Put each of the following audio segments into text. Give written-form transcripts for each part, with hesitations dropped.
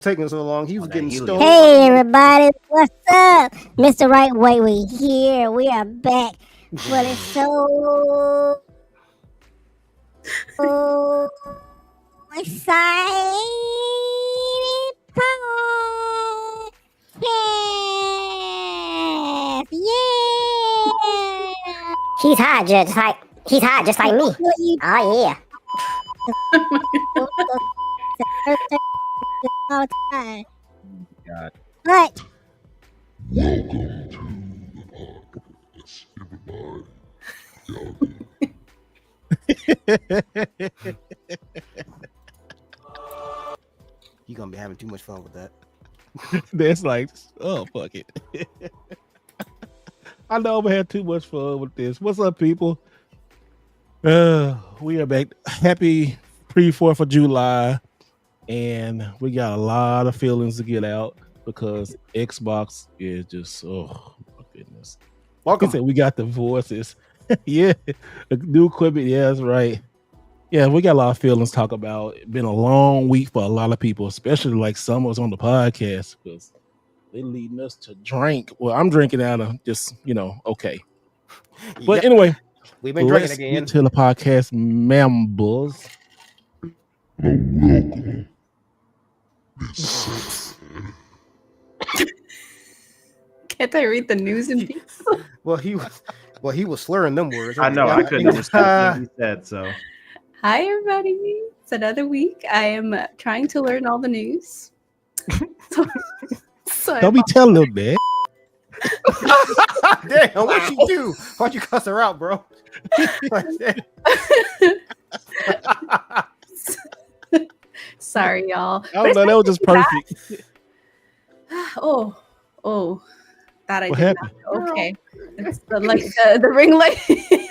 taking so long. He was getting stolen. Hey everybody, what's up? Mr. Right Way, we here. We are back. But it's so exciting podcast. Yeah. He's hot, just like me. Oh yeah. All the time. God. But Welcome to the podcast, everybody. You're gonna be having too much fun with that. That's like, oh fuck it. I know I'm had too much fun with this. What's up, people? We are back. Happy pre-4th of July, and we got a lot of feelings to get out because Xbox is just, oh my goodness. Welcome. We got the voices. Yeah, the new equipment. Yeah, that's right. Yeah, we got a lot of feelings to talk about. It's been a long week for a lot of people, especially like some of us on the podcast, because they leading us to drink. Well, I'm drinking out of just, okay. But anyway, we've been drinking again. Get to the podcast members. Welcome. Can't I read the news in peace? Well, he was slurring them words. I know. I couldn't understand what he said. So, hi everybody. It's another week. I am trying to learn all the news. Don't be telling them that. Damn, what you do? Why'd you cuss her out, bro? Sorry, y'all. Oh no, that was just perfect. Oh, that I What did happened? not. Okay, it's the light, the ring light.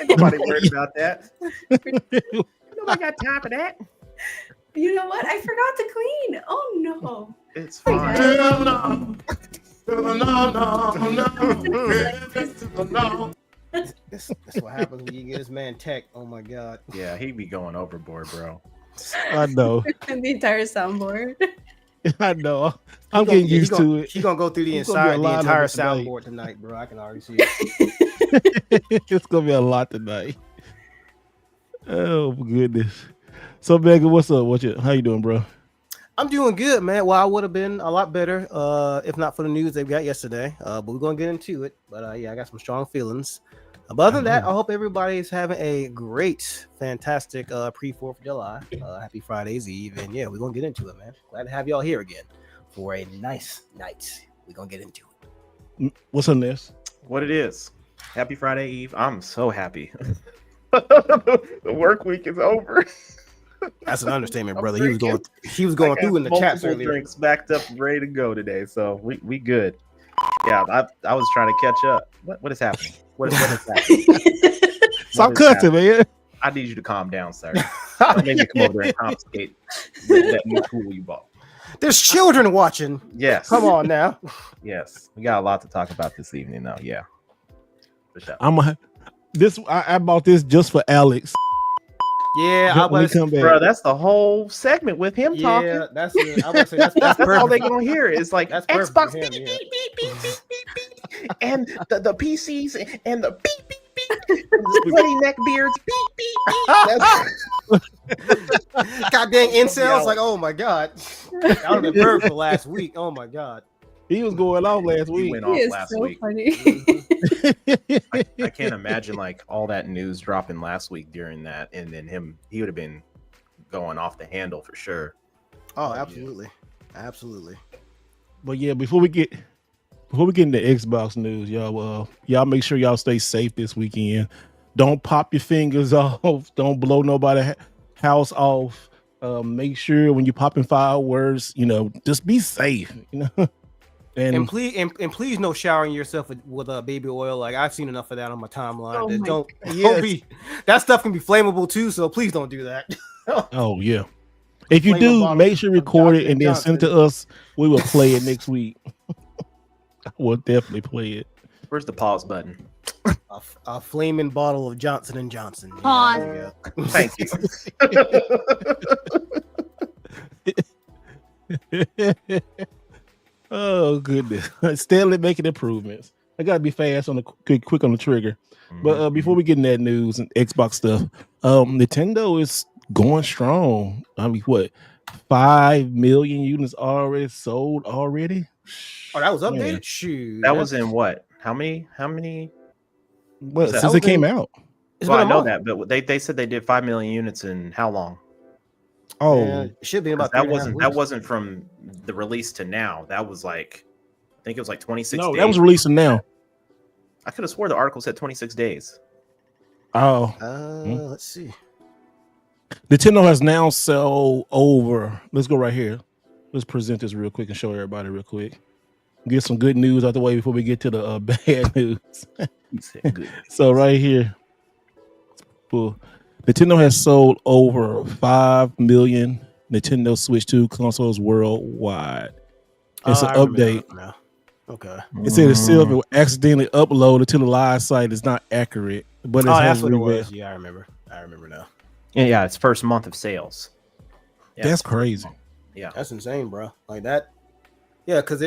nobody worried about that. Nobody got time for that. You know what? I forgot to clean. Oh no. It's fine. That's what happens when you get this man tech. Oh my god. Yeah, he be going overboard, bro. I know. And the entire soundboard. I know. I'm getting used to it. She's gonna go through the It's gonna be a lot entire of it tonight. soundboard tonight, bro. I can already see it. It's gonna be a lot tonight. Oh my goodness. So Megan, what's up? How you doing, bro? I'm doing good, man. Well, I would have been a lot better if not for the news they got yesterday. But we're gonna get into it. But yeah, I got some strong feelings. But other than that, I hope everybody's having a great, fantastic pre-4th of July. Happy Friday's Eve. And yeah, we're gonna get into it, man. Glad to have y'all here again for a nice night. We're gonna get into it. What's on this? What it is? Happy Friday Eve. I'm so happy. The work week is over. That's an understatement, brother. He was going through in the chat earlier. Drinks backed up, ready to go today. So we good. Yeah, I was trying to catch up. What is happening? What is happening? Stop cussing, man. I need you to calm down, sir. Maybe come over there and confiscate that new tool you bought. There's children watching. Yes. Come on now. Yes. We got a lot to talk about this evening, though. Yeah. For sure. I bought this just for Alex. Yeah, bro, that's the whole segment with him talking. Yeah, that's perfect. That's all they're gonna hear is like that's Xbox him, beep, beep, beep, beep, beep, beep, beep, and the PCs and the beep beep beep, and the sweaty neck beards beep beep beep. God dang incels! Like, oh my god, that would have been perfect for last week. Oh my god, he was going off last week. He went off last so week. Funny. I can't imagine like all that news dropping last week during that, and then he would have been going off the handle for sure. Oh, absolutely, absolutely. But yeah, before we get into Xbox news, y'all make sure y'all stay safe this weekend. Don't pop your fingers off. Don't blow nobody's house off. Make sure when you're popping fireworks, just be safe. And please no showering yourself with baby oil. Like I've seen enough of that on my timeline. Oh Don't be, that stuff can be flammable too, so please don't do that. Oh yeah. If you do, make sure you record it and then send it to us. We will play it next week. I will definitely play it. Where's the pause button? A flaming bottle of Johnson and Johnson. Pause. Thank you. Oh goodness! Steadily making improvements. I gotta be fast on the quick on the trigger. But before we get in that news and Xbox stuff, Nintendo is going strong. I mean, what 5 million units already sold already? Oh, that was updated. Man. Shoot, That was in what? How many? Well, that since it came out. It's Well, been I a know month. that, but they said they did 5 million units in how long? Oh, Man, it should be 'Cause about that 3.5 wasn't weeks. from the release to now. That was like, I think it was like 26 no, days. that was releasing now. I could have swore the article said 26 days. Oh, Let's see. Nintendo has now sold over. Let's go right here. Let's present this real quick and show everybody real quick. Get some good news out the way before we get to the bad news. He said good. So right here, well, Nintendo has sold over 5 million Nintendo Switch 2 consoles worldwide. It's an I remember update. that now. Okay. It said the silver accidentally uploaded to the live site is not accurate, but it Oh, has that's what it revealed. was. Yeah, I remember now. Yeah, it's first month of sales. Yeah, That's it's first crazy. month. Yeah. That's insane, bro. Like that. Yeah, because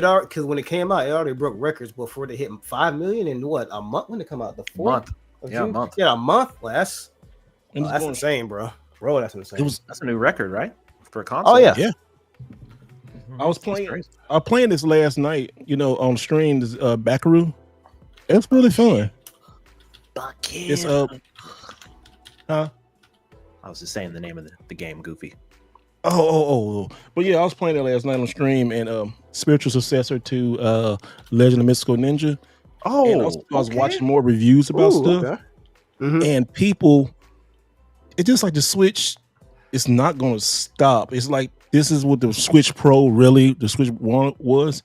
when it came out, it already broke records before they hit 5 million in what, a month when it come out? The 4th Month. of Yeah, a June? month. Yeah, a month. Well, that's And it's that's going- insane, bro. Bro, that's insane. It was. That's a new record, right? For a console. Oh yeah. Yeah. I was playing. I was playing this last night. On stream. This Backaroo. It's really fun. It's Huh? I was just saying the name of the game, Goofy. Oh. But yeah, I was playing it last night on stream, and spiritual successor to Legend of Mystical Ninja. Oh, And I was watching more reviews about stuff, Okay. Mhm. and people, it's just like the Switch. It's not going to stop. It's like this is what the Switch Pro really, the Switch One was,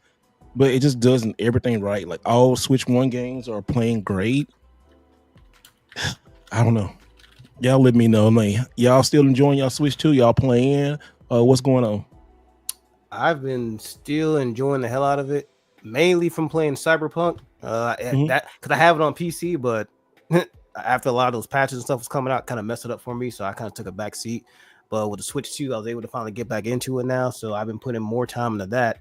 but it just doesn't everything right. Like all Switch One games are playing great. I don't know. Y'all let me know, man. Y'all still enjoying y'all Switch 2? Y'all playing? What's going on? I've been still enjoying the hell out of it, mainly from playing Cyberpunk. That because I have it on PC, but after a lot of those patches and stuff was coming out, kind of messed it up for me. So I kind of took a back seat. But with the Switch 2, I was able to finally get back into it now. So I've been putting more time into that.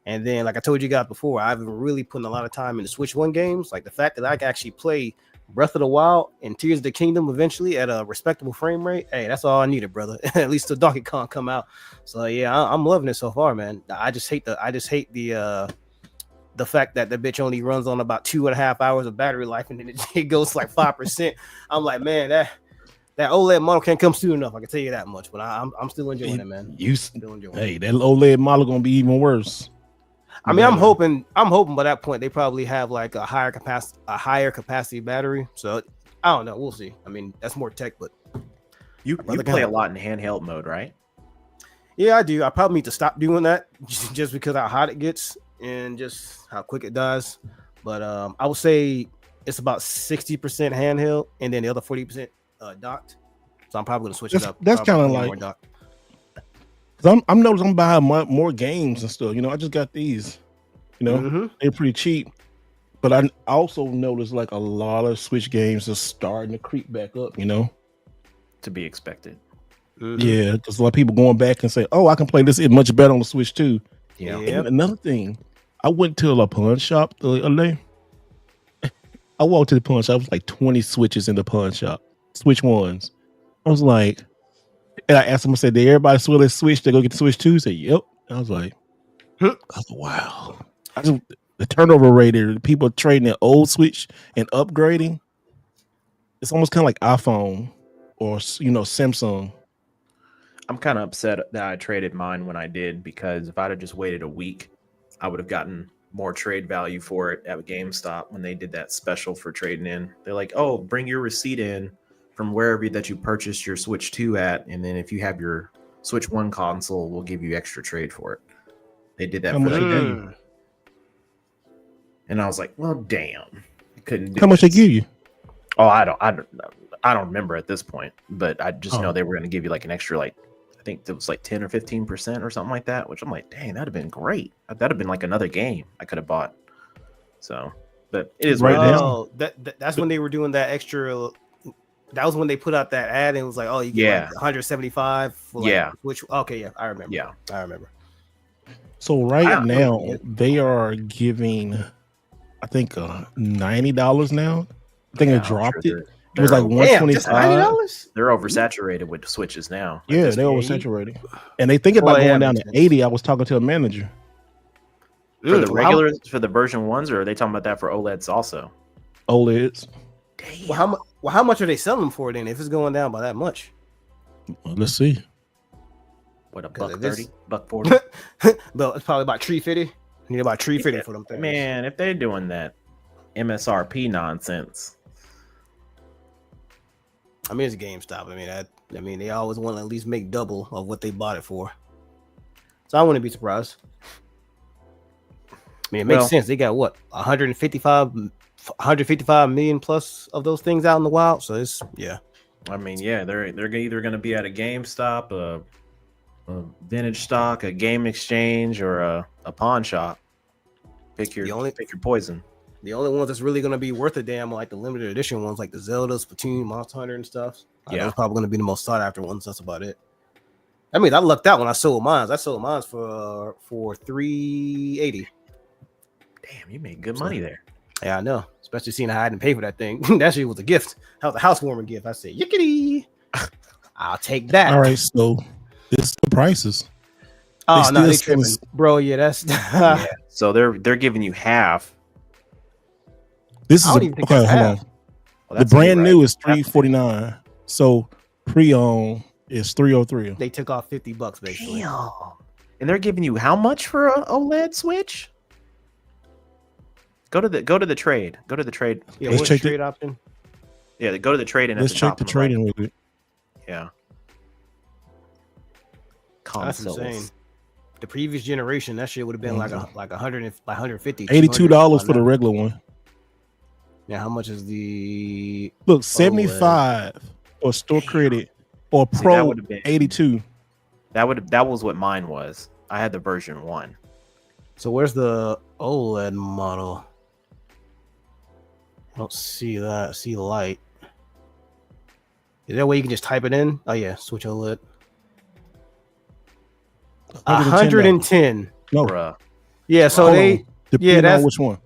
And then, like I told you guys before, I've been really putting a lot of time into Switch 1 games. Like the fact that I can actually play Breath of the Wild and Tears of the Kingdom eventually at a respectable frame rate. Hey, that's all I needed, brother. At least the Donkey Kong come out. So yeah, I'm loving it so far, man. I just hate the fact that the bitch only runs on about 2.5 hours of battery life and then it goes like 5%. I'm like, man, that OLED model can't come soon enough. I can tell you that much. But I'm still enjoying it, man. Still enjoying it. Hey, that OLED model gonna be even worse. I mean, I'm hoping by that point they probably have like a higher capacity battery. So I don't know. We'll see. I mean, that's more tech, but you play a lot in handheld mode, right? yeah, I do. I probably need to stop doing that just because how hot it gets and just how quick it dies. But I would say it's about 60% handheld and then the other 40% docked. So I'm probably gonna switch it up. That's kind of Probably like more docked. because I'm noticing I'm buying more games and stuff. I just got these. Mhm. They're pretty cheap. But I also noticed like a lot of Switch games are starting to creep back up. To be expected. Mhm. Yeah, because a lot of people going back and say, "Oh, I can play this much better on the Switch too." Yeah. Yep. And another thing, I went to a pawn shop the other day. I walked to the pawn shop. It was like 20 Switches in the pawn shop. Switch ones. I was like, and I asked them, I said, did everybody swear they Switch to go get the Switch 2? He said, yep. I was like, wow. The turnover rate there, people trading their old Switch and upgrading. It's almost kind of like iPhone or Samsung. I'm kind of upset that I traded mine when I did, because if I'd have just waited a week, I would have gotten more trade value for it at GameStop when they did that special for trading in. They're like, oh, bring your receipt in from wherever that you purchased your Switch 2 at, and then if you have your Switch 1 console, we'll give you extra trade for it. They did that How for much that they give game. you? And I was like, well, damn. I couldn't do How much they this. give you? Oh, I don't remember at this point, but I just know they were going to give you like an extra, like, I think it was like 10 or 15% or something like that, which I'm like, dang, that'd have been great. That'd have been like another game I could have bought. So, but it is Right what it is. now. Oh, that's when they were doing that extra. That was when they put out that ad and it was like, oh, you get like 175 for like Yeah. which okay, yeah, I remember. Yeah. I remember. So I right don't now know. they are giving, I think, $90 now. I think Yeah, it I'm sure dropped it. they're It was they're like over, Damn, just $125. $90. they're oversaturated with Switches now. At Yeah, this they're point. oversaturated, and they think about Well, yeah, going that down makes to sense. 80. I was talking to a manager. For the Well, how, regular, for the version ones, or are they talking about that for OLEDs also? OLEDs. how much are they selling them for then? If it's going down by that much, Well, let's see. What, a 'Cause buck if it's- 30, buck 40? but it's probably about $350. You need about $350 for them things. Man, if they're doing that MSRP nonsense, I mean, it's GameStop. I mean, they always want to at least make double of what they bought it for. So I wouldn't be surprised. I mean, it makes Well- sense. They got what 155 million plus of those things out in the wild. So it's I mean, yeah, they're either going to be at a GameStop, a vintage stock, a game exchange, or a pawn shop. Pick your poison. The only ones that's really going to be worth a damn are like the limited edition ones, like the Zelda, Splatoon, Monster Hunter, and stuff. Yeah. Those probably going to be the most sought after ones. That's about it. I mean, I lucked out when I sold mine. I sold mine for $380. Damn, you made good money there. Yeah, I know. Especially seeing how I didn't pay for that thing. That shit was a gift. That was a housewarming gift. I said, yickety. I'll take that. All right, so this is the prices. Oh no, they still tripping, bro. Yeah, that's. Yeah. So they're giving you half. This I is don't even think okay. that's Hold half. on. Well, The that's brand right. new is That's- $349. So pre-owned is $303. They took off $50 basically. Damn. And they're giving you how much for a OLED Switch? Go to the trade. Go to the trade. Yeah, Let's what's check the trade option? Yeah, go to the trade in. Let's at the check top the on the right. trading with it. Yeah. That's Consoles. insane. The previous generation, that shit would have been like 150. $82 for the regular one. Yeah, how much is the? Look, 75 or store credit or See, that pro would've been- 82. That was what mine was. I had the version 1. So where's the OLED model? I don't see that. I see light. Is there a way you can just type it in? Oh yeah, switch OLED. $110. 110. No, Bruh. Yeah, so hold they on. Depending on that's- which one.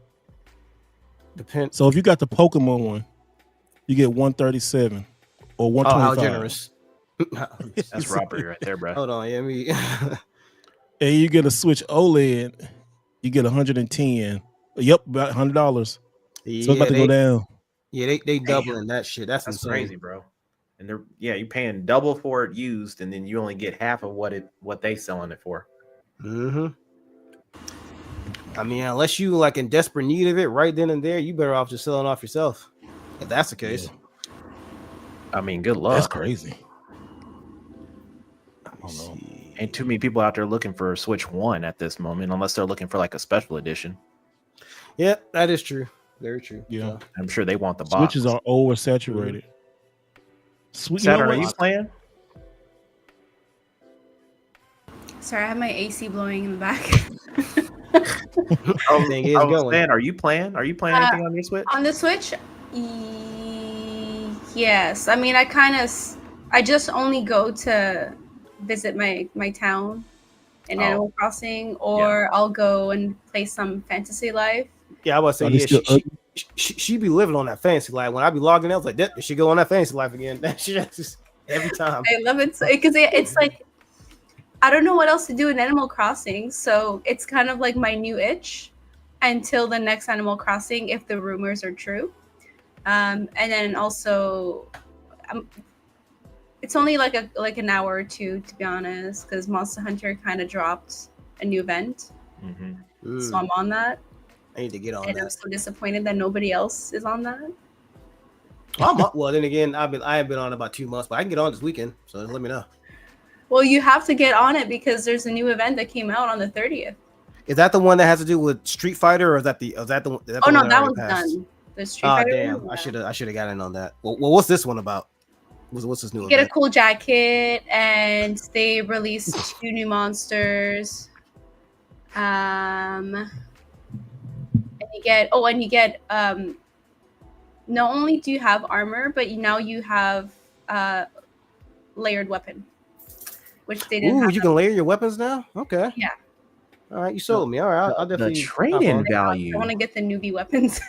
depend. So if you got the Pokemon one, you get 137 or Oh, 125. how generous. That's robbery right there, bro. Hold on, yeah, me. And you get a Switch OLED, you get 110. Yep, about $100. So it's about to go down. Yeah, they doubling that shit. That's That's insane. crazy, bro. And you're paying double for it used, and then you only get half of what they selling it for. Mm-hmm. I mean, unless you like in desperate need of it right then and there, you better off just selling off yourself. If that's the case. I mean, good luck. That's crazy. Let me see. Ain't too many people out there looking for a Switch 1 at this moment, unless they're looking for like a special edition. Yeah, that is true. Very true. Yeah. So, I'm sure they want the box. Switches are oversaturated. Sweet, Saturn, are you know you what? playing? Sorry, I have my AC blowing in the back. thing is I was going. saying, are you playing? Are you playing anything on your Switch? On the Switch, yes. I mean, I just only go to visit my town in Oh. Animal Crossing, or I'll go and play some Fantasy Life. Yeah, I was Are saying, they yeah, still she be living on that fantasy life. When I be logging in, I was like, that she go on that fantasy life again. That shit just every time. I love it because it's like I don't know what else to do in Animal Crossing, so it's kind of like my new itch until the next Animal Crossing, if the rumors are true. And then also, it's only like an hour or two, to be honest, because Monster Hunter kind of dropped a new event, Mm-hmm. so I'm on that, I need to get on and I'm that. so disappointed that nobody else is on that. Well, then again, I have been on about 2 months, but I can get on this weekend. So let me know. Well, you have to get on it because there's a new event that came out on the 30th. Is that the one that has to do with Street Fighter, or is that the? Is that the? Is that the Oh no, one that already one's passed? done. The Street Oh Fighter damn! one, I should have gotten in on that. Well, what's this one about? What's this new? You get a event? cool jacket, and they released 2 new monsters. And you get not only do you have armor, but now you have layered weapon, which they didn't Ooh, have. you can layer your weapons now. Okay. Yeah. All right, you sold me. All right, I'll The definitely hop trade-in on. I value. want to get the newbie weapons.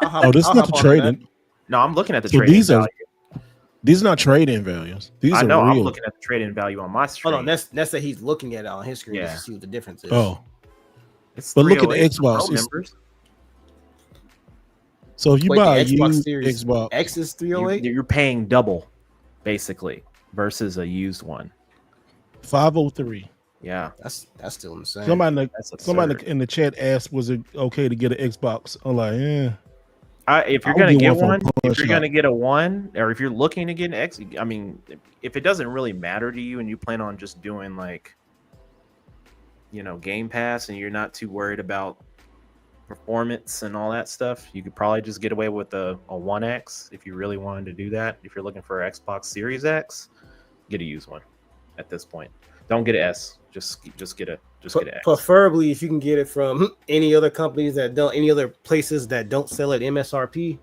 Oh, this is I'll not hop the on to that. trading. No, I'm looking at the So trade-in these are value. these are not trade-in values. These I are know. I'm real. looking at the trade-in value on my screen. Hold on, that's that he's looking at it on his screen just Yeah. to see what the difference is. Oh, It's but look at the 308 for Xbox. Pro It's- members. so if you Wait, buy a the Xbox used Series Xbox, X is 308. You're paying double, basically, versus a used one. 503. Yeah, That's still insane. Somebody that's absurd. somebody in the chat asked, was it okay to get an Xbox? I'm like, yeah. If you're I'll gonna get get one from one, Pawn if you're Shop. gonna get a one, or if you're looking to get an X, I mean, if it doesn't really matter to you and you plan on just doing like, Game Pass, and you're not too worried about performance and all that stuff, you could probably just get away with a One X if you really wanted to do that. If you're looking for an Xbox Series X, get a used one. At this point, don't get an S. Just get a X. Preferably, if you can get it from any other companies any other places that don't sell at MSRP,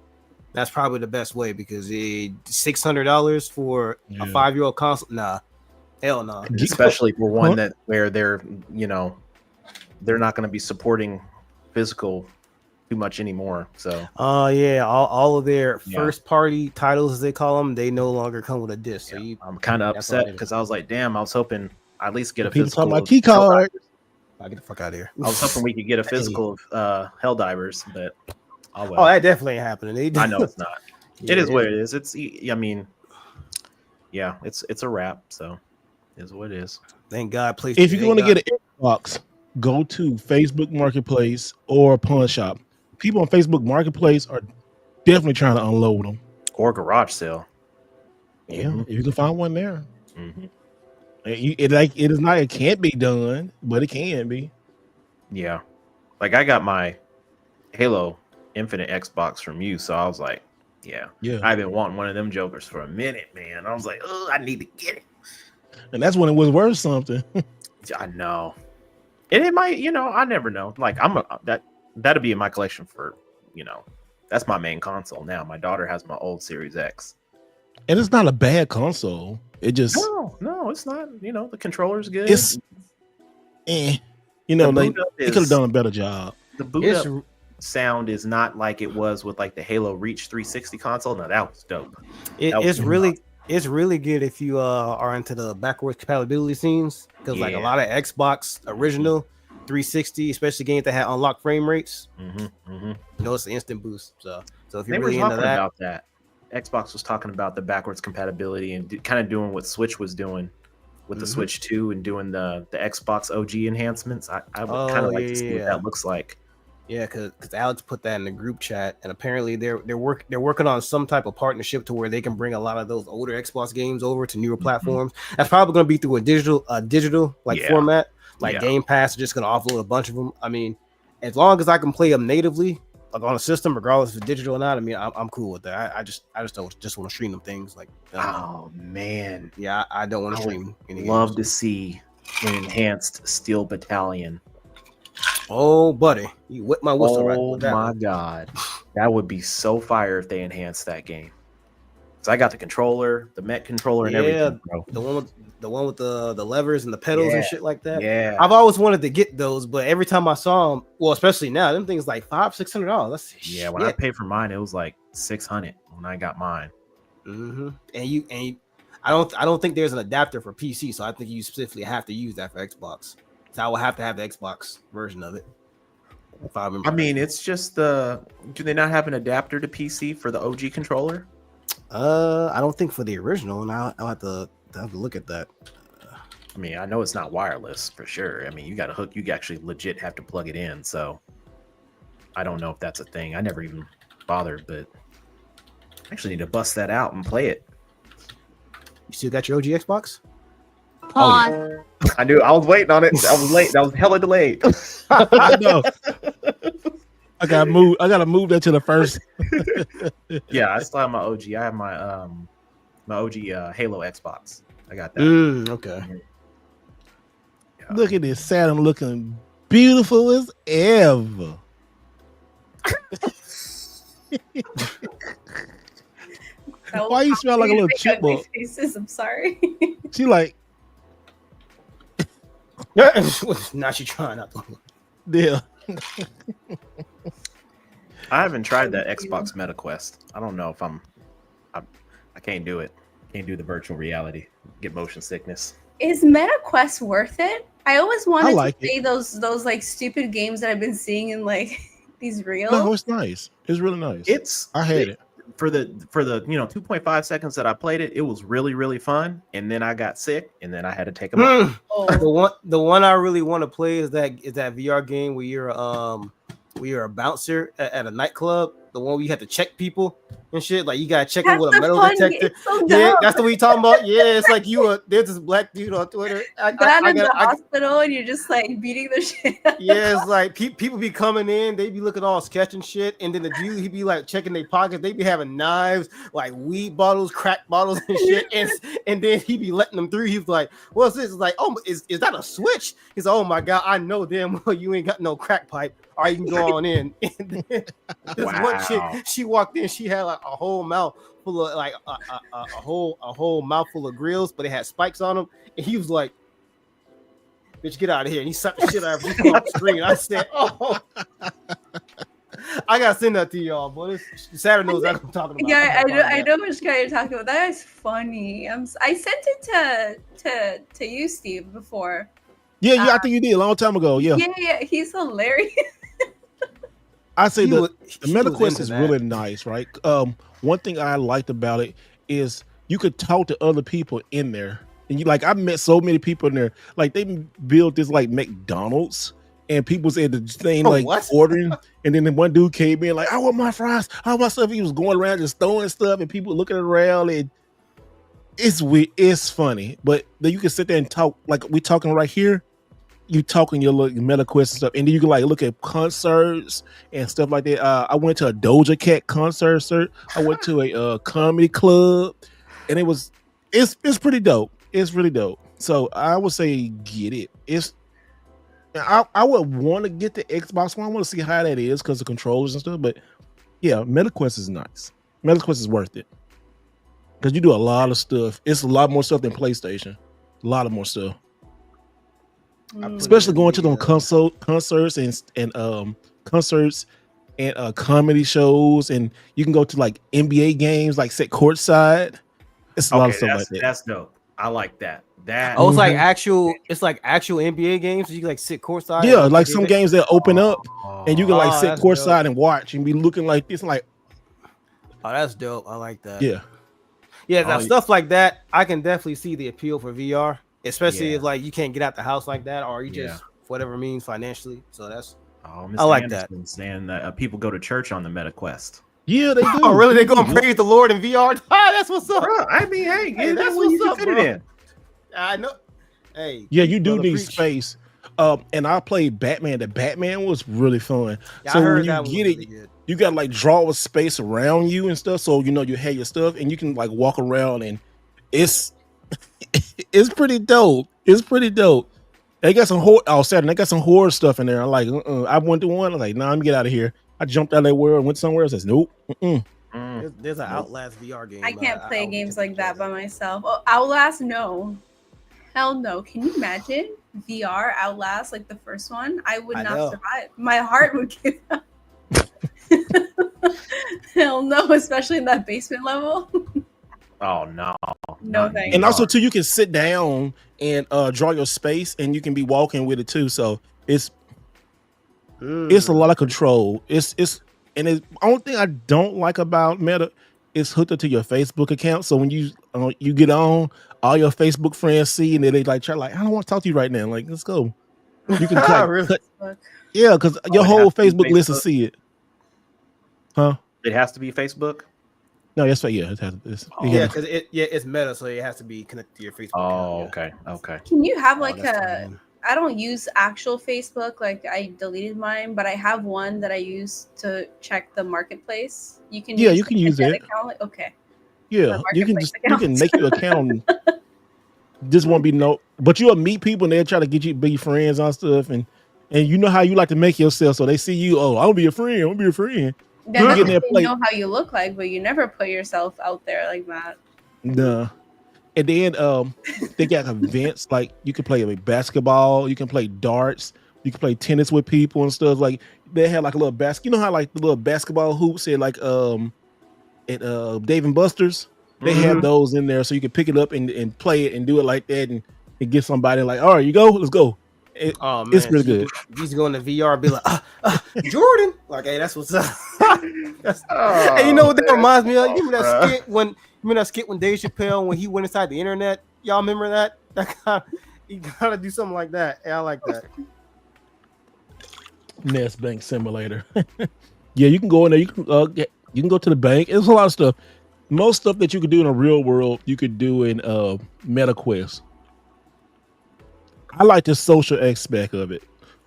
that's probably the best way because $600 for a 5-year-old console, nah, hell no. Especially for one where they're not going to be supporting physical too much anymore. So yeah, all of their first party titles, as they call them, they no longer come with a disc. So I'm kind of upset because I was like, damn, I was hoping at least get a People physical talking about key card. I'll get the fuck out of here. I was hoping we could get a physical of Helldivers, but oh, that definitely ain't happening. I know it's not. It is what it is. It's it's a wrap. So it is what it is. Thank God. If you're going to get an Xbox, go to Facebook Marketplace or Pawn Shop. People on Facebook Marketplace are definitely trying to unload them. Or garage sale. Yeah, if you can find one there. Mm-hmm. It can't be done, but it can be. Yeah, like I got my Halo Infinite Xbox from you, so I was like, yeah. I've been wanting one of them jokers for a minute, man. I was like, oh, I need to get it, and that's when it was worth something. I know, and it might, I never know. Like that'll be in my collection for, that's my main console now. My daughter has my old Series X, and it's not a bad console. It just no, it's not. The controller's good. It's they could have done a better job. The boot up sound is not like it was with like the Halo Reach 360 console. No, that was dope. It's really good if you are into the backwards compatibility scenes because like a lot of Xbox original 360, especially games that had unlocked frame rates, it's an instant boost. So if you're really into that, about that. Xbox was talking about the backwards compatibility and kind of doing what Switch was doing with the Switch 2 and doing the Xbox OG enhancements. I would kind of like to see what that looks like. Yeah, because Alex put that in the group chat, and apparently they're working on some type of partnership to where they can bring a lot of those older Xbox games over to newer platforms. That's probably going to be through a digital format, like Game Pass. Are just going to offload a bunch of them. I mean, as long as I can play them natively, like on a system, regardless if it's digital or not. I mean, I'm cool with that. I just don't want to stream them things. Like, oh man, yeah, I don't want to stream. Love to see an enhanced Steel Battalion. Oh, buddy, you whipped my whistle right with that. Oh my god, that would be so fire if they enhanced that game. So I got the controller, the Met controller, and everything, bro. The one with the levers and the pedals and shit like that. Yeah, I've always wanted to get those, but every time I saw them, well, especially now, them things like $500-$600. When I paid for mine, it was like $600 when I got mine. And I don't think there's an adapter for PC, so I think you specifically have to use that for Xbox. So I will have to have the Xbox version of it. If I remember. I mean, it's just do they not have an adapter to PC for the OG controller? I don't think for the original, and I'll have to look at that. I mean, I know it's not wireless for sure. I mean, you got a hook. You actually legit have to plug it in. So I don't know if that's a thing. I never even bothered, but I actually need to bust that out and play it. You still got your OG Xbox? Pause. Oh, yeah. I knew. I was waiting on it. I was late. I was hella delayed. I know. I gotta move that to the first. Yeah, I still have my OG. I have my OG Halo Xbox. I got that. Okay. Yeah. Look at this Saturn looking beautiful as ever. Why you smell like a little chipmunk? Faces, I'm sorry. She like Now she trying not to. Yeah. I haven't tried that Xbox MetaQuest. I don't know if I can't do it. Can't do the virtual reality. Get motion sickness. Is MetaQuest worth it? I always wanted like to play those like stupid games that I've been seeing in like these reels. No, it's nice. It's really nice. I had it. For the 2.5 seconds that I played it, it was really, really fun. And then I got sick, and then I had to take them off. The one I really want to play is that VR game where you're a bouncer at a nightclub. The one where you have to check people and shit. Like you gotta check them with a metal detector. Yeah, that's the one you talking about. Yeah, it's like there's this black dude on Twitter. I got in the hospital and you're just like beating the shit. Yeah, it's like people be coming in, they be looking all sketch and shit, and then the dude he be like checking their pockets. They be having knives, like weed bottles, crack bottles, and shit. And then he be letting them through. He's like, "What's this?" It's like, "Oh, is that a switch?" He's like, "Oh my god, I know damn well you ain't got no crack pipe. All right, you can go on in." And then this one chick, she walked in, she had like a whole mouth full of like a whole mouthful of grills, but it had spikes on them, and he was like, "Bitch, get out of here!" And he sucked the shit out of her on the screen. I said, "Oh." I gotta send that to y'all, boy. Saturday knows what I'm talking about. Yeah, I know which guy you're talking about. That guy's funny. I sent it to you, Steve, before. Yeah, I think you did a long time ago. Yeah, he's hilarious. I say the MetaQuest is really nice, right? One thing I liked about it is you could talk to other people in there, and I met so many people in there. Like they built this like McDonald's, and people said the thing ordering, and then one dude came in like, "I want my fries, I want my stuff." He was going around just throwing stuff, and people looking around, and it's weird. It's funny, but then you can sit there and talk like we talking right here. You talking your little MetaQuest and stuff, and then you can like look at concerts and stuff like that. I went to a Doja Cat concert. I went to a comedy club, and it's pretty dope. It's really dope. So I would say get it. I would want to get the Xbox One. I want to see how that is because of controllers and stuff. But yeah, MetaQuest is nice. MetaQuest is worth it because you do a lot of stuff. It's a lot more stuff than PlayStation. A lot of more stuff. Especially going to them concerts and comedy shows, and you can go to like NBA games, like sit courtside. It's a lot of stuff like that. That's dope. I like that. It's like actual NBA games. So you can like sit courtside. Yeah, like some games that open up, and you can like sit courtside and watch and be looking like this. Like, oh, that's dope. I like that. Yeah, stuff like that. I can definitely see the appeal for VR. Especially if like you can't get out the house like that, or you just for whatever means financially. So that's I like that. Saying that people go to church on the MetaQuest. Yeah, they do. Oh, really? They go and praise the Lord in VR? That's what's up. Bro, I mean, hey, that's what you fit it in. I know. Hey, yeah, you do need space. And I played Batman. The Batman was really fun. Yeah, so when you get it, you got to like draw a space around you and stuff. So you have your stuff, and you can like walk around, and it's pretty dope. It's pretty dope. They got some Saturday. They got some horror stuff in there. I'm like, I went to one. I'm like, nah, let me get out of here. I jumped out of that world and went somewhere else. I said, nope. There's an Outlast VR game. I can't play games like that by myself. Oh, Outlast, no. Hell no. Can you imagine VR Outlast, like the first one? I would not survive. My heart would give up. Hell no, especially in that basement level. Oh no. No thanks. And also too, you can sit down and draw your space, and you can be walking with it too. So it's a lot of control. It's the only thing I don't like about Meta is hooked up to your Facebook account. So when you get on, all your Facebook friends see, and they like try like, I don't want to talk to you right now. Like, let's go. You can cut. Yeah, because your whole Facebook list will see it. Huh? It has to be Facebook. No, that's right. Yeah, it has. Because it's Meta, so it has to be connected to your Facebook. Okay. Can you have like I don't use actual Facebook. Like I deleted mine, but I have one that I use to check the marketplace. You can you can use it. Account. Okay. Yeah, you can make your account. This won't be but you'll meet people and they'll try to get you to be friends on stuff, and you know how you like to make yourself, so they see you. Oh, I'll be a friend. I'll be a friend. Then you know how you look like, but you never put yourself out there like that. Nah. And then they got events like you can play like basketball, you can play darts, you can play tennis with people and stuff. Like they had like a little you know how like the little basketball hoops at like at Dave and Buster's, they had those in there, so you could pick it up and play it and do it like that, and get somebody like, all right, you go, let's go. Oh man, It's pretty good. You used to go in the VR and be like, Jordan. Like, hey, that's what's up. Hey, you know what that reminds me of? You remember that skit when Dave Chappelle when he went inside the internet? Y'all remember that? You gotta do something like that. Yeah, I like that. Nest Bank Simulator. Yeah, you can go in there. You can go to the bank. There's a lot of stuff. Most stuff that you could do in a real world, you could do in MetaQuest. I like the social aspect of it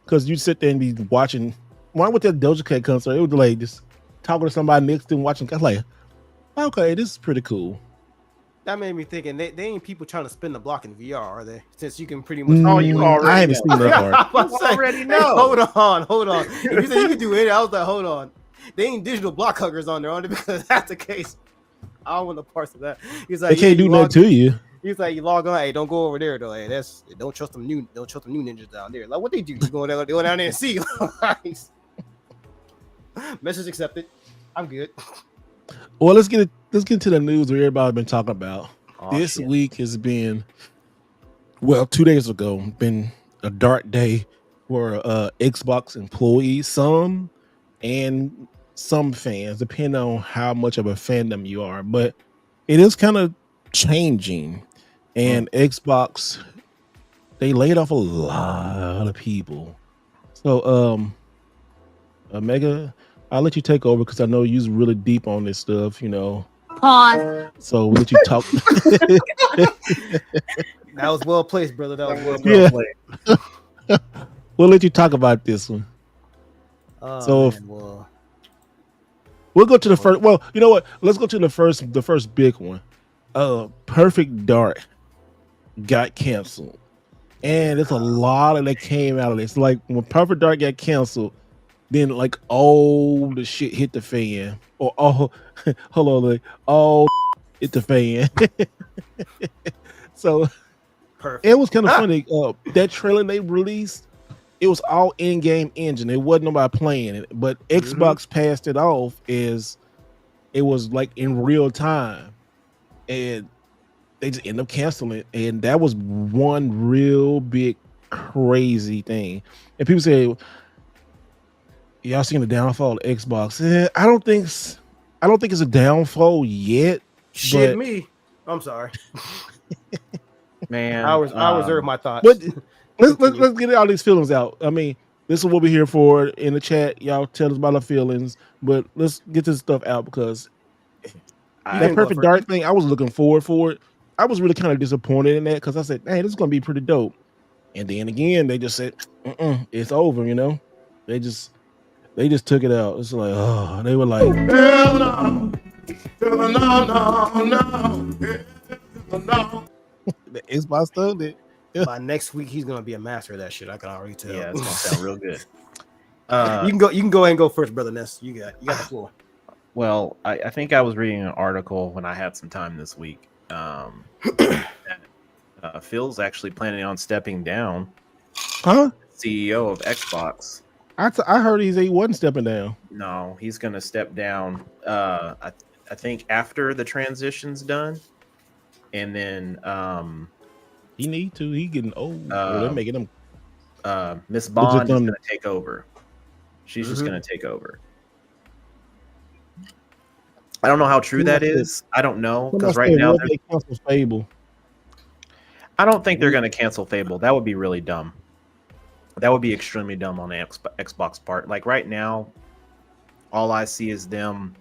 because you sit there and be watching. When I went to the Doja Cat concert, it was like just talking to somebody next to him watching. I was like, okay, this is pretty cool. That made me thinking they ain't people trying to spin the block in VR, are they? Since you can pretty much. I haven't seen that part. You already know. Hold on. If you said you could do it, I was like, hold on. They ain't digital block huggers on there, because if that's the case, I don't want no parts of that. He's like, they can't do that to you. He's like, you log on. Hey, don't go over there though. Hey, don't trust them new ninjas down there. Like, what they do? You go down there and see. Message accepted. I'm good. Well, let's get into the news where everybody's been talking about. This week has been, 2 days ago, been a dark day for Xbox employees, some and some fans, depending on how much of a fandom you are. But it is kind of changing, and Xbox, they laid off a lot of people. So, Mega, I'll let you take over because I know you're really deep on this stuff, Pause. So we'll let you talk. That was well placed, brother. That was well played. We'll let you talk about this one. We'll go to the first. Well, you know what? Let's go to the first big one. Perfect Dark got canceled, and there's a lot of that came out of this. Like when Perfect Dark got canceled, then like all the shit hit the fan, or hold on, like all hit the fan. So perfect. It was kind of funny. That trailer they released, it was all in-game engine. It wasn't nobody playing it, but Xbox passed it off as it was like in real time, and they just end up canceling it. And that was one real big crazy thing. And people say, y'all seen the downfall of Xbox? I don't think it's a downfall yet. Shit, me. I'm sorry, man. I reserve my thoughts. But let's get all these feelings out. I mean, this is what we're here for. In the chat, y'all tell us about our feelings. But let's get this stuff out because that Perfect Dark thing, I was looking forward for it. I was really kind of disappointed in that because I said, hey, this is gonna be pretty dope. And then again, they just said, it's over. They just took it out. It's like, oh, they were like, hell no. The Xbox stuff that by next week he's gonna be a master of that shit. I can already tell. Yeah, it's gonna sound real good. You can go ahead and go first, brother Ness. You got the floor. Well, I think I was reading an article when I had some time this week. That, Phil's actually planning on stepping down. Huh? CEO of Xbox. I heard he wasn't stepping down. No, he's going to step down. I think after the transition's done, and then he need to. He getting old. They're making him. Miss Bond is going to take over. She's just going to take over. I don't know how true that is. I don't know because right now they cancel Fable. I don't think they're going to cancel Fable. That would be really dumb. That would be extremely dumb on the Xbox part. Like right now, all I see is them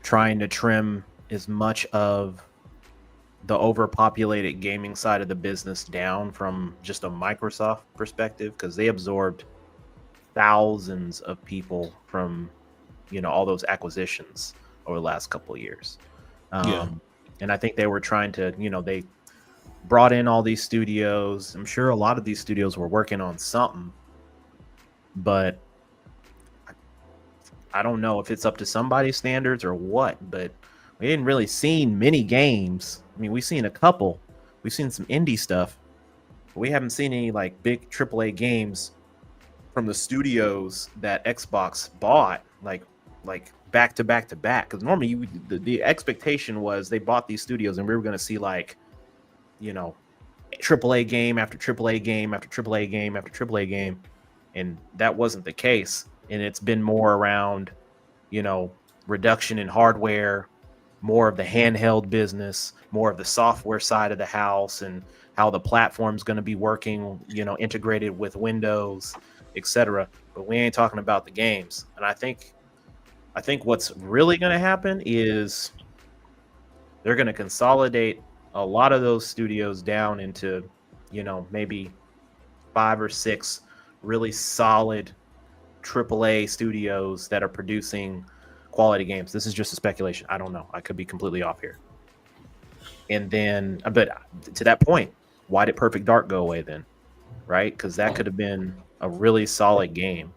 trying to trim as much of the overpopulated gaming side of the business down from just a Microsoft perspective, because they absorbed thousands of people from all those acquisitions over the last couple of years. And I think they were trying to, they brought in all these studios. I'm sure a lot of these studios were working on something, but I don't know if it's up to somebody's standards or what. But We didn't really seen many games. I mean, we've seen a couple. We've seen some indie stuff, but we haven't seen any like big AAA games from the studios that Xbox bought, like back to back to back. Because normally the expectation was they bought these studios and we were going to see like, you know, AAA game after AAA game after AAA game after AAA game, and that wasn't the case. And it's been more around, you know, reduction in hardware, more of the handheld business, more of the software side of the house, and how the platform's going to be working, you know, integrated with Windows, etc. But we ain't talking about the games. And I think what's really going to happen is they're going to consolidate a lot of those studios down into, you know, maybe 5 or 6 really solid AAA studios that are producing quality games. This is just a speculation. I don't know. I could be completely off here. And then, but to that point, why did Perfect Dark go away then? Right? Because that could have been a really solid game.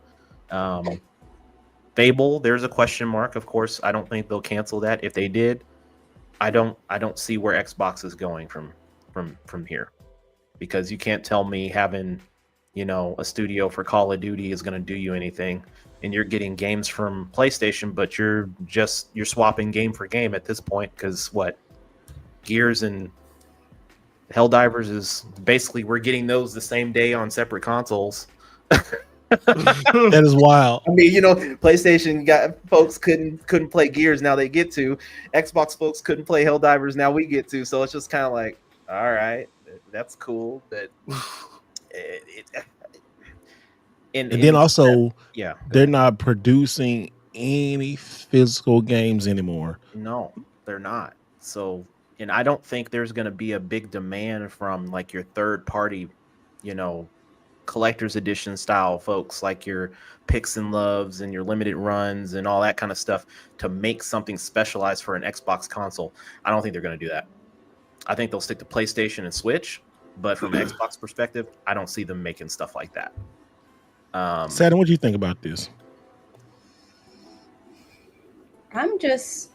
Fable, there's a question mark. Of course, I don't think they'll cancel that. If they did, I don't see where Xbox is going from here, because you can't tell me having, you know, a studio for Call of Duty is going to do you anything, and you're getting games from PlayStation, but you're swapping game for game at this point, because what, Gears and Helldivers is basically, we're getting those the same day on separate consoles. That is wild. I mean, you know, PlayStation folks couldn't play Gears, now they get to. Xbox folks couldn't play Helldivers, now we get to. So it's just kind of like, all right, that's cool, but and then also, yeah, they're not producing any physical games anymore. No, they're not. So, and I don't think there's going to be a big demand from like your third party, you know, collector's edition style folks, like your picks and loves and your limited runs and all that kind of stuff, to make something specialized for an Xbox console. I don't think they're going to do that. I think they'll stick to PlayStation and Switch, but from an Xbox perspective, I don't see them making stuff like that. Saturn, what do you think about this? I'm just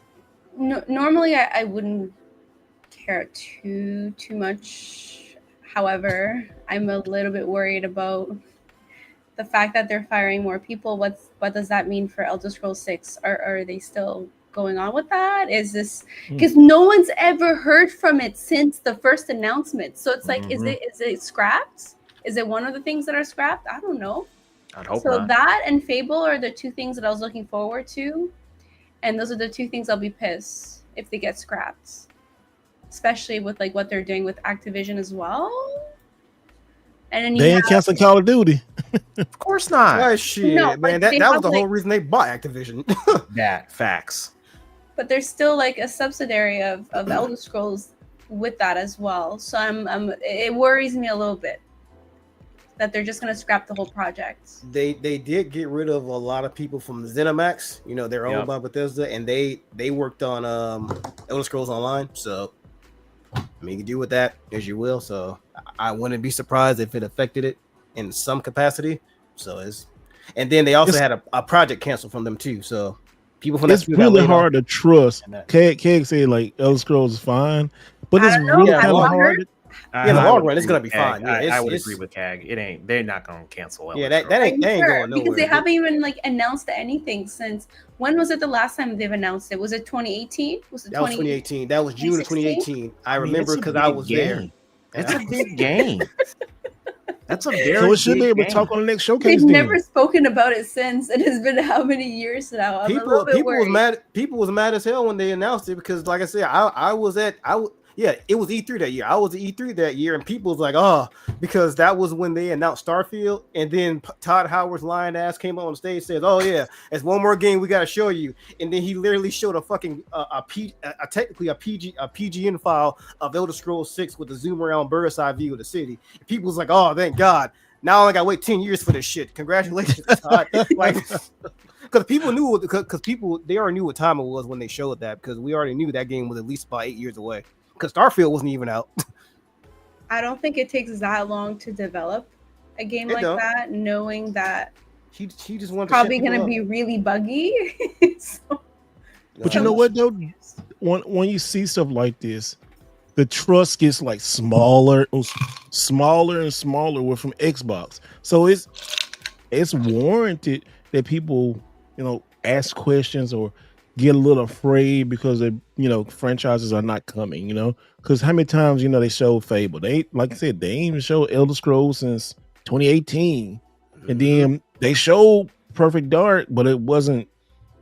normally I wouldn't care too much. However, I'm a little bit worried about the fact that they're firing more people. What does that mean for Elder Scrolls 6? Are they still going on with that? Is this because no one's ever heard from it since the first announcement? So it's like, is it scrapped? Is it one of the things that are scrapped? I don't know. I'd hope so not. That and Fable are the two things that I was looking forward to, and those are the two things I'll be pissed if they get scrapped, especially with like what they're doing with Activision as well. And then they ain't canceling Call of Duty. Of course not. Oh, shit, No, man. like, That was the whole reason they bought Activision. That facts. But there's still like a subsidiary of Elder Scrolls with that as well. So it worries me a little bit that they're just going to scrap the whole project. They did get rid of a lot of people from ZeniMax. You know, they're owned by Bethesda, and they worked on Elder Scrolls Online. So, I mean, you can do with that as you will. So, I wouldn't be surprised if it affected it in some capacity. So, and then they also had a project canceled from them too. So, people from it's really hard to trust. Keg said like Elder Scrolls is fine, but it's really kind of hard. In the long run, it's gonna be fine. Yeah, I would agree with CAG. It ain't. They're not gonna cancel. Yeah, they ain't going nowhere. Because they haven't even like announced anything since. When was it the last time they've announced it? Was it 2018? That was 2018. That was June of 2018. I remember because I was there. It's a big game. That's a very. So it should be able to talk on the next showcase. They've never spoken about it since. It has been how many years now? People was mad. People was mad as hell when they announced it because, like I said, it was E3 that year. I was at E3 that year, and people was like, "Oh," because that was when they announced Starfield, and then Todd Howard's lying ass came on stage, says, "Oh yeah, it's one more game we got to show you," and then he literally showed a fucking technically a PGN file of Elder Scrolls 6 with a zoom around bird's eye view of the city. And people was like, "Oh, thank God! Now I only got to wait 10 years for this shit. Congratulations, Todd!" Like. Because people they already knew what time it was when they showed that, because we already knew that game was at least about 8 years away. Because Starfield wasn't even out. I don't think it takes that long to develop a game that, knowing that he just wanted probably going to be really buggy. But you know what though? when you see stuff like this, the trust gets like smaller and smaller with from Xbox. So it's warranted that people, ask questions or get a little afraid because franchises are not coming, because how many times, they showed Fable? They, like I said, they ain't even showed Elder Scrolls since 2018. And then they showed Perfect Dark, but it wasn't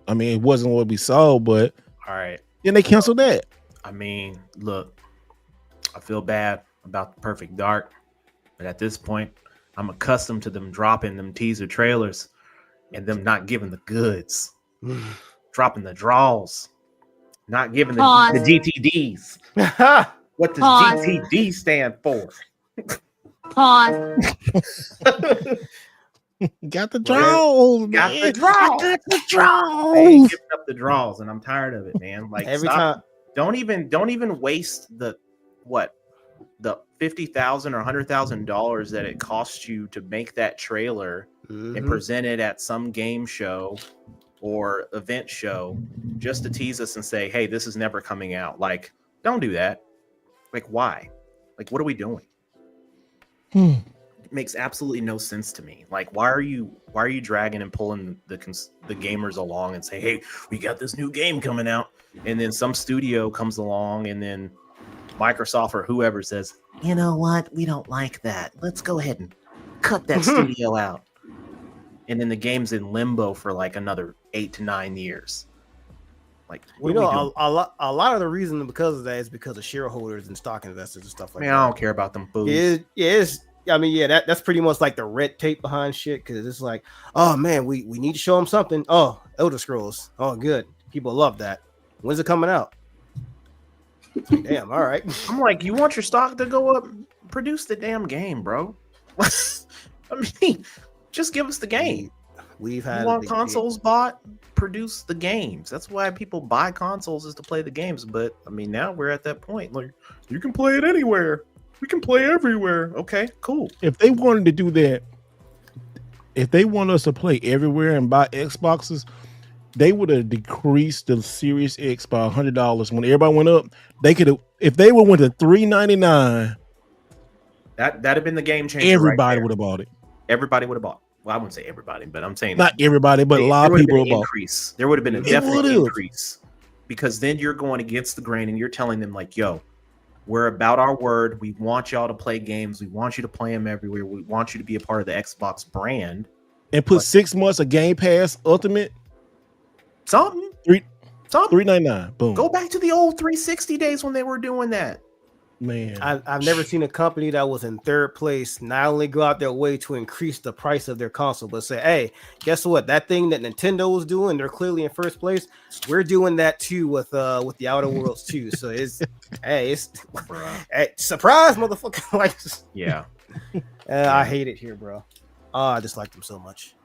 what we saw, but All right. then they canceled that. I mean, look, I feel bad about the Perfect Dark, but at this point, I'm accustomed to them dropping them teaser trailers and them not giving the goods, dropping the draws, not giving the GTDs. What does GTD stand for? Pause. Got the draws. Got the draws. They ain't giving up the draws, and I'm tired of it, man. Like Every time. Don't even waste the $50,000 or $100,000 that it costs you to make that trailer and present it at some game show or event show just to tease us and say, hey, this is never coming out. Like, don't do that. Like, why? Like, what are we doing? It makes absolutely no sense to me. Like, why are you dragging and pulling the gamers along and say, hey, we got this new game coming out, and then some studio comes along and then Microsoft or whoever says, you know what, we don't like that, let's go ahead and cut that studio out, and then the game's in limbo for like another 8 to 9 years. Like, a lot of the reason because of that is because of shareholders and stock investors and stuff like that. I don't care about them fools. That's pretty much like the red tape behind shit, because it's like, oh man, we need to show them something. Oh, Elder Scrolls. Oh, good. People love that. When's it coming out? Damn, all right. I'm like, you want your stock to go up? Produce the damn game, bro. I mean, just give us the game. We've had consoles bought, produce the games. That's why people buy consoles, is to play the games. But I mean, now we're at that point. Like, you can play it anywhere. We can play everywhere. Okay, cool. If they wanted to do that, if they want us to play everywhere and buy Xboxes, they would have decreased the Series X by $100 when everybody went up. They could have, if they would went to $399. That'd have been the game changer. Everybody would have bought it. Everybody would have bought. Well, I wouldn't say everybody, but I'm saying not everybody, but a lot of people would have bought. There would have been a definite increase, because then you're going against the grain and you're telling them like, yo, we're about our word. We want y'all to play games. We want you to play them everywhere. We want you to be a part of the Xbox brand. And put 6 months of Game Pass Ultimate. Something. $399. Boom. Go back to the old 360 days when they were doing that. Man, I've never seen a company that was in third place not only go out their way to increase the price of their console, but say, hey, guess what? That thing that Nintendo was doing, they're clearly in first place. We're doing that too with the Outer Worlds too. So it's hey, surprise, motherfucker! Like, yeah. I hate it here, bro. I dislike them so much.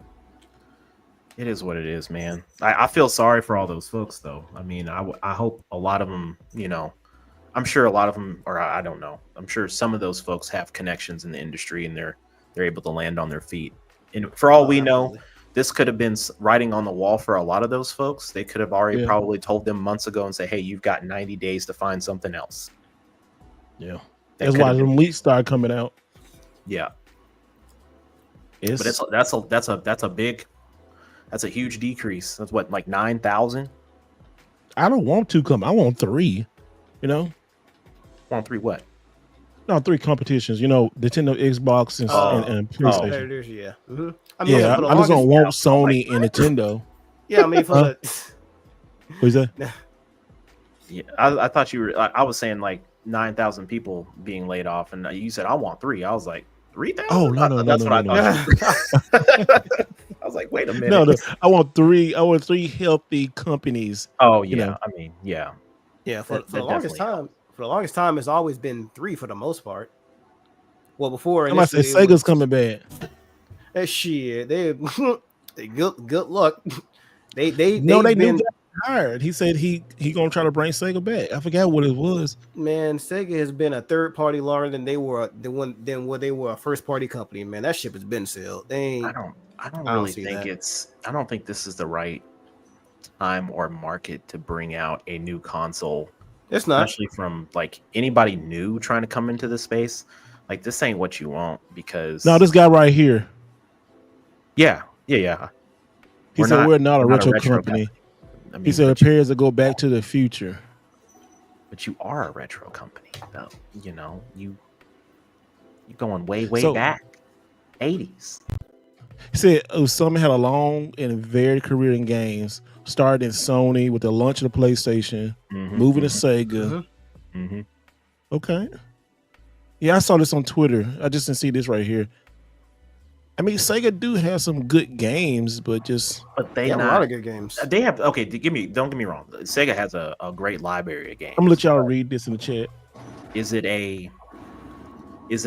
It is what it is, man. I feel sorry for all those folks, though. I mean, I hope a lot of them, I'm sure a lot of them, or I don't know. I'm sure some of those folks have connections in the industry and they're able to land on their feet. And for all we know, this could have been writing on the wall for a lot of those folks. They could have already probably told them months ago and say, hey, you've got 90 days to find something else. Yeah. That's why the leaks started coming out. Yeah. But that's a huge decrease. That's what, like 9,000? I don't want 2 come. I want 3, Want 3 what? No, 3 competitions. Nintendo, Xbox, and PlayStation. There it is, yeah. Mm-hmm. I just don't want Sony and Nintendo. Yeah, I mean, what is that? Yeah, I thought you were. I was saying like 9,000 people being laid off, and you said I want 3. I was like 3,000. Oh no, that's what I thought. I was like, wait a minute. No, I want 3. I want 3 healthy companies. Oh yeah, I mean, yeah. Yeah, for the longest time, it's always been 3 for the most part. Well, before I said Sega's coming back. Shit, they good luck. They knew that hired. He said he gonna try to bring Sega back. I forgot what it was. Man, Sega has been a third party longer than they were a first party company. Man, that ship has been sailed. I don't really think I don't think this is the right time or market to bring out a new console, It's not. especially from like anybody new trying to come into the space. Like this ain't what you want because No, this guy right here. yeah. He said we're not a retro company. I mean, He said it appears to go back to the future. but you are a retro company, though. You know, you going way back, 80s. He said Osama had a long and varied career in games. Started in Sony with the launch of the PlayStation, moving to Sega. Okay. Yeah, I saw this on Twitter. I just didn't see this right here. I mean, Sega do have some good games, but they have a lot of good games. They have don't get me wrong. Sega has a great library of games. I'm gonna let y'all read this in the chat. Is it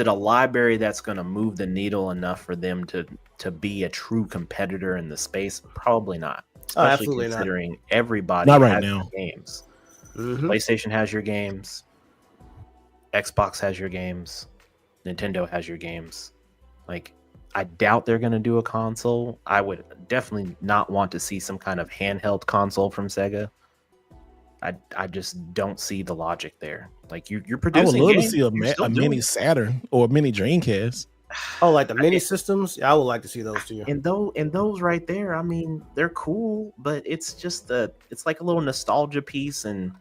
a library that's going to move the needle enough for them to be a true competitor in the space? Probably not. Especially absolutely considering not. everybody not right has now. games. PlayStation has your games. Xbox has your games. Nintendo has your games. Like, I doubt they're going to do a console. I would definitely not want to see some kind of handheld console from Sega. I just don't see the logic there. Like you're producing. I would love games, to see a mini Saturn or a mini Dreamcast. Oh, like the mini systems? Yeah, I would like to see those too. And those right there, I mean, they're cool, but it's just it's like a little nostalgia piece, and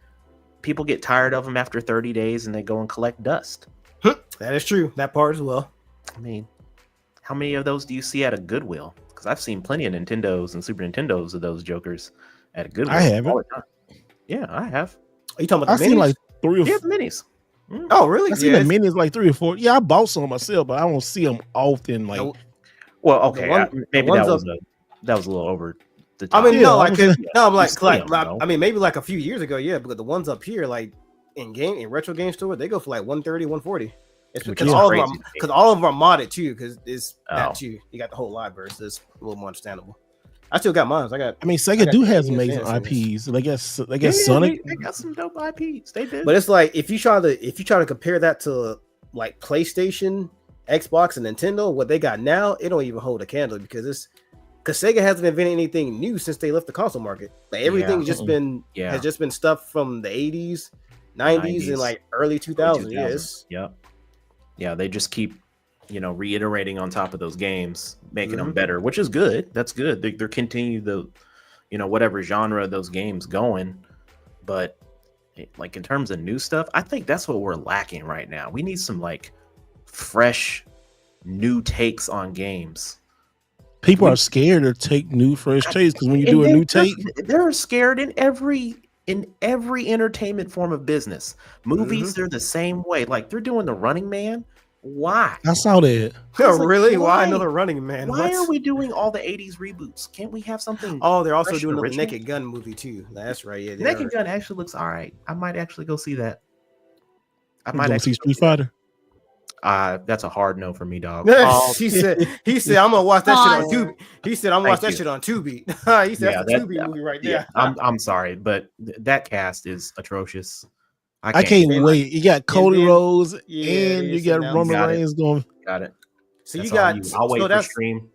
people get tired of them after 30 days, and they go and collect dust. That is true. That part as well. I mean, how many of those do you see at a Goodwill? Because I've seen plenty of Nintendos and Super Nintendos of those jokers at a Goodwill. I haven't. Yeah, I have. Are you talking about the minis? I've seen like 3 or 4. Yeah, the minis. Oh, really? I've seen the minis like 3 or 4. Yeah, I bought some myself, but I don't see them often. Like, well, okay, maybe that was a little over the top. I mean, no, I'm like, I mean, maybe like a few years ago, yeah, because the ones up here, like in retro game store, they go for like 130, 140. It's because all of them are modded too, because it's that too. You got the whole library, so it's a little more understandable. I still got mine. I mean, Sega do have amazing IPs. They got Sonic. They got some dope IPs. They did. But it's like if you try to compare that to like PlayStation, Xbox, and Nintendo, what they got now, it don't even hold a candle because Sega hasn't invented anything new since they left the console market. Like everything's just been has just been stuff from the 80s, 90s, and like early 2000s. Yes. Yeah, they just keep reiterating on top of those games, making them better, which is good. That's good. They're continue the, whatever genre of those games going. But like in terms of new stuff, I think that's what we're lacking right now. We need some like fresh, new takes on games. People are scared to take new, fresh takes because when you do a new take, they're scared in every entertainment form of business. Movies, they're the same way. Like they're doing The Running Man. Why? I saw that. Oh, really? Why another Running Man? Why are we doing all the 80s reboots? Can't we have something? Oh, they're also doing the Naked Gun movie too. That's right. Yeah, Naked Gun actually looks all right. I might actually go see that. I might actually see Street Fighter. That's a hard no for me, dog. He said I'm gonna watch that shit on Tubi. He said I'm gonna watch that shit on Tubi. He said that's a Tubi movie right there. I'm sorry, but that cast is atrocious. I can't wait. You got Cody Rhodes and you got Roman Reigns going. Got it. So you got. I'll wait for stream.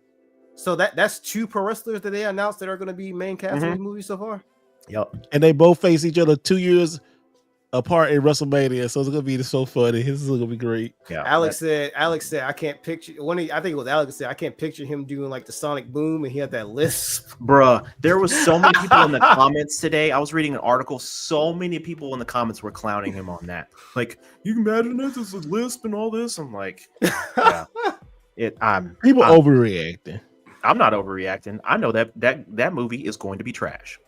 So that's 2 pro wrestlers that they announced that are going to be main cast of the movie so far. Yep. And they both face each other 2 years apart in WrestleMania, so it's gonna be so funny. This is gonna be great. Yeah. Alex said I can't picture I think it was Alex said I can't picture him doing like the Sonic Boom, and he had that lisp. Bruh, there was so many people in the comments today. I was reading an article. So many people in the comments were clowning him on that. Like, you can imagine this is a lisp and all this. I'm like, yeah. I'm overreacting. I'm not overreacting. I know that movie is going to be trash.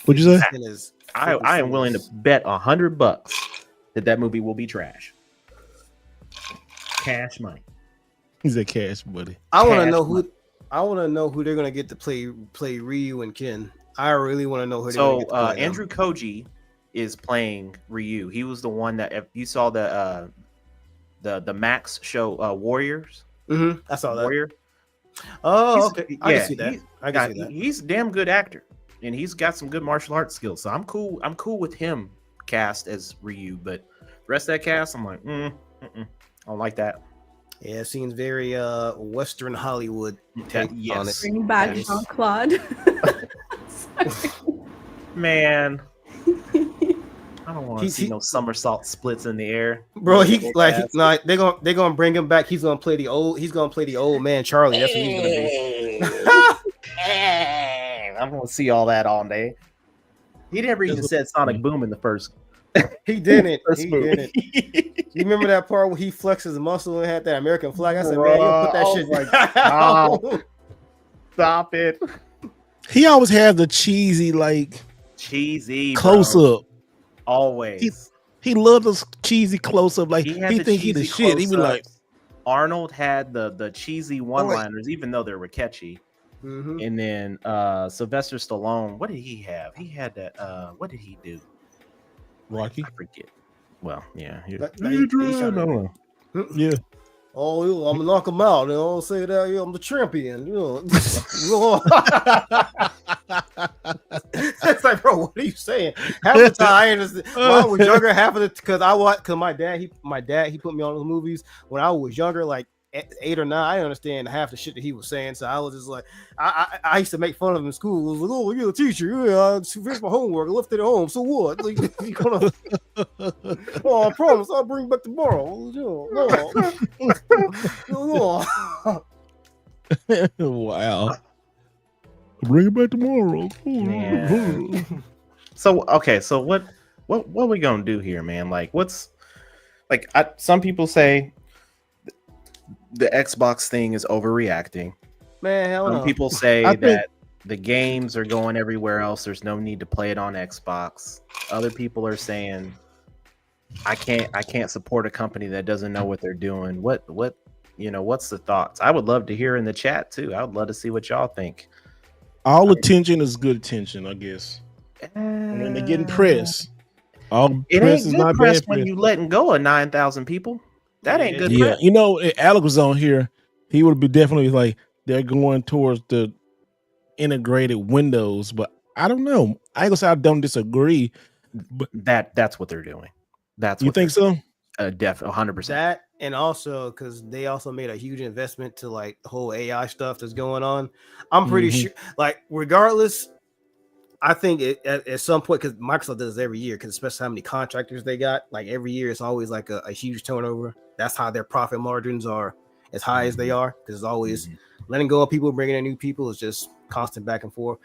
What'd you say? I am willing to bet $100 that movie will be trash. Cash money. He's a cash buddy. I want to know who they're gonna get to play Ryu and Ken. I really want to know who. So Andrew Koji is playing Ryu. He was the one that, if you saw the Max show Warriors. I saw that. Warrior. Oh, okay. I can see that. I can see that. He's a damn good actor. And he's got some good martial arts skills, so I'm cool. I'm cool with him cast as Ryu, but the rest of that cast, I'm like, I don't like that. Yeah, it seems very Western Hollywood. Yes. Bring back Jean-Claude. Man, I don't want to He- see he- no somersault splits in the air, Bro, they're gonna bring him back. He's gonna play the old man Charlie. That's what he's gonna be. I'm gonna see all that all day. He never even said Sonic Boom in the first. He didn't. First He movie. didn't. You remember that part where he flexed his muscle and had that American flag? I said, man, you put that Bro, shit oh my down. Stop it. He always has the cheesy, like Cheesy close bro. up. Always. He loved those cheesy close up. Like He he, had the think he the cheesy shit. He be like, close-ups. Arnold had the cheesy one-liners, even though they were catchy. Mhm. And then Sylvester Stallone, what did he have? He had that. What did he do? Rocky. I forget. Well, yeah. Adrian, yeah. Oh, I'm gonna knock him out. You know, say that I'm the champion. You know, it's like, bro, what are you saying? Half the time, I understand. When I was younger, because my dad he put me on those movies when I was younger, like 8 or 9. I understand half the shit that he was saying, so I was just like, I used to make fun of him in school. I was like, oh, you're a teacher. Yeah, I finished my homework. I left it at home. So what? Like, you gonna? Oh, I promise I'll bring it back tomorrow. Wow. Bring it back tomorrow. Man. So okay, so what are we gonna do here, man? Like, what's like? Some people say the Xbox thing is overreacting. Man, hell Some no. people say I think- that the games are going everywhere else. There's no need to play it on Xbox. Other people are saying I can't support a company that doesn't know what they're doing. What what's the thoughts? I would love to hear in the chat too. I would love to see what y'all think. All attention is good attention, I guess. I mean, they're getting press. All It press ain't is good not press bad when press. you letting go of 9,000 people. That ain't good Yeah, press. you know, if Alec was on here, he would be definitely like they're going towards the integrated Windows, but I don't know. I ain't gonna say I don't disagree. But That's what they're doing. That's you what think so? 100%. That, and also because they also made a huge investment to like the whole AI stuff that's going on. I'm pretty Mhm. sure, like, regardless, I think at some point, because Microsoft does this every year, because especially how many contractors they got, like every year it's always like a huge turnover. That's how their profit margins are as high as they are, because it's always letting go of people, bringing in new people. It's just constant back and forth.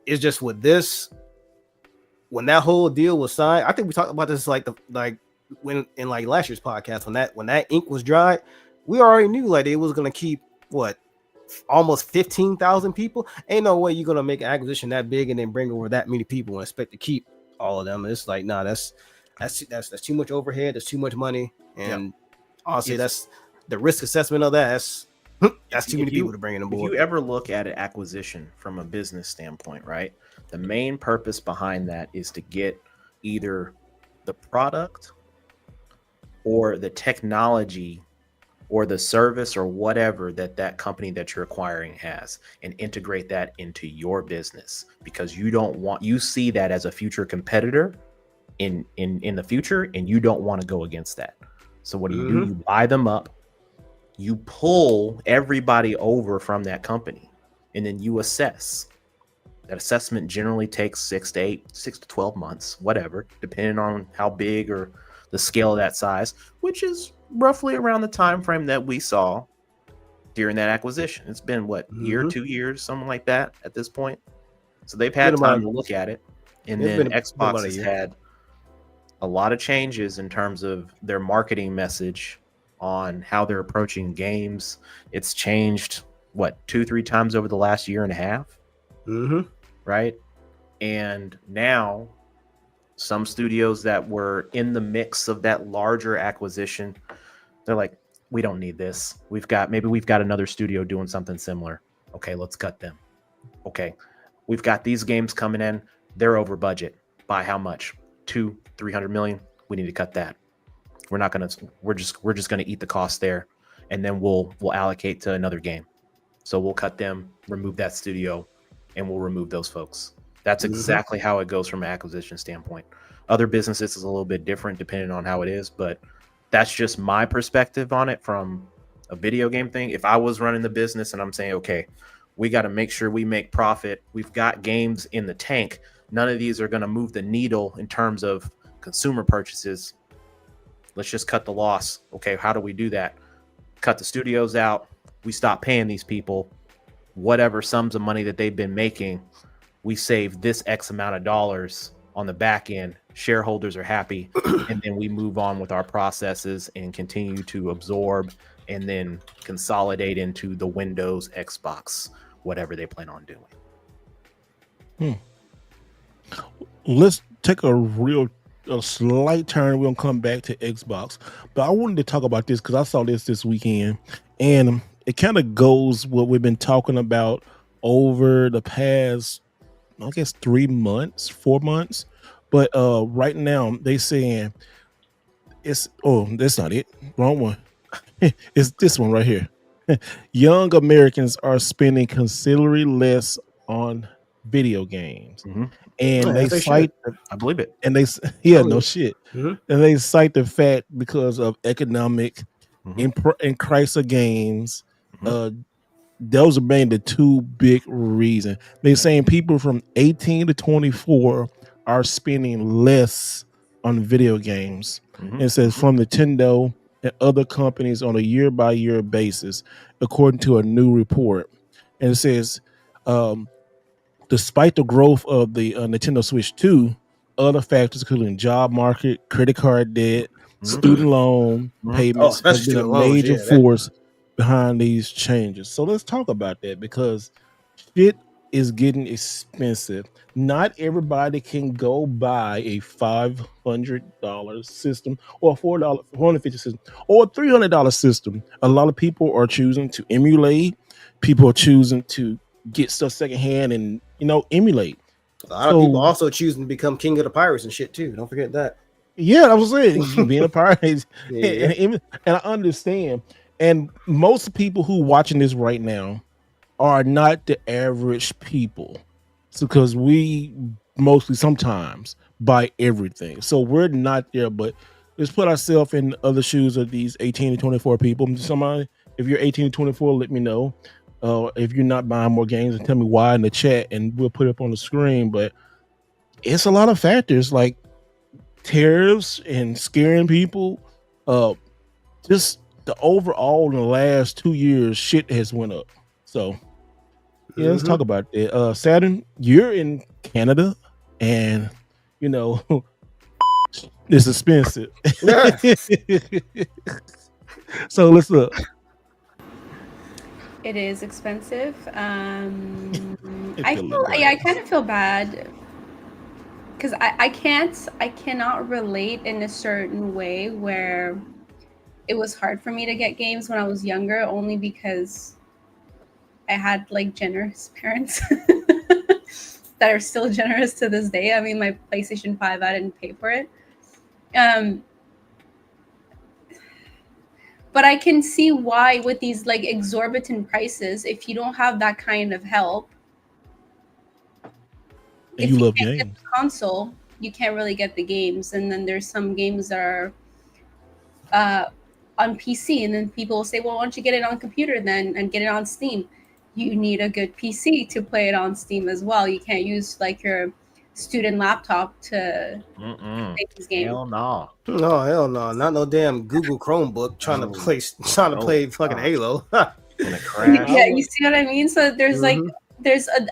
It's just with this, when that whole deal was signed, I think we talked about this like when in like last year's podcast, when that ink was dry, we already knew like they was gonna keep what, almost 15,000 people. Ain't no way you're gonna make an acquisition that big and then bring over that many people and expect to keep all of them. It's like, nah, that's too much overhead. There's too much money, and honestly, that's the risk assessment of that. That's too many people to bring in on If board. you ever look at an acquisition from a business standpoint, right? The main purpose behind that is to get either the product or the technology or the service or whatever that company that you're acquiring has, and integrate that into your business, because you see that as a future competitor in the future, and you don't want to go against that. So what do? You buy them up, you pull everybody over from that company, and then you assess. That assessment generally takes 6 to 12 months, whatever, depending on how big or the scale of that size, which is roughly around the time frame that we saw during that acquisition. It's been what, year, 2 years, something like that at this point. So they've had time to look at it. And then Xbox has had a lot of changes in terms of their marketing message on how they're approaching games. It's changed what, 2-3 times over the last year and a half. Right? And now some studios that were in the mix of that larger acquisition, they're like, we don't need this. We've got another studio doing something similar. Okay, let's cut them. Okay, we've got these games coming in. They're over budget. By how much? 200-300 million. We need to cut that. We're just gonna eat the cost there, and then we'll allocate to another game. So we'll cut them, remove that studio, and we'll remove those folks. That's exactly how it goes from an acquisition standpoint. Other businesses is a little bit different depending on how it is, but that's just my perspective on it from a video game thing. If I was running the business and I'm saying, okay, We got to make sure we make profit. We've got games in the tank. None of these are going to move the needle in terms of consumer purchases. Let's just cut the loss. Okay, how do we do that? Cut the studios out. We stop paying these people whatever sums of money that they've been making. We save this X amount of dollars on the back end. Shareholders are happy. And then we move on with our processes and continue to absorb and then consolidate into the Windows, Xbox, whatever they plan on doing. Let's take a slight turn. We're gonna come back to Xbox, but I wanted to talk about this because I saw this weekend, and it kind of goes what we've been talking about over the past, I guess, 4 months. But right now they saying that's not it. Wrong one. It's this one right here. Young Americans are spending considerably less on video games, and they cite, I believe it, and they no shit, and they cite the fact because of economic and price of games. Those are mainly the two big reasons. They're saying people from 18 to 24 are spending less on video games. And it says from Nintendo and other companies on a year-by-year basis, according to a new report. And it says, despite the growth of the Nintendo Switch 2, other factors including job market, credit card debt, student loan payments has been a major force behind these changes. So let's talk about that because shit is getting expensive. Not everybody can go buy a $500 system or a $450 system or a $300 system. A lot of people are choosing to emulate. People are choosing to get stuff secondhand and emulate. A lot of people also choosing to become king of the pirates and shit too. Don't forget that. Yeah, I was saying being a pirate, and I understand. And most people who watching this right now are not the average people, because we mostly sometimes buy everything. So we're not there, but let's put ourselves in other shoes of these 18 to 24 people. Somebody, if you're 18 to 24, let me know. If you're not buying more games, and tell me why in the chat, and we'll put it up on the screen. But it's a lot of factors like tariffs and scaring people. Just the overall in the last 2 years, shit has went up. So yeah, let's talk about it. Saturn, you're in Canada, and it's expensive. So let's look. It is expensive. I kind of feel bad because I cannot relate in a certain way where it was hard for me to get games when I was younger, only because I had like generous parents that are still generous to this day. I mean, my PlayStation 5, I didn't pay for it. But I can see why with these like exorbitant prices, if you don't have that kind of help, and you love games, get the console, you can't really get the games. And then there's some games that are on PC, and then people will say, well, why don't you get it on computer then and get it on Steam? You need a good PC to play it on Steam as well. You can't use like your student laptop to play this game. Hell no. No, hell no. Not no damn Google Chromebook trying to play fucking Halo. Yeah, you see what I mean? So there's I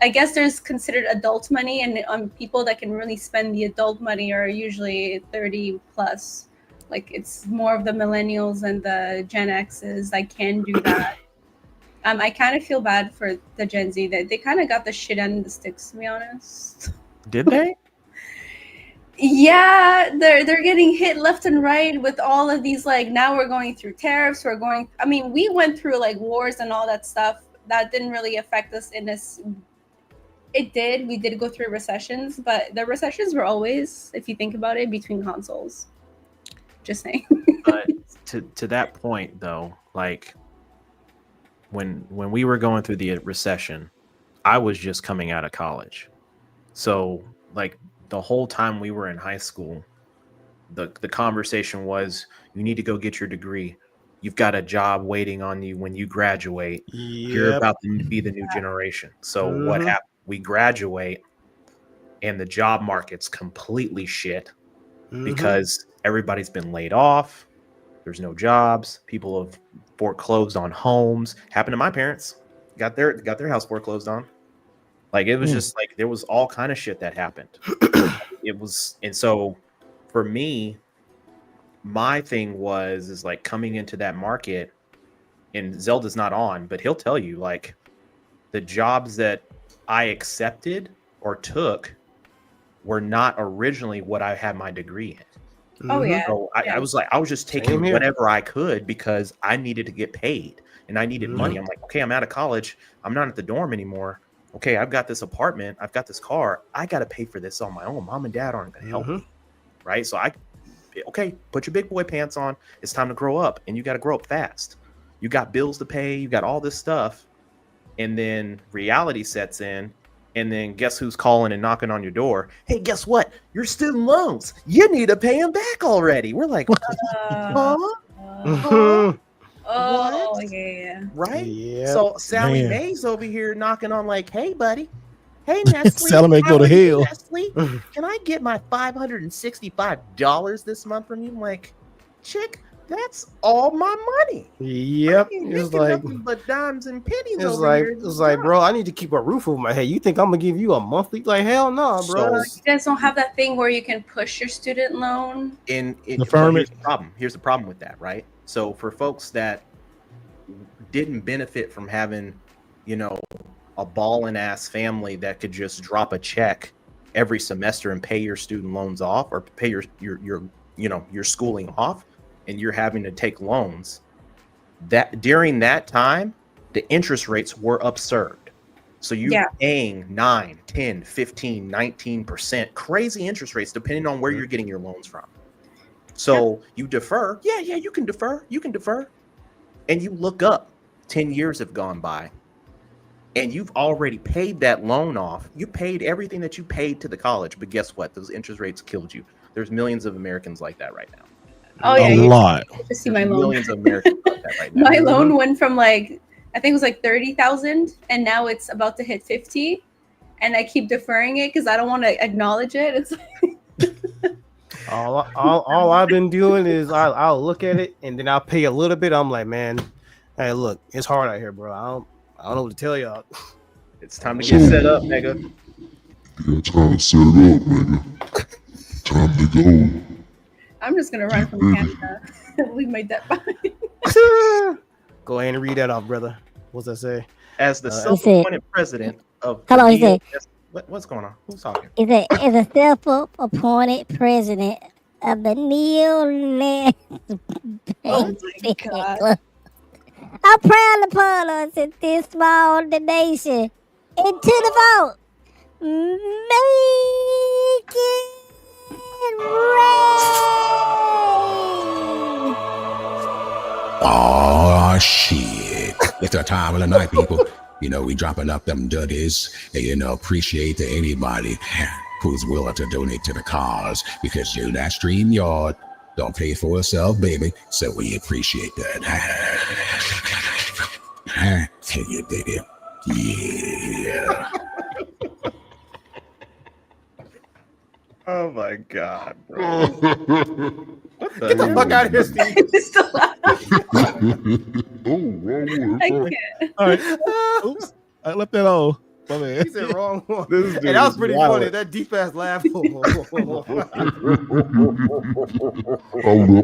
guess there's considered adult money, and people that can really spend the adult money are usually 30 plus. Like it's more of the millennials and the Gen X's that can do that. I kind of feel bad for the Gen Z that they kind of got the shit end of the sticks, to be honest. Did they? Yeah, they're getting hit left and right with all of these, like, now we're going through tariffs, we went through like wars and all that stuff. That didn't really affect us in this. It did. We did go through recessions, but the recessions were always, if you think about it, between consoles. Just saying. But to that point though, like when we were going through the recession, I was just coming out of college. So like the whole time we were in high school, the conversation was, you need to go get your degree. you've got a job waiting on you when you graduate. You're about to be the new generation. So what happened? We graduate and the job market's completely shit because everybody's been laid off. There's no jobs. People have foreclosed on homes. Happened to my parents. Got their house foreclosed on. Like it was just like there was all kind of shit that happened. It was, and so for me, my thing is like coming into that market, and Zelda's not on, but he'll tell you like the jobs that I accepted or took were not originally what I had my degree in. Oh yeah. So I was like, I was just taking whatever I could because I needed to get paid and I needed money. I'm like, okay, I'm out of college. I'm not at the dorm anymore. Okay, I've got this apartment. I've got this car. I got to pay for this on my own. Mom and dad aren't going to help me. Right. So okay, put your big boy pants on. It's time to grow up, and you got to grow up fast. You got bills to pay. You got all this stuff. And then reality sets in. And then guess who's calling and knocking on your door? Hey, guess what? Your student loans. You need to pay them back already. We're like, oh, yeah. Right? Yeah. So Sally Mae's over here knocking on like, hey, buddy. Hey, Nestle. Sally Mae go to hell. Nestle, can I get my $565 this month from you? I'm like, chick, that's all my money. Yep. It's like but dimes and pennies. It's like, bro, I need to keep a roof over my head. You think I'm gonna give you a monthly? Like, hell no, bro. You guys don't have that thing where you can push your student loan. Here's the problem with that, right? So for folks that didn't benefit from having, a ballin' ass family that could just drop a check every semester and pay your student loans off or pay your schooling off, and you're having to take loans, that during that time the interest rates were absurd. So you're paying 9, 10, 15, 19% crazy interest rates depending on where you're getting your loans from. So you defer. You can defer. And you look up, 10 years have gone by and you've already paid that loan off. You paid everything that you paid to the college, but guess what? Those interest rates killed you. There's millions of Americans like that right now. Oh yeah, a lot. To see my loan. Millions of Americans like that right now. My loan went from I think it was 30,000, and now it's about to hit 50, and I keep deferring it because I don't want to acknowledge it. It's all I've been doing is I'll look at it and then I'll pay a little bit. I'm like, man, hey, look, it's hard out here, bro. I don't know what to tell y'all. It's time to get set up, nigga. Yeah, time to set it up, nigga. Time to go. I'm just gonna run from Canada. Leave my debt behind. Go ahead and read that off, brother. What's that say? As the self-appointed president of Hello, he said. What's going on? Who's talking? Is a self-appointed president of the neo-Nazi club. I'm proud to put us in this small nation into the vote. Make it rain. Oh, shit. It's the time of the night, people. We dropping up them duddies and, appreciate to anybody who's willing to donate to the cause because, that StreamYard don't pay for itself, baby. So we appreciate that. Tell you, baby. Yeah. Oh my God, bro. Get the fuck out of here, Steve. I can't. All right. Oops. I left that on. My man. He said wrong one. This Hey, that was pretty wild. funny. That deep ass laugh. I'll let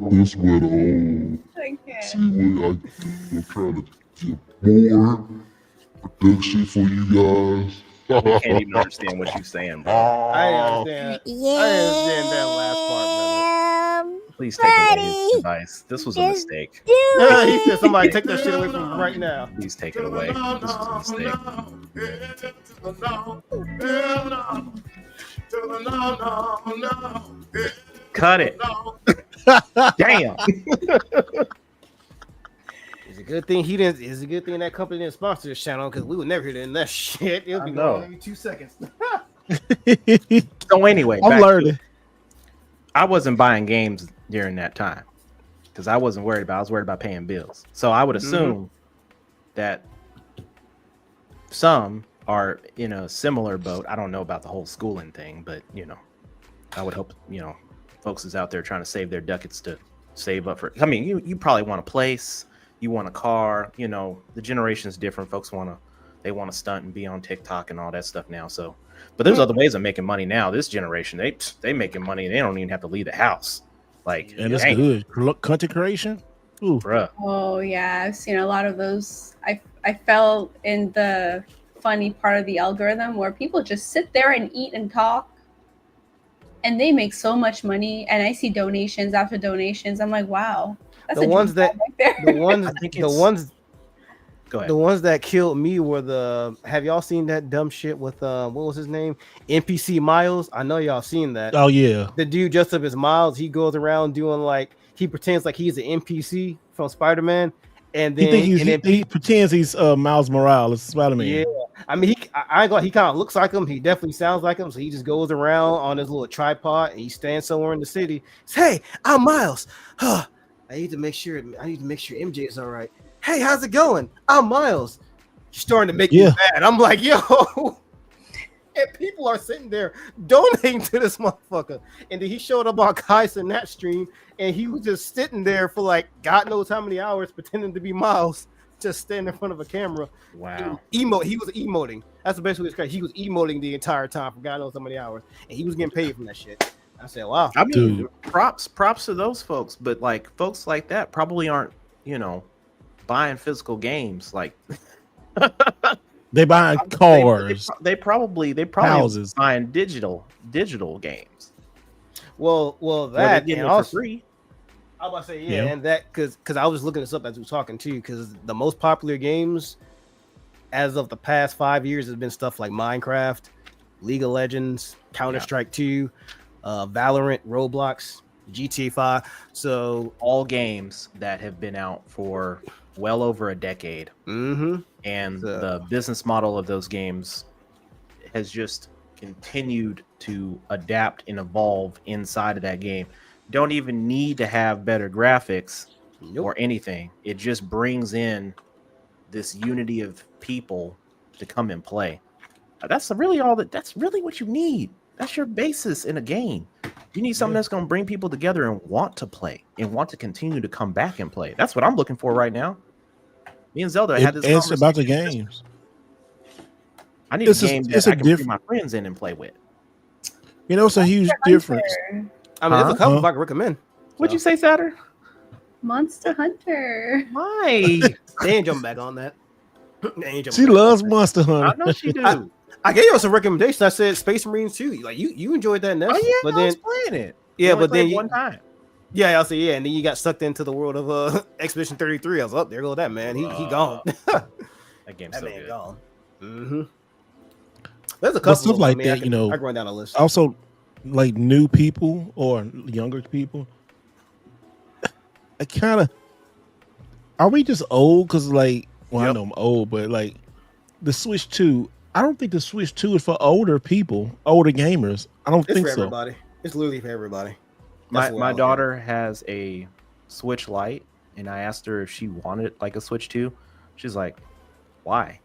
this one on. I can't. See what I'm trying to get more production for you guys. I can't even understand what you're saying, bro. I understand. Yeah. I understand that last part, brother. Please take away his device. This was a mistake. He said somebody take that shit away from him right now. Please take it away. This was a mistake. Cut it. Damn. It's a good thing he didn't. It's a good thing that company didn't sponsor this channel because we would never hear that shit. It'll be going every 2 seconds. So anyway, I'm learning. I wasn't buying games during that time. because I wasn't worried about. I was worried about paying bills. So I would assume that some are in a similar boat. I don't know about the whole schooling thing, but I would hope folks is out there trying to save their ducats to save up for. I mean, you probably want a place, you want a car. The generation is different. Folks want to stunt and be on TikTok and all that stuff now. So, but there's other ways of making money now. This generation, they making money. They don't even have to leave the house. Like, and it's good content creation. Ooh, bruh. Oh yeah, I've seen a lot of those. I fell in the funny part of the algorithm where people just sit there and eat and talk, and they make so much money. And I see donations after donations. I'm like, wow, that's The ones that right there. The ones that killed me were have y'all seen that dumb shit with what was his name? NPC Miles. I know y'all seen that. Oh yeah. The dude dressed up as Miles, he goes around doing like he pretends like he's an NPC from Spider-Man, and then he pretends he's Miles Morales, Spider-Man. Yeah, I mean he kind of looks like him. He definitely sounds like him. So he just goes around on his little tripod and he stands somewhere in the city. Says, hey, I'm Miles. I need to make sure MJ is all right. Hey, how's it going? I'm Miles. You're starting to make me mad. I'm like, yo. And people are sitting there donating to this motherfucker. And then he showed up on Kai's in that stream, and he was just sitting there for like God knows how many hours pretending to be Miles, just standing in front of a camera. Wow. He was emoting. That's the best way to describe it. He was emoting the entire time for God knows how many hours. And he was getting paid from that shit. I said, wow. I mean, props to those folks, but like folks like that probably aren't, buying physical games. Like they buying cars. They probably houses, buying digital games. Well, that getting and it also for free. I was about to say and that because I was looking this up as we were talking too. Because the most popular games as of the past 5 years has been stuff like Minecraft, League of Legends, Counter-Strike 2, Valorant, Roblox, GTA 5. So all games that have been out for well over a decade. And the business model of those games has just continued to adapt and evolve inside of that game. Don't even need to have better graphics or anything. It just brings in this unity of people to come and play. That's really what you need. That's your basis in a game. You need something that's going to bring people together and want to play and want to continue to come back and play. That's what I'm looking for right now. Me and Zelda had this conversation. It's about the games. I need a game that I can bring my friends in and play with. It's a huge difference. I mean, there's a couple I can recommend. What'd you say, Saturn? Monster Hunter. Why? They ain't jumping back on that. She loves Monster Hunter. I know she do. I gave you some recommendations. I said Space Marines too. Like you enjoyed that, Ness. Oh yeah, but I was playing it. Yeah, but then one time. Yeah, I'll say and then you got sucked into the world of Expedition 33. I was up there. Go that man. He gone. That game's that so man good. Gone. There's a couple stuff like that. I can run down a list. Also, like new people or younger people. I kind of are we just old? Because I know I'm old, but like the Switch 2. I don't think the Switch 2 is for older people, older gamers. I don't think for so. Everybody. It's literally for everybody. My daughter has a Switch Lite, and I asked her if she wanted like a Switch 2. She's like, "Why?"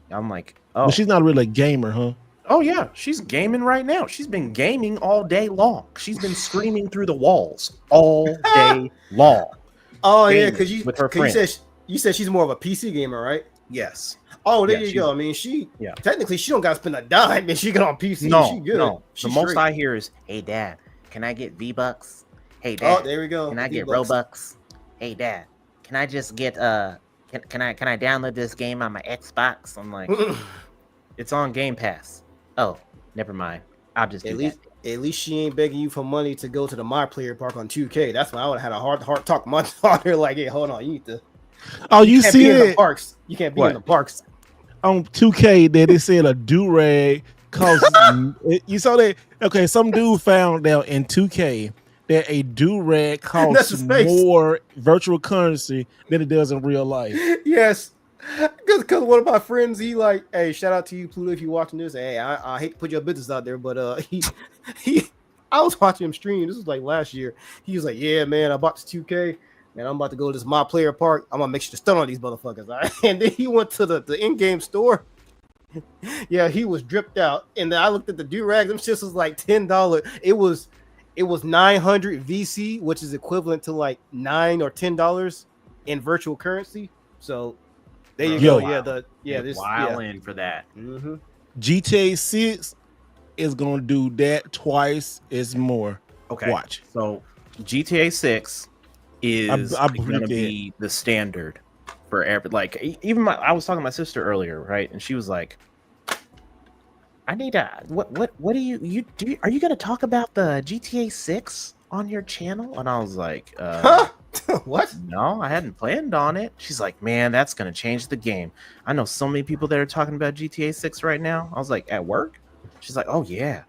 I'm like, "Oh, but she's not really a gamer, huh?" Oh yeah, she's gaming right now. She's been gaming all day long. She's been screaming through the walls all day long. Oh yeah, because you said she's more of a PC gamer, right? Yes. Oh, there you go. I mean, technically she don't got to spend a dime, and she get on PC. She good. No. She's the most I hear is, "Hey Dad, can I get V-Bucks? Hey Dad, there we go. Can I get Robux? Hey Dad, can I just get can I download this game on my Xbox?" I'm like, "It's on Game Pass." Oh, never mind. I'll just do that. At least she ain't begging you for money to go to the My Player Park on 2K. That's when I would have had a hard talk my daughter like, "Hey, hold on, you need to." Oh, you can't see be in it? the parks. You can't be in the parks. On 2K, that they said a do-rag costs. You saw that? Okay, some dude found out in 2K that a do-rag costs more virtual currency than it does in real life. Yes, because one of my friends, he like, hey, shout out to you, Pluto, if you're watching this. Hey, I hate to put your business out there, but I I was watching him stream. This was like last year. He was like, "Yeah, man, I bought this 2K. Man, I'm about to go to this My Player Park. I'm gonna make sure to stun on these motherfuckers." All right? And then he went to the in-game store. Yeah, he was dripped out. And then I looked at the do-rag. Them shits was like $10. It was 900 VC, which is equivalent to like $9 or $10 in virtual currency. So there you go. Yeah, this wilding for that. Mm-hmm. GTA 6 is gonna do that twice as more. Okay, watch. So GTA 6 is going to be the standard for every, like, even I was talking to my sister earlier, right? And she was like, I need a what do you are you going to talk about the GTA 6 on your channel? And I was like, what? No, I hadn't planned on it. She's like, man, that's going to change the game. I know so many people that are talking about GTA 6 right now. I was like, at work? She's like, oh yeah.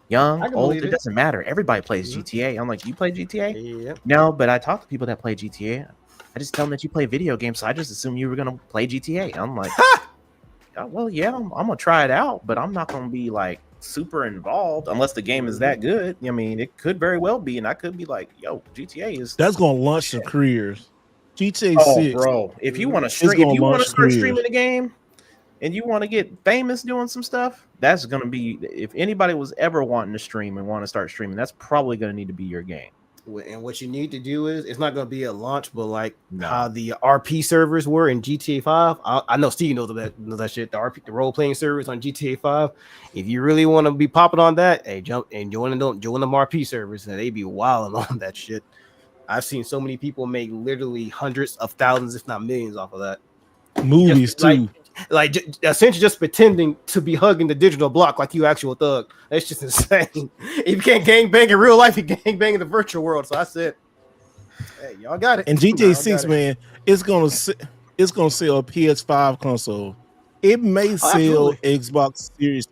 Young, old, it doesn't matter. Everybody plays GTA. I'm like, you play GTA? Yep. No, but I talk to people that play GTA. I just tell them that you play video games, so I just assume you were gonna play GTA. I'm like, oh, well, yeah, I'm gonna try it out, but I'm not gonna be like super involved unless the game is that good. I mean, it could very well be, and I could be like, yo, GTA is that's gonna launch some careers. GTA 6, bro. If you want to stream, if you want to start streaming the game, and you want to get famous doing some stuff, that's going to be, if anybody was ever wanting to stream and want to start streaming, that's probably going to need to be your game. And what you need to do is, it's not going to be a launch, but like how the RP servers were in GTA 5. I know Steve knows that shit. The role-playing servers on GTA 5. If you really want to be popping on that, hey, jump and join them RP servers, and they be wilding on that shit. I've seen so many people make literally hundreds of thousands, if not millions, off of that. Movies too. Like essentially just pretending to be hugging the digital block like you actual thug. That's just insane. If you can't gangbang in real life, you gangbang in the virtual world. So I said, hey, y'all got it. And GTA 6, man, it's gonna sell a PS5 console. It may sell Xbox Series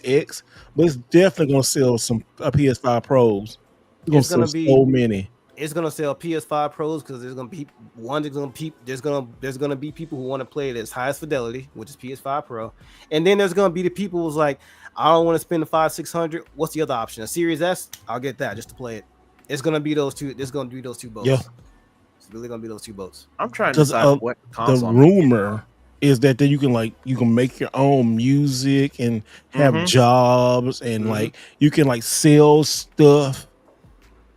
X, but it's definitely gonna sell some PS5 Pros. It's gonna sell so many. It's gonna sell PS5 Pros because there's gonna be there's gonna be people who want to play it as highest fidelity, which is PS5 Pro, and then there's gonna be the people who's like, I don't want to spend the $500-$600. What's the other option? A Series S? I'll get that just to play it. It's gonna be those two. It's gonna be those two boats. Yeah, it's really gonna be those two boats. I'm trying to decide what console. The rumor is that you can make your own music and have jobs and like you can like sell stuff.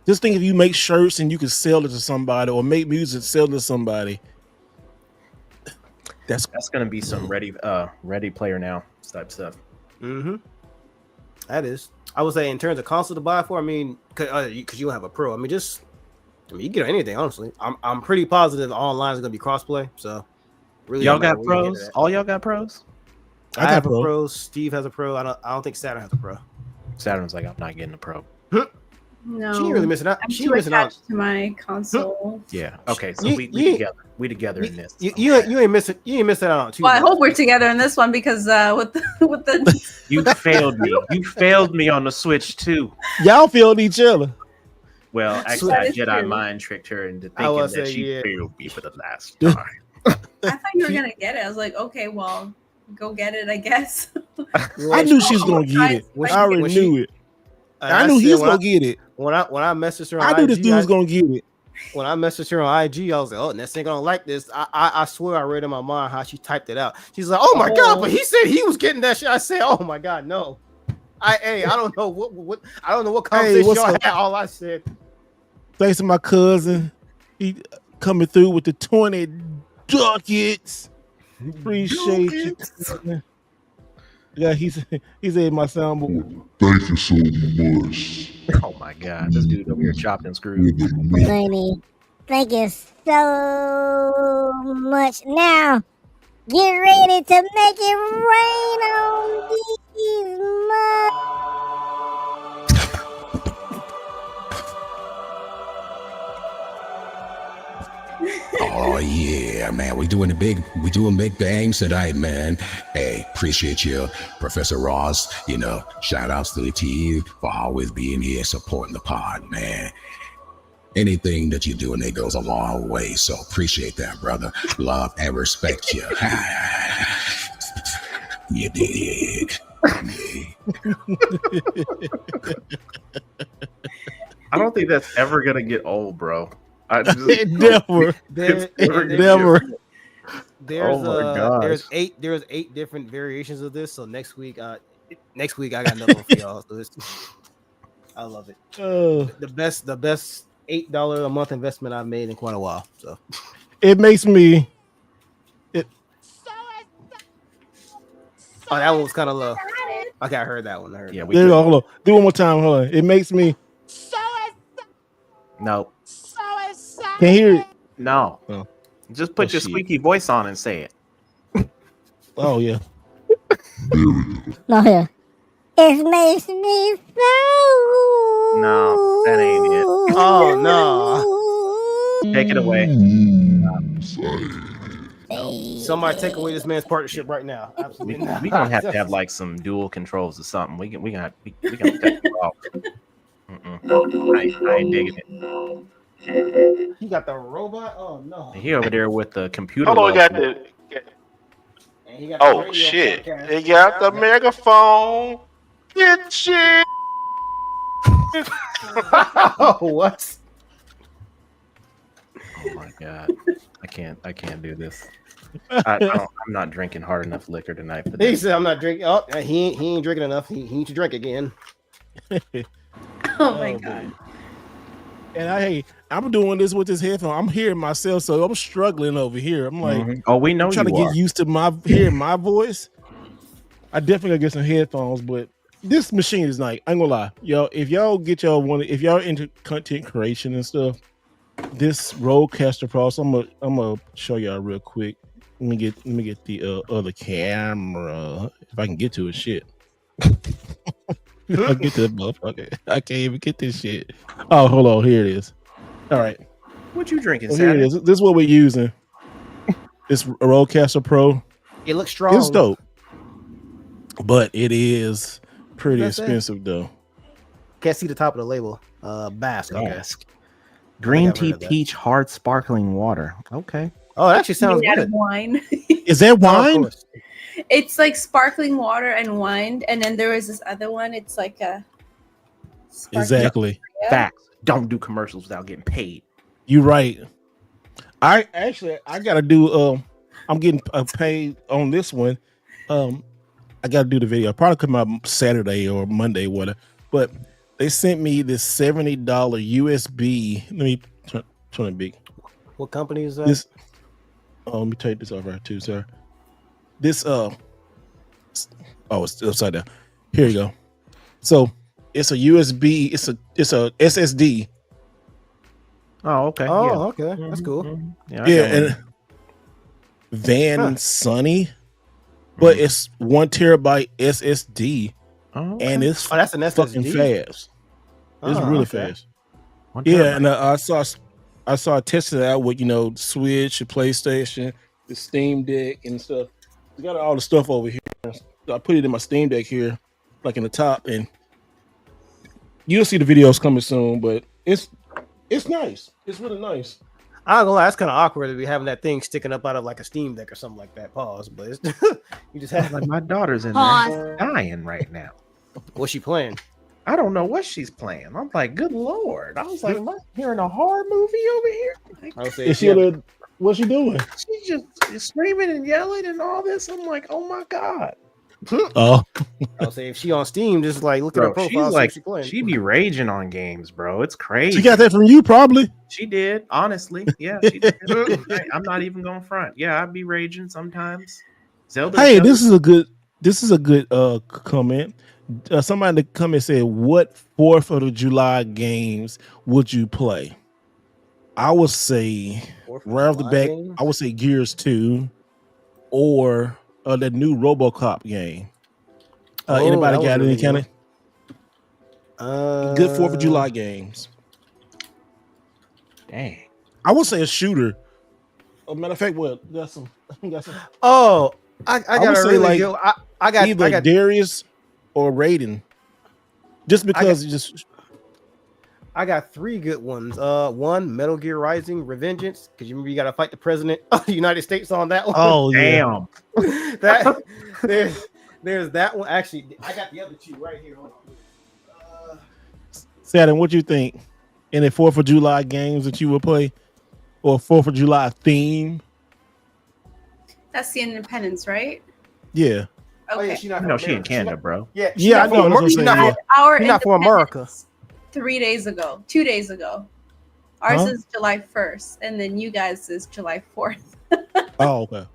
Just think if you make shirts and you can sell it to somebody, or make music, sell it to somebody. That's going to be some ready player now type stuff. That is. I would say in terms of console to buy for. I mean, because you don't have a pro. I mean, you get anything. Honestly, I'm pretty positive online is going to be crossplay. So, really, y'all got pros. All y'all got pros. I have a pro. Steve has a pro. I don't think Saturn has a pro. Saturn's like, I'm not getting a pro. No, she ain't really missing out. I'm too attached to my console. Yeah. Okay. So we together. We together in this. You ain't missing. You ain't missing out on two. Well, I hope we're together in this one because with the you failed me. You failed me on the Switch too. Y'all failed each other. Well, actually, I Jedi mind tricked her into thinking that she failed me for the last time. I thought you were gonna get it. I was like, okay, well, go get it, I guess. I knew she was gonna get it. I already knew it. I knew he was gonna get it. When I messaged her on I knew IG, this dude was gonna get it. When I messaged her on IG, I was like, oh, Ness ain't gonna like this. I swear I read in my mind how she typed it out. She's like, oh my god, but he said he was getting that shit. I said, oh my god, no. I don't know what I don't know what conversation y'all had. All I said. Thanks to my cousin. He coming through with the 20 ducats. Appreciate you. Yeah, he said my soundboard. Thank you so much. Oh my god, this dude over here chopped and screwed. Lenny, thank you so much. Now, get ready to make it rain on these Oh yeah, man. We doing big bangs tonight, man. Hey, appreciate you, Professor Ross. Shout outs to the team for always being here supporting the pod, man. Anything that you're doing, it goes a long way. So appreciate that, brother. Love and respect you. You dig? I don't think that's ever gonna get old, bro. I just, Never. There, never there- Never. there's Oh my gosh. there's 8 different variations of this. So next week I got another one for y'all. So I love it. The best $8 a month investment I've made in quite a while. So It makes me. oh, that one was kind of low. Okay, I heard that one. I heard Yeah, that. we There you could. go. Hold on. Do one more time. Hold on. It makes me. No, Can't hear it. no. Oh. Just put Oh, your shit. squeaky voice on and say it. Oh yeah. No, here. It makes me so. No, that ain't it. Oh no! Take it away. Somebody take away this man's partnership right now. We Absolutely not. gonna have to have like some dual controls or something. We gonna take it off. I ain't digging it. You got the robot? Oh no! He over there with the computer. Hold on, logo. got the. And he got the Oh radio shit! podcast. They got the megaphone. Get shit. Oh, what? Oh my god, I can't do this. I'm not drinking hard enough liquor tonight for He this. said, "I'm not drinking." Oh, he ain't drinking enough. He needs to drink again. Oh my god. And I'm doing this with this headphone. I'm hearing myself, so I'm struggling over here. I'm like, Mhm. Oh, we know I'm trying you to are. get used to hearing my voice. I definitely gotta get some headphones, but this machine is nice. I ain't gonna lie, yo. If y'all into content creation and stuff, this Rodecaster Pro. So I'm gonna show y'all real quick. Let me get the other camera if I can get to it. Shit. I'll get to the motherfucker. I can't even get this shit. Oh, hold on. Here it is. All right. What you drinking, Well, here it Saturday? is. This is what we're using. This Rodecaster Pro. It looks strong. It's dope, but it is pretty What's that say? expensive though. Can't see the top of the label. Basque. Okay. Basque. Green I've heard tea of that. peach hard sparkling water. Okay. Oh, it actually sounds Made out of good. wine. Is that Oh, of wine? course. It's like sparkling water and wine, and then there was this other one. It's like a sparkling- Exactly. Yeah. Facts. Don't do commercials without getting paid. You're right. I gotta do. I'm getting paid on this one. I gotta do the video. Probably come out Saturday or Monday, whatever. But they sent me this $70 USB. Let me turn it big. What company is that? This. Oh, let me take this off right too, sir. This it's upside down. Here you go. So it's a USB. It's a SSD. Oh, okay. Oh, okay. That's cool. Yeah. I Yeah, got one. and Van Sunny, but it's 1 terabyte SSD, Oh, okay. and it's Oh, that's an fucking SSD. fast. It's Oh, really okay. fast. 1 Yeah, terabyte. and I saw tested it out with Switch, the PlayStation, the Steam Deck, and stuff. We got all the stuff over here. So I put it in my Steam Deck here, like in the top, and you'll see the videos coming soon. But it's nice. It's really nice. I'm not gonna lie, it's kind of awkward to be having that thing sticking up out of like a Steam Deck or something like that. Pause, but it's, you just have Like my daughter's in Pause. there dying right now. what's she playing? I don't know what she's playing. I'm like, good lord. I was like, am I hearing a horror movie over here? Like, I would say Is if she you have- over- what's she doing? she's just screaming and yelling and all this. I'm like, oh my god. Oh, I would say if she on Steam, just like look at her Bro, profile. she's see what like, she playing. she be raging on games, bro. It's crazy. she got that from you, probably. She did, honestly. Yeah, she did. I'm not even going front. Yeah, I'd be raging sometimes. Zelda. Hey, this is a good comment. Somebody in the comment said, "What 4th of July games would you play?" I would say right off the July back, games? I would say Gears 2 or the new RoboCop game. Oh, Anybody that got was any really kind of good 4th of Uh, July games? Dang. I would say a shooter. Matter of fact, what got some? Got some Oh, I would got a say, really like, good. I got Darius or Raiden. Just because I got 3 good ones. One, Metal Gear Rising: Revengeance, because you remember you got to fight the president of the United States on that one. oh yeah. Damn. that There's that one. Actually, I got the other two right here. Hold on. Saturn, what you think? Any 4th of July games that you would play, or 4th of July theme? That's the Independence, right? Yeah. Oh, yeah, Okay. she not No, from she in America. Canada, bro. Yeah, Yeah, I know. That's what I'm She's saying. not Yeah. from- Our You're not from America. Independence 3 days ago, 2 days ago. Ours Huh? is July 1st, and then you guys is July 4th. Oh, okay.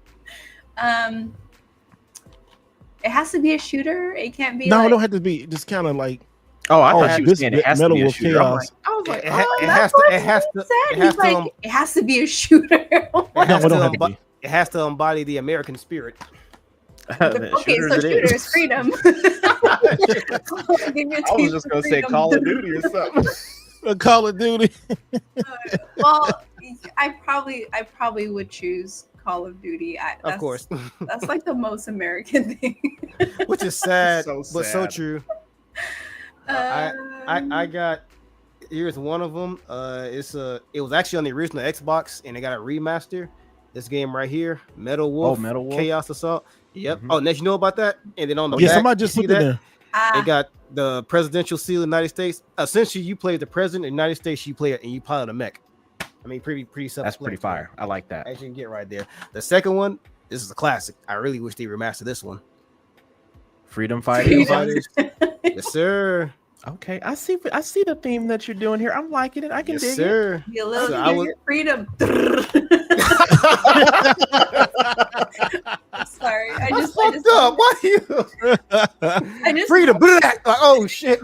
It has to be a shooter. It can't be No, like it don't have to be. Just kind of like. Oh, I Oh, thought she was this saying it has to Metal be a Wolf shooter. I'm Chaos. like, I was like, It oh, ha- it that's has to. what It has he to. said. It has He's like, to. it has to be a shooter. It No, has it to don't have to embody. be. It has to embody the American spirit. Okay, so shooter is freedom. Give me a I was taste just of gonna say freedom. Call of Duty or something. Call of Duty. Well, I probably would choose Call of Duty. Of course, That's like the most American thing. which is sad, So but so sad. true. I got. Here's one of them. It was actually on the original Xbox, and they got a remaster. This game right here, Metal Wolf, Metal Wolf? Chaos Assault. Yep. Mhm. Oh, next you know about that, and then on the Yeah, back, somebody just you put see it that? there. They got the presidential seal of the United States. Essentially, you play the president of the United States. You play it, and you pilot a mech. I mean, pretty self. That's pretty fire. I like that. As you can get right there. The second one, this is a classic. I really wish they remastered this one. Freedom Fighters. Fighters. Yes, sir. Okay, I see the theme that you're doing here. I'm liking it. I can Yes, dig sir. Be a little So bit I of was- your freedom. Sorry, I just Fucked up. Why you? Freedom. Like, oh shit.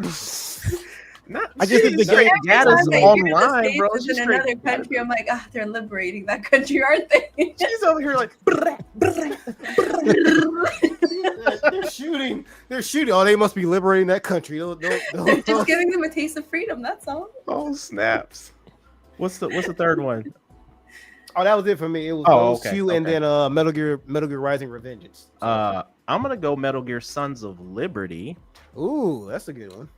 Not, I just think the straight game- data is Every time I hear the online, States bro. is She's in straight another data. country, I'm like, they're liberating that country, aren't they? She's over here like. They're shooting. They're shooting. Oh, they must be liberating that country. Don't. Just giving them a taste of freedom. That's all. Oh snaps! What's the third one? Oh, that was it for me. It was Oh, those okay, two, and okay. then Metal Gear Rising: Revengeance. I'm gonna go Metal Gear Sons of Liberty. Ooh, that's a good one.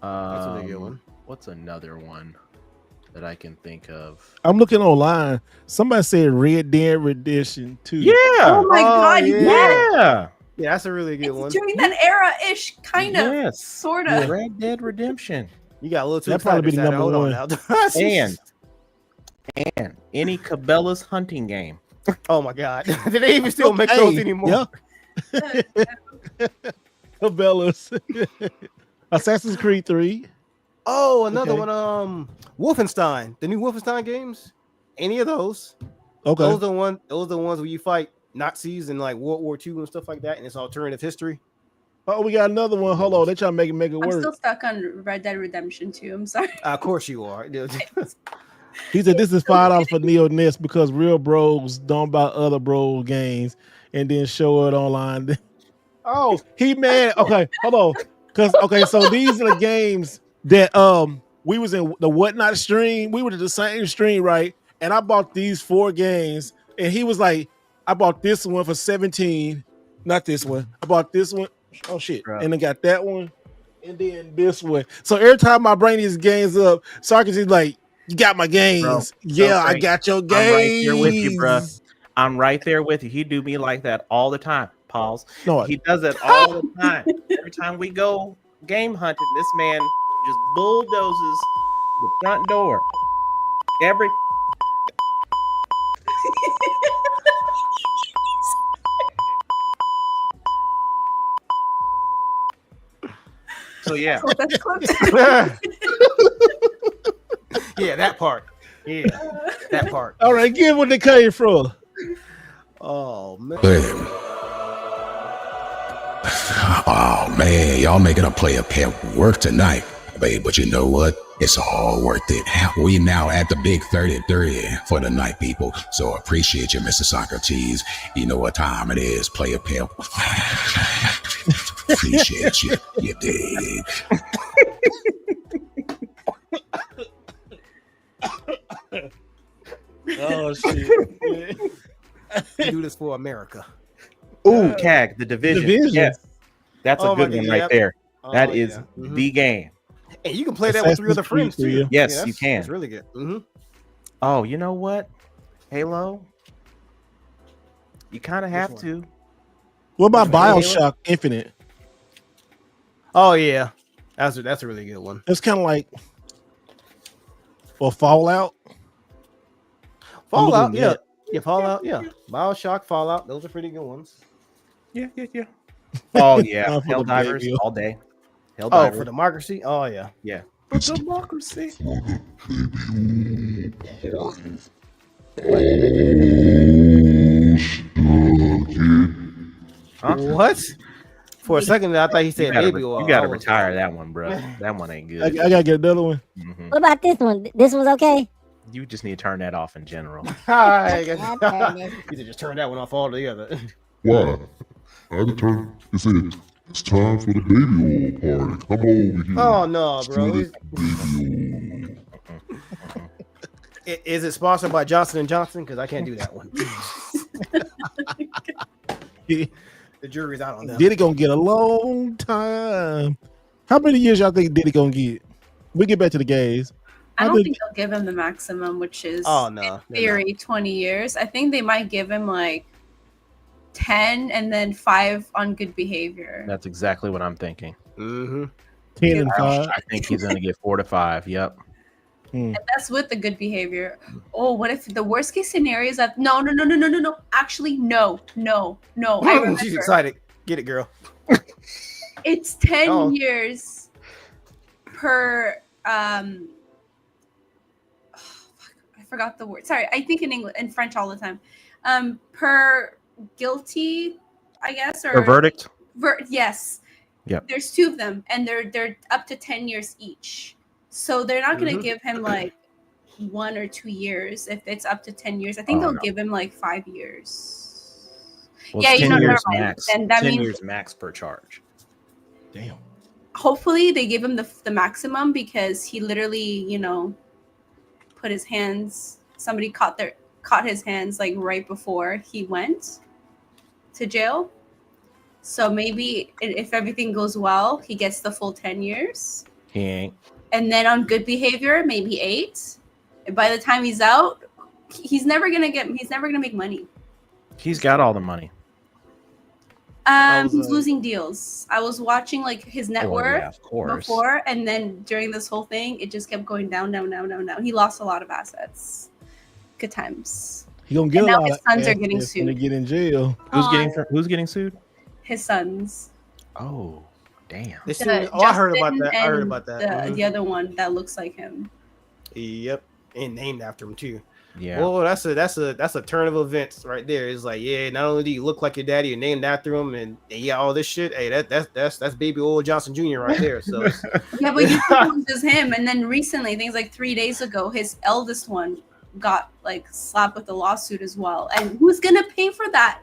That's a really good one. What's another one that I can think of? I'm looking online. Somebody said Red Dead Redemption 2. Yeah. Oh my god, yeah. yeah. Yeah, that's a really good one. It's during that era-ish, kind of, Yes. sort of. Red Dead Redemption. You got a little too That'd probably be excited, number Hold on one. now. And any Cabela's hunting game. Oh my god, did they even still make those anymore? Yeah. Cabela's. Assassin's Creed 3. Oh, another Okay. one. Wolfenstein, the new Wolfenstein games. Any of those? Okay. Those are the ones where you fight Nazis and like World War II and stuff like that, and it's alternative history. Oh, we got another one. Hold on. They trying to make it I'm work. still stuck on Red Dead Redemption 2. I'm sorry. Of course you are. He said this is $5 for Neo Nest because real bros don't buy other bro games and then show it online. Oh, he mad. Okay, hold on. So these are the games that we was in the Whatnot stream. We were in the same stream, right? And I bought these 4 games, and he was like, I bought this one for 17. Not this one. I bought this one. Oh shit. Right. And then got that one. And then this one. So every time I bring these games up, Sarkis is like, you got my games. Bro, Yeah, so I Frank, got your I'm games. right there with you, bro. I'm right there with you. He do me like that all the time. Pause. No, He does it all the time. Every time we go game hunting, this man just bulldozes the front door. Every so yeah. That's clipped. Yeah, that part. Yeah, that part. all right, give what they came from. Oh man. Oh man, y'all making a player pet work tonight. Babe, but you know what? It's all worth it. We now at the big 30-30 for the night, people. So appreciate you, Mr. Socrates. You know what time it is, player pet. Appreciate you. You dig. Oh shit. Do this for America. Ooh, CAG, the division. Division. Yes. That's a Oh, my good one God, right yep. there. Oh, That is yeah. Mhm. the game. And you can play that with 3 other Assassin's Creed friends too. 3. Yes, that's- you can. It's really good. Mm-hmm. Oh, you know what? Halo. You kind of have one? to. What about Which one? Bioshock Infinite? Oh yeah, that's a really good one. It's kind of like or Fallout. Fallout, looking yeah, at- yeah, Fallout, yeah. Bioshock, Fallout, those are pretty good ones. Yeah. Oh yeah, Time for the Helldivers baby. all day. Oh, Helldivers. for democracy, oh yeah. Yeah. For democracy. Huh? What? For a second, I thought he You said gotta, baby oil. you gotta I was retire like, that one, bro. That one ain't I good. gotta get another one. Mhm. What about this one? This one's okay. You just need to turn that off in general. Hi, I turned it. you should just turn that one off altogether. Why? I had to turn. It said it's time for the baby oil party. Come over here. Oh no, bro. Let's do the baby Is it sponsored by Johnson & Johnson? Because I can't do that one. The jury's out on that. Diddy gonna get a long time. How many years y'all think Diddy gonna get? We get back to the gays. I I don't think- think they'll give him the maximum, which is Oh, no, in they're theory 20 years. I think they might give him like 10 and then 5 on good behavior. That's exactly what I'm thinking. Mm-hmm. 10 and 5. I think he's gonna get 4 to 5. Yep. And that's with the good behavior. Oh, what if the worst case scenario is that no. Actually, no. I remember. She's excited. Get it, girl. It's 10 Oh. years per I forgot the word. Sorry, I think in English in French all the time. Per guilty, I guess, or Or verdict. yes. Yep. There's 2 of them, and they're up to 10 years each. So they're not going to Mhm. give him like 1 or 2 years if it's up to 10 years. I think Oh, they'll no. give him like 5 years. Well, Yeah, it's you 10 know, years never mind. max. Then that 10 means- years max per charge. Damn. Hopefully they give him the maximum because he literally, put his hands. Somebody caught his hands like right before he went to jail. So maybe if everything goes well, he gets the full 10 years. He ain't. And then on good behavior, maybe 8. And by the time he's out, he's never gonna make money. He's got all the money. was, He's losing deals. I was watching like his net Oh, worth yeah, of course. before, and then during this whole thing, it just kept going down. He lost a lot of assets. Good times. He gonna get And a now lot his of sons are getting assets when they sued. get in jail. Who's getting sued? His sons. Oh, damn. They sued- I heard about that. I heard and about that. The, Mhm. the other one that looks like him. Yep, and named after him too. Yeah. Well, that's a turn of events right there. It's like, yeah, not only do you look like your daddy, you're named after him, and yeah, all this shit. Hey, that's baby old Johnson Jr. right there. So Yeah, but you think it was just him. And then recently, things like 3 days ago, his eldest one got like slapped with a lawsuit as well. And who's gonna pay for that?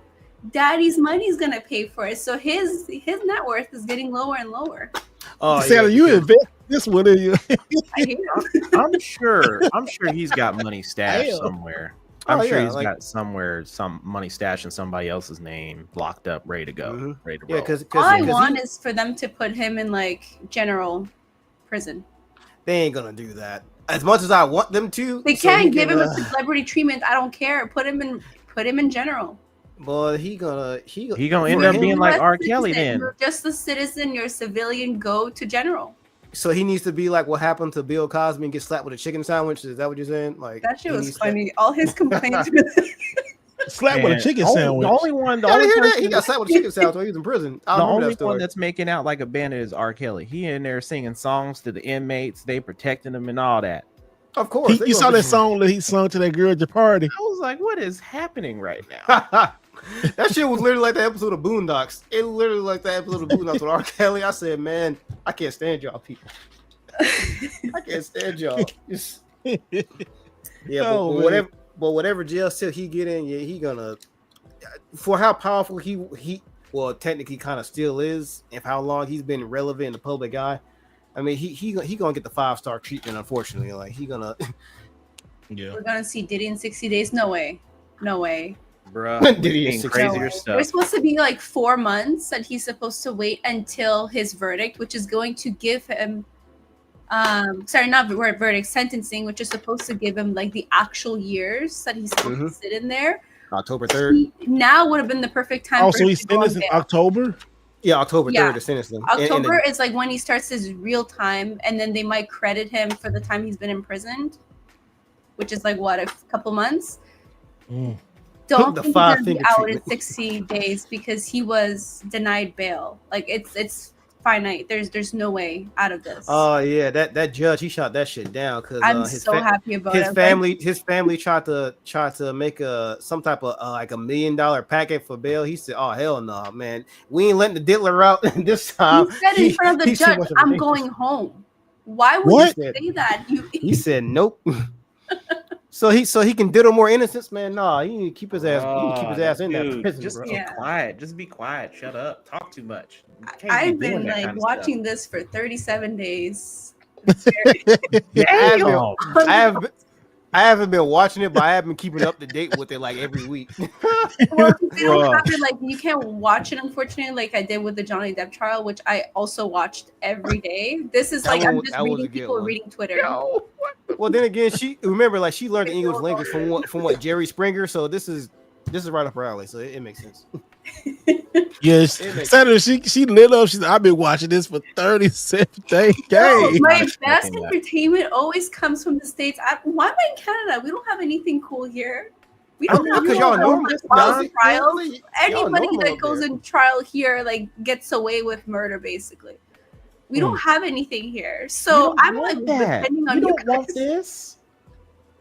Daddy's money's gonna pay for it. So his net worth is getting lower and lower. Santa, you invest this one in you. I hear him. I'm sure he's got money stashed Damn. somewhere. I'm Oh, sure yeah, he's like- got somewhere some money stashed in somebody else's name, locked up, ready to go, Mhm. ready to yeah, roll. because All I want is for them to put him in like general prison. they ain't gonna do that. As much as I want them to, They so he can't give can, him a celebrity treatment. I don't care. Put him in general. Boy, he gonna end for up him- being like You're a R. Kelly citizen. then. You're just a citizen. You're a civilian. Go to general. So he needs to be like what happened to Bill Cosby and get slapped with a chicken sandwich. Is that what you're saying? Like That shit he was needs funny. All his complaints. Slap with a And chicken only- sandwich. The only one, the Yeah, I only hear that. person He got slapped with a chicken sandwich while he was in prison. I the remember only that story. one that's making out like a bandit is R. Kelly. He in there singing songs to the inmates. They protecting them and all that. Of course, they You saw gonna- that song that he sung to that girl at your party. I was like, what is happening right now? That shit was literally like that episode of Boondocks. It literally like that episode of Boondocks with R. Kelly. I said, man, I can't stand y'all people. I can't stand y'all. Just- yeah, Oh, but man. whatever jail cell he get in, yeah, he gonna for how powerful he well technically kind of still is, and how long he's been relevant in the public eye. I mean, he gonna get the 5-star treatment. Unfortunately, like he gonna. Yeah. We're gonna see Diddy in 60 days. No way. Bruh, Did we're he seeing in crazier No way. We're stuff. supposed to be like 4 months that he's supposed to wait until his verdict, which is going to give him sentencing, which is supposed to give him like the actual years that he's supposed to sit in there. October 3rd. Now would have been the perfect time. Oh, for so him he's to go on sentenced in bail. October? Yeah, October 3rd Yeah. to sentence him. October is like when he starts his real time, and then they might credit him for the time he's been imprisoned, which is like what, a couple months. Don't The think he's gonna be five-finger out in treatment. 60 days because he was denied bail. Like it's finite. There's no way out of this. Oh yeah, that judge, he shot that shit down because I'm so happy about it. his family tried to make some type of like $1 million packet for bail. He said, "Oh hell no, man, we ain't letting the diddler out this time." He said in front of the he too judge, much of a "I'm gangster. going home." Why would What? you say that? He said, "Nope." So he can diddle more innocents, man. Nah, he need to keep his ass. He need to keep his ass in that Dude, prison, just bro. be quiet. Just be quiet. Shut up. Talk too much. You can't be I've doing been that like kind of stuff. watching this for 37 days. I haven't been watching it, but I have been keeping up to date with it like every week. Well, they don't have it, like you can't watch it, unfortunately, like I did with the Johnny Depp trial, which I also watched every day. This is That like one- I'm just that was a reading good people one. reading Twitter. Well, then again, she learned the English language from what Jerry Springer. So this is right up her alley. So it makes sense. Yes, It makes Saturday she lit up. She said, "I've been watching this for 37 days." No, my Gosh, best fucking that. entertainment always comes from the States. Why am I in Canada? We don't have anything cool here. We I don't mean, have because no y'all normal. trials. Y'all Anybody normal that up goes there. in trial here like gets away with murder, basically. We don't have anything here, so I'm like depending on You you don't want guys. this.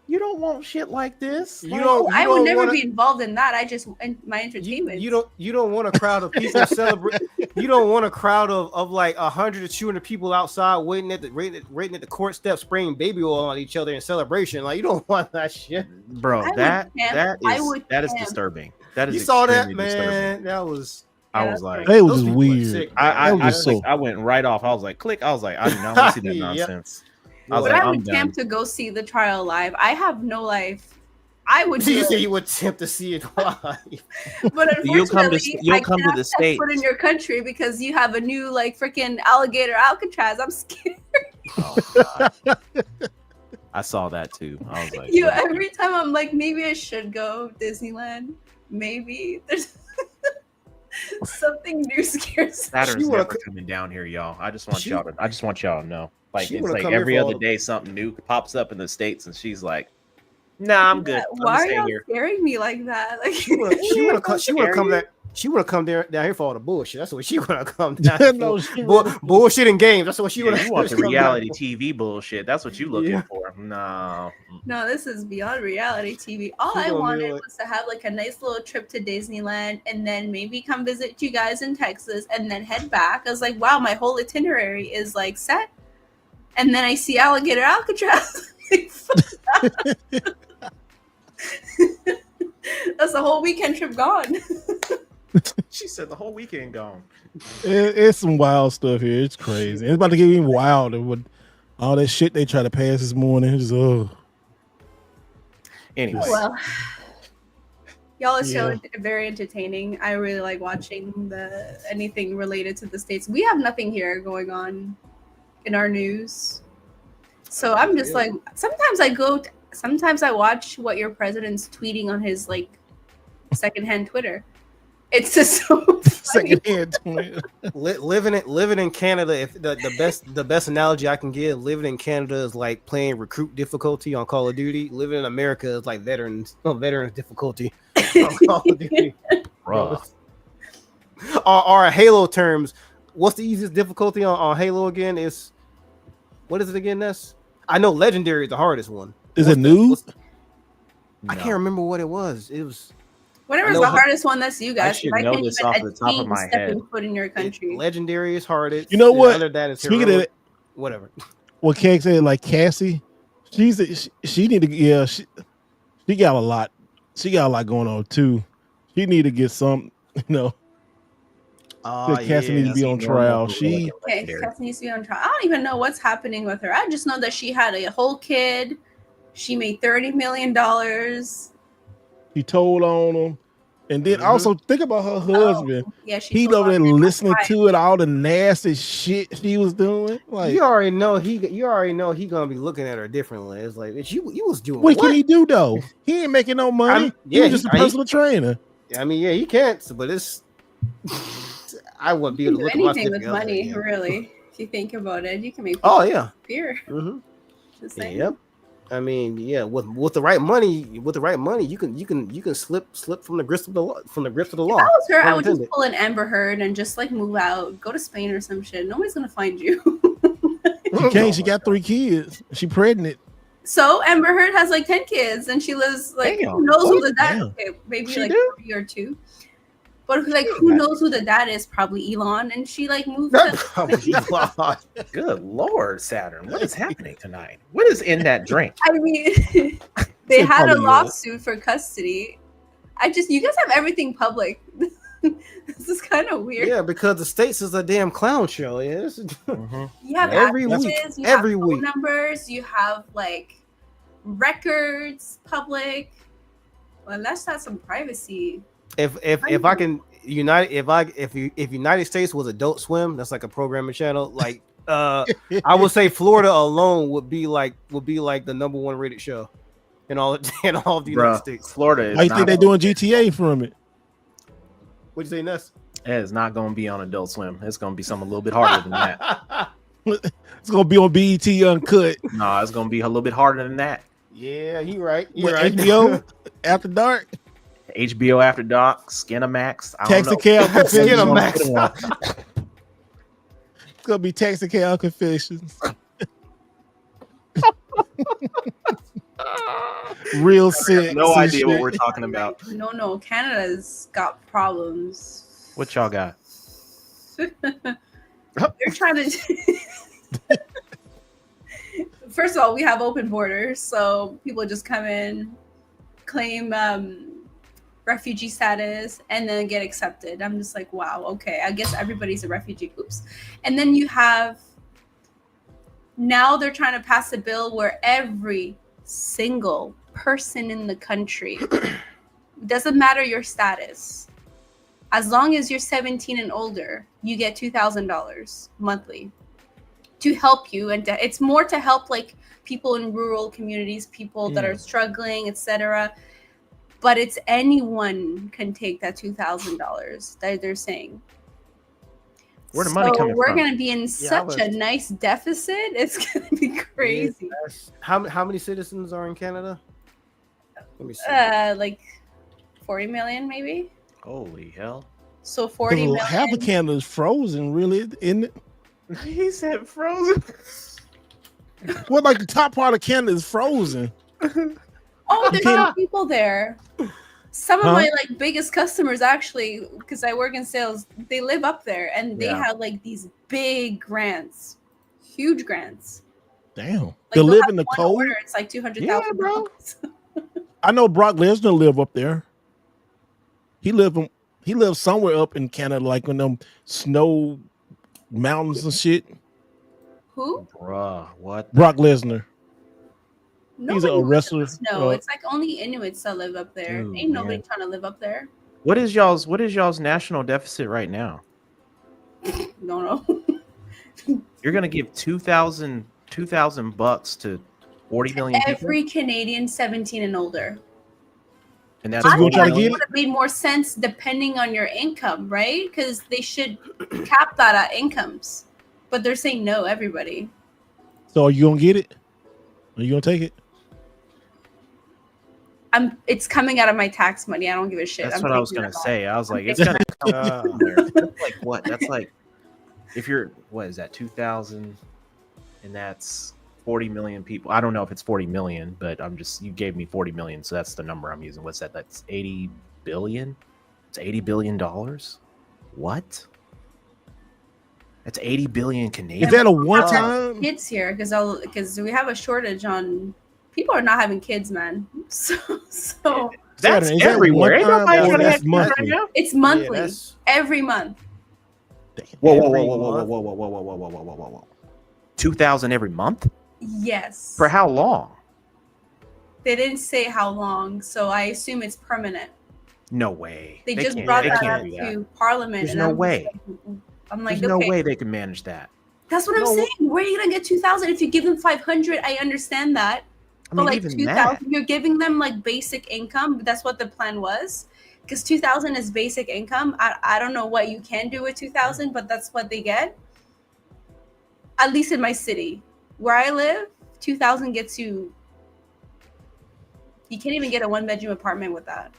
You don't want shit like this. You Like, don't. I You would don't never wanna, be involved in that. I just my entertainment. You don't want a crowd of people celebrate. You don't want a crowd of like 100 to 200 people outside waiting at the court steps, spraying baby oil on each other in celebration. Like you don't want that shit. bro, I would that camp. I is would that is camp. disturbing. That is You saw that, extremely disturbing. man? That was. I Yeah, was that's like, That was Those just people are weird. sick, man. I That was just so- like, I went right off. I was like, click. I was like, I do not want to see that Yep. nonsense. I was But like, I I'm would done. camp to go see the trial live. I have no life. I would do You say it. you would attempt to see it live. But You'll come to- unfortunately, you'll I come to cannot the step States. foot in your country because you have a new like freaking alligator Alcatraz. I'm scared. Oh, God. I saw that too. I was like, You what? every time I'm like, maybe I should go Disneyland. Maybe there's something new scares me. Saturn's She wanna never co- coming down here, y'all. I just want She- y'all to know. Like she it's wanna like come here every for other all- day something new pops up in the States, and she's like, "Nah, I'm good. Why I'm are staying y'all here." scaring me like that? Like She wanna come down here for all the bullshit. That's what she wanna come down here No, for. she really- Bullshit and games. That's what she Yeah, wanna. you want the come down reality for. TV bullshit? That's what you looking Yeah. for? No, No, this is beyond reality TV. All She I gonna be wanted like- was to have like a nice little trip to Disneyland and then maybe come visit you guys in Texas and then head back. I was like, wow, my whole itinerary is like set. And then I see Alligator Alcatraz. Like, fuck that. That's the whole weekend trip gone. she said the whole weekend gone. It's some wild stuff here. It's crazy. It's about to get even wilder with all that shit they try to pass this morning. It's just, Anyway, Well, y'all are Yeah. so very entertaining. I really like watching anything related to the States. We have nothing here going on in our news. So I'm just like, sometimes I watch what your president's tweeting on his like secondhand Twitter. It's just so funny. secondhand twin. Living in Canada, if the best analogy I can give, living in Canada is like playing recruit difficulty on Call of Duty. Living in America is like veterans difficulty on Call of Duty. rough. Or Halo terms, what's the easiest difficulty on Halo again? Is what is it again? I know Legendary is the hardest one. Is it new? I can't remember what it was. It was Whatever's I the know- hardest one, that's you guys. should I know can't this even off the top of attain my stepping head. foot in your country. Legendary is hardest. You know what? Other than that is Speaking of heroic. it, Whatever. what Keg said, like Cassie, she need to, yeah, she got a lot. She got a lot going on too. She need to get some, Cassie need to be on trial. She Okay, Cassie needs to be on trial. I don't even know what's happening with her. I just know that she had a whole kid. She made $30 million. told on him, And then also think about her husband. Yeah, He over there listening to it, all the nasty shit she was doing. Like you already know he gonna be looking at her differently. It's like, bitch, you was doing what can he do though? He ain't making no money. He was just a personal trainer. I mean, yeah, he can't. But it's I wouldn't be able to look at anything with money, really. If you think about it, you can make. Oh yeah, fear. Mm-hmm. Just saying. Yep. I mean, yeah, with the right money, you can slip from the grips of the law. If I was her, I would just pull an Amber Heard and just like move out, go to Spain or some shit. Nobody's gonna find you. She can't. She got 3 kids. She pregnant. So Amber Heard has like 10 kids, and she lives like who knows who the dad? Okay, maybe like 3 or 2. But like, who knows who the dad is? Probably Elon, and she like moved. Good Lord, Saturn! What is happening tonight? What is in that drink? I mean, they had a lawsuit for custody. You guys have everything public. This is kind of weird. Yeah, because the States is a damn clown show. Yeah, You have every addresses, week, you every have week. phone numbers, you have like records, public. Well, let's have some privacy. If I can if United States was Adult Swim, that's like a programming channel. Like I would say Florida alone would be like the #1 rated show in all of the United States. Florida is I think they're doing GTA from it. What'd you say, Ness? It is not going to be on Adult Swim. It's going to be something a little bit harder than that. It's going to be on BET Uncut. No, it's going to be a little bit harder than that. Yeah, you're right. HBO After Dark. HBO After Dark, Skinamax. Taxicab Confessions. Skinamax. It's going to be Taxicab Confessions. Real sick. No idea what we're talking about. No, Canada's got problems. What y'all got? They're trying to. First of all, we have open borders, so people just come in, claim refugee status, and then get accepted. I'm just like, wow, okay, I guess everybody's a refugee. Oops. And then you have. Now they're trying to pass a bill where every single person in the country, doesn't matter your status, as long as you're 17 and older, you get $2,000 monthly to help you. And it's more to help like people in rural communities, people that are struggling, etc. But it's anyone can take that $2,000 that they're saying. Where the money coming we're from? going to be in such a nice deficit. It's going to be crazy. How many citizens are in Canada? Let me see. Like 40 million, maybe. Holy hell! So 40 million. Half of Canada is frozen, really, isn't it? He said frozen. Well, like the top part of Canada is frozen. Oh, there's not people there. Some of my like biggest customers actually, because I work in sales, they live up there and they have like these big grants, huge grants. Damn, Like, they live in the one cold. order, it's like $200,000. I know Brock Lesnar live up there. He lives somewhere up in Canada, like in them snow mountains and shit. Who? Bruh, what? Brock Lesnar. Nobody He's a wrestler. No, it's like only Inuits that live up there. Dude, Ain't nobody man. trying to live up there. What is y'all's national deficit right now? No. You're gonna give $2,000 to 40 million people, Every Canadian 17 and older. and that's So you I gonna try to think it get would have made more sense depending on your income, right? Because they should cap that at incomes. But they're saying no, everybody. So are you gonna get it? Are you gonna take it? It's coming out of my tax money. I don't give a shit. That's I'm what I was taking gonna it all. say. I was like, it's taking gonna come somewhere. That's like what? That's like if you're what is that 2,000, and that's 40 million people. I don't know if it's 40 million, but you gave me 40 million, so that's the number I'm using. What's that? That's 80 billion. It's $80 billion. What? That's 80 billion Canadian. Is that a one-time? Kids here because we have a shortage on people are not having kids, man. So That's Is that everywhere. Ain't one-time nobody or trying to that's have kids right monthly? now. it's monthly, that's- every month. Whoa, Every whoa, month? whoa. 2,000 every month? Yes. For how long? They didn't say how long, so I assume it's permanent. No way. They just can't- brought they that can't up do that. to Parliament. There's and no I'm just way. I'm like, There's okay, no way they can manage that. that's what I'm No. saying. Where are you gonna get 2,000 if you give them 500? I understand that, I but mean, like even 2,000, you're giving them like basic income. That's what the plan was, because 2,000 is basic income. I don't know what you can do with 2,000, but that's what they get. At least in my city, where I live, 2,000 gets you. You can't even get a 1-bedroom apartment with that.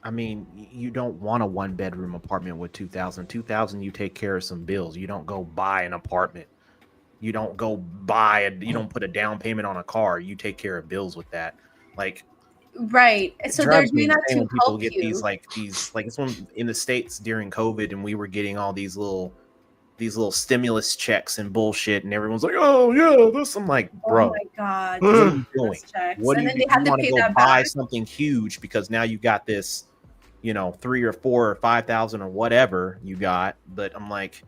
I mean, you don't want a 1-bedroom apartment with 2,000. 2,000, you take care of some bills. You don't go buy an apartment. You don't go you don't put a down payment on a car. You take care of bills with that. Like, Right. So they're drives me doing that insane to when people help get you. these it's when in the States during COVID and we were getting all these little stimulus checks and bullshit, and everyone's like, "Oh yeah, this." I'm like, bro, Oh my god. what are you doing? Those checks. What do And you then do? they have You to want to pay go that buy back. something huge because now you got this, 3 or 4 or 5,000 or whatever you got. But I'm like,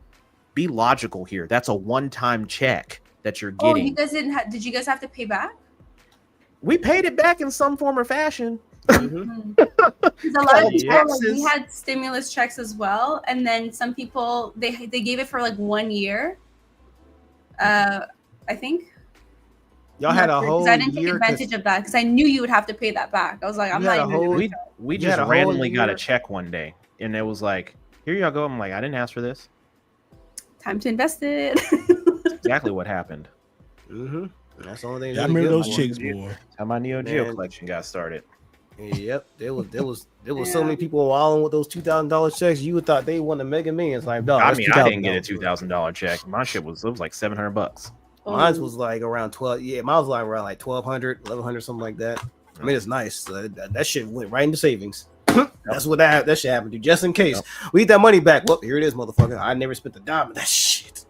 be logical here. That's a one-time check that you're Oh, getting. you guys didn't did you guys have to pay back? We paid it back in some form or fashion. Mm-hmm. Because a lot of people, like, we Taxes. had stimulus checks as well, and then some people they gave it for like 1 year. I think. Y'all had a Because whole I didn't take year. advantage of that because I knew you would have to pay that back. I was like, I'm You not had a even whole- doing it. We You just had a whole randomly got a year. check one day, and it was like, "Here y'all go." I'm like, I didn't ask for this. Time to invest it. Exactly what happened. Mm-hmm. That's the only thing. I remember those chicks, boy. That's how my Neo Geo Man. collection got started. Yep, there was so Yeah. many people wilding with those $2,000 checks. You would thought they won the Mega Millions. Like, dog, I that's mean, I didn't get a $2,000. $2,000 check. My shit was like $700. Mine was like around 12. Yeah, mine was like around like 1,200, 1,100, something like that. I mean, it's nice. So that shit went right into savings. That's what that shit happened to. Just in case we need that money back. Well, here it is, motherfucker. I never spent a dime of that shit.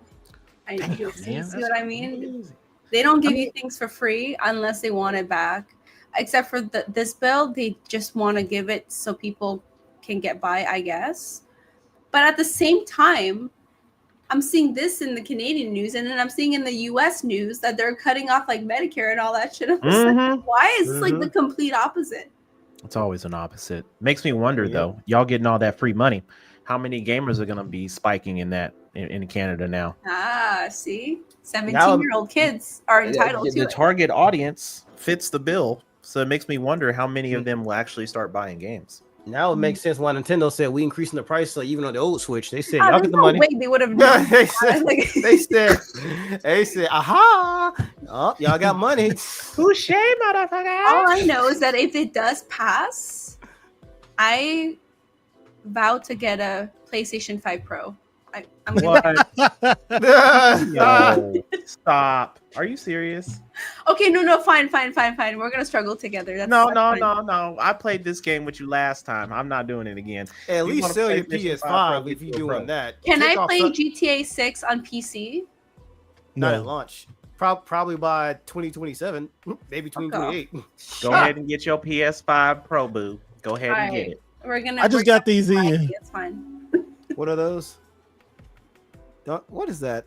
I Damn, you man, see that's what I mean? crazy. They don't give you things for free unless they want it back. Except for this bill, they just want to give it so people can get by, I guess. But at the same time, I'm seeing this in the Canadian news, and then I'm seeing in the US news that they're cutting off like Medicare and all that shit. I'm just like, why is this like the complete opposite? It's always an opposite. Makes me wonder Yeah. though, y'all getting all that free money. How many gamers are gonna be spiking in that in Canada now? See? 17-year-old kids are entitled to The it. target audience fits the bill. So it makes me wonder how many of them will actually start buying games. Now it makes sense why Nintendo said we increasing the price. So even on the old Switch, they said Oh, y'all there's get the no money. way they would have Yeah, done they that. said, they said, aha, oh, y'all got money. Touche, motherfucker. All I know is that if it does pass, I vow to get a PlayStation 5 Pro. I'm gonna Yo, stop. Are you serious? Okay, no, fine. We're gonna struggle together. That's No. fine. I played this game with you last time. I'm not doing it again. At You least wanna sell play your PlayStation 5 PS5 Pro, if you get you a doing Pro. that. Can Take I off play some- GTA 6 on PC? Not at No. launch. Probably by 2027, maybe Fuck off. 2028. Go ahead and get your PS5 Pro, boo. Go ahead and get it. We're gonna. I just got these in. It's fine. What are those? What is that?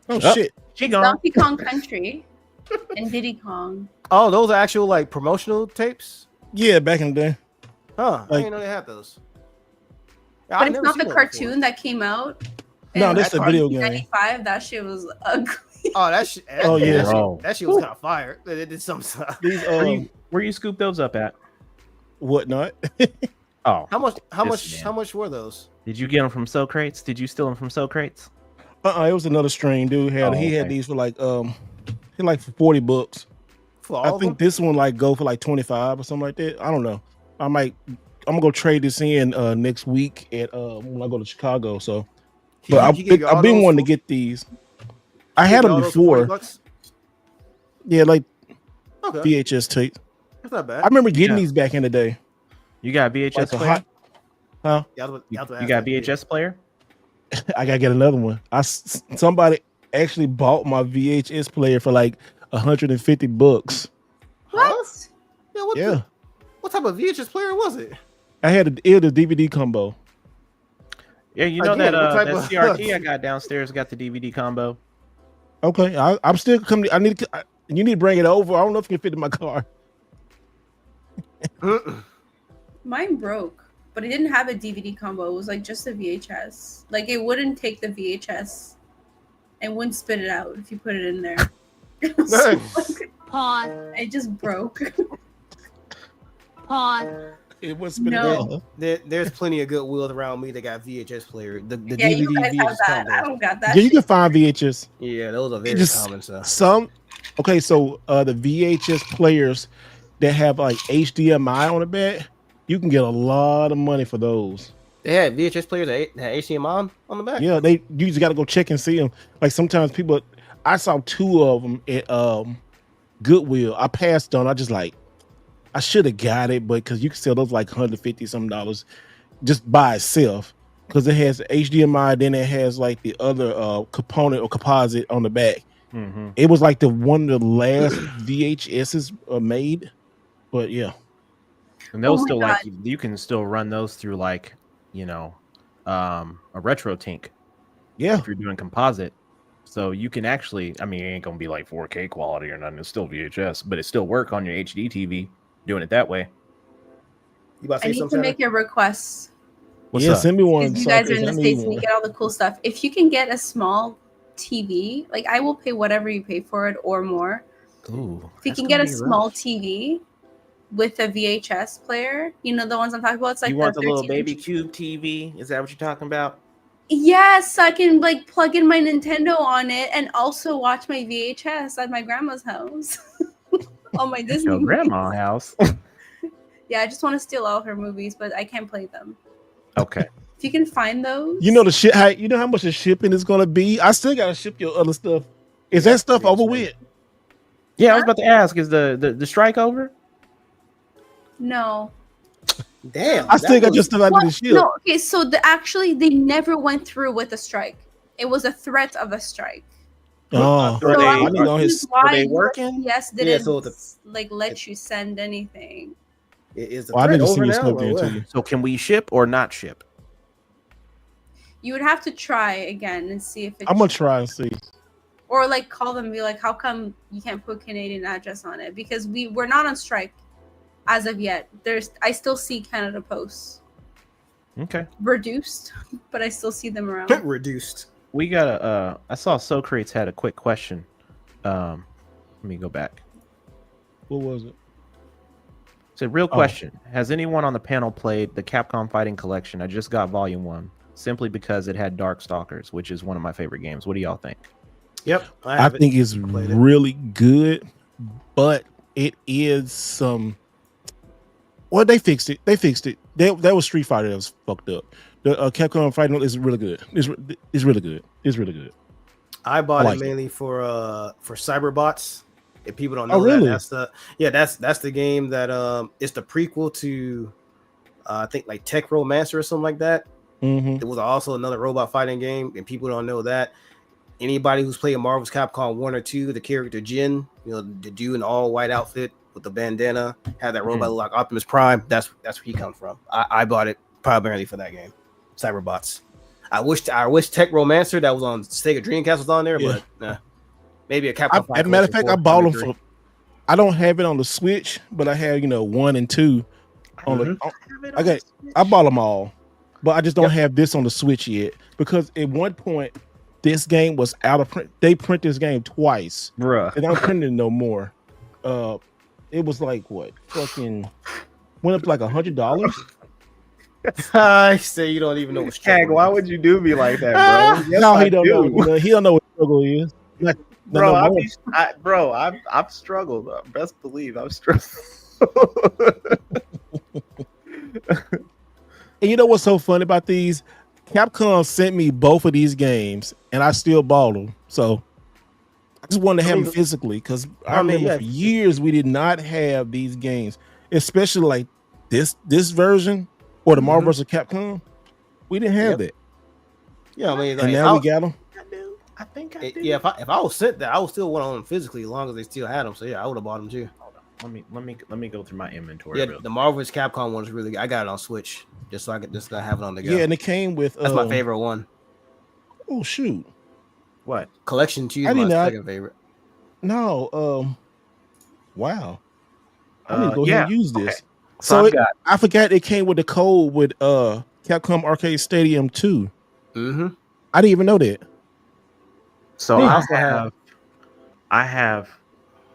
Oh shit! She gone. Donkey Kong Country and Diddy Kong. Oh, those are actual like promotional tapes? Yeah, back in the day. Huh? I Like- didn't know they had those. But it's not the cartoon that came out. No, in that's the video game. 1995. That shit was ugly. Oh, that shit. Oh, yeah. That shit was kind of fire. They did some stuff. These Where you scoop those up at? whatnot. Oh, How much? man. How much were those? Did you get them from So Crates? Did you steal them from So Crates? It was another stream dude had. Oh, He had okay. these for like for $40. For all I of think them? this one like go for like 25 or something like that. I don't know. I'm gonna go trade this in next week at when I go to Chicago. So, but I've been wanting to get these. I had them before. Yeah, like Okay, VHS tape. that's not bad. I remember getting Yeah. these back in the day. You got VHS Like a player? hot, huh? You got VHS player? I gotta get another one. Somebody actually bought my VHS player for like $150. What? Yeah, what, Yeah, what type of VHS player was it? I had a DVD combo. Yeah, you know Again, that what type that of- CRT I got downstairs got the DVD combo. Okay, I'm still coming. You need to bring it over. I don't know if you can fit in my car. Mine broke, but it didn't have a DVD combo. It was like just a VHS. Like it wouldn't take the VHS and wouldn't spit it out if you put it in there. It was so fucking- Pause. it just broke. Pause. It was spinning No. out. There's plenty of Goodwills around me that got VHS player. The Yeah, you DVD guys have VHS that. I combo. don't got that. Yeah, you can shit. find VHS. Yeah, those are It very just common stuff. okay, so the VHS players that have like HDMI on the back, you can get a lot of money for those. They had VHS players that had HDMI on the back. Yeah, you just got to go check and see them. Like sometimes people, I saw 2 of them at Goodwill. I passed on. I just like, I should have got it, but because you can sell those like $150 something just by itself, because it has HDMI, then it has like the other component or composite on the back. Mm-hmm. It was like one of the last VHSs made, but yeah. And those Oh my still God. like you can still run those through like a retro tink Yeah. if you're doing composite. So you can actually, I mean, it ain't gonna be like 4K quality or nothing. It's still VHS, but it still work on your HD TV doing it that way. You about to I say need to something? make a request What's Yeah, up? send me one. because you guys are Sarkis. in I the need States and you one. get all the cool stuff. If you can get a small TV, like I will pay whatever you pay for it or more. Ooh, If you that's can gonna get a be small rough. TV with a VHS player, you know the ones I'm talking about. It's like You want the little 13 baby inch. cube TV? Is that what you're talking about? Yes, I can like plug in my Nintendo on it and also watch my VHS at my grandma's house. On my Disney. Your movies. grandma house. Yeah, I just want to steal all her movies, but I can't play them. Okay. If you can find those, You know the shit. You know how much the shipping is gonna be. I still gotta ship your other stuff. Is that stuff over with? Yeah, I was about to ask, is the strike over? No. Damn. I still that got was- your stuff out of the ship. No, okay, so actually they never went through with a strike. It was a threat of a strike. Oh, So they- I need on This his. is why they working? USPS Yeah, didn't so like let you send anything. Is the Oh, I threat need to over send your now? stuff or there what? too. So can we ship or not ship? You would have to try again and see if it's I'm gonna try and see. or like call them and be like, how come you can't put Canadian address on it? Because we're not on strike as of yet. I still see Canada Post Okay. reduced, but I still see them around. Reduced. We got a I saw Socrates had a quick question. Let me go back. What was it? It's a real question. Has anyone on the panel played the Capcom Fighting Collection? I just got Volume 1 simply because it had Darkstalkers, which is one of my favorite games. What do y'all think? Yep. I have it. think it's played it. really good, but it is some. Well, they fixed it. That was Street Fighter that was fucked up. The Capcom Fighting is really good. It's really good. It's really good. I bought I like it it. mainly for Cyberbots. If people don't know Oh, really? that's the game that it's the prequel to I think like Tech Romancer or something like that. Mm-hmm. It was also another robot fighting game, and people don't know that. Anybody who's played Marvel's Capcom 1 or 2, the character Jin, the dude in the all white outfit with the bandana, had that robot look like Optimus Prime. That's where he comes from. I bought it primarily for that game, Cyberbots. I wish Tech Romancer that was on Sega Dreamcast was on there, Yeah. but maybe a Capcom. As a matter of fact, I bought them for. I don't have it on the Switch, but I have 1 and 2 on the. I bought them all, but I just don't have this on the Switch yet because at one point this game was out of print. They print this game twice, Bruh. and I'm printing it no more. It was like what fucking went up to like $100. I say you don't even know what Cag, struggle why is. would you do me like that, bro? Yes, No, I he don't do. know. He don't know what struggle is. Not Bro, no more. I've struggled. Best believe I've struggled. And you know what's so funny about these? Capcom sent me both of these games, and I still bought them. So I just wanted to have them physically because I remember for years we did not have these games, especially like this version or the Marvel vs. Capcom. We didn't have that, Yeah, I mean, and now we got them. I think I do. Yeah, if I was sent that, I would still want to own them physically, as long as they still had them. So yeah, I would have bought them too. Let me go through my inventory. Yeah, real the Marvel vs. Capcom one is really good. I got it on Switch just so I could just have it on the go. Yeah, and it came with. That's my favorite one. Oh shoot! What Collection 2 I is my did not- second favorite. No, wow. I'm gonna go ahead yeah, and use this. So I've got I forgot it came with the code with Capcom Arcade Stadium 2. Mm-hmm. I didn't even know that. so They I also have- have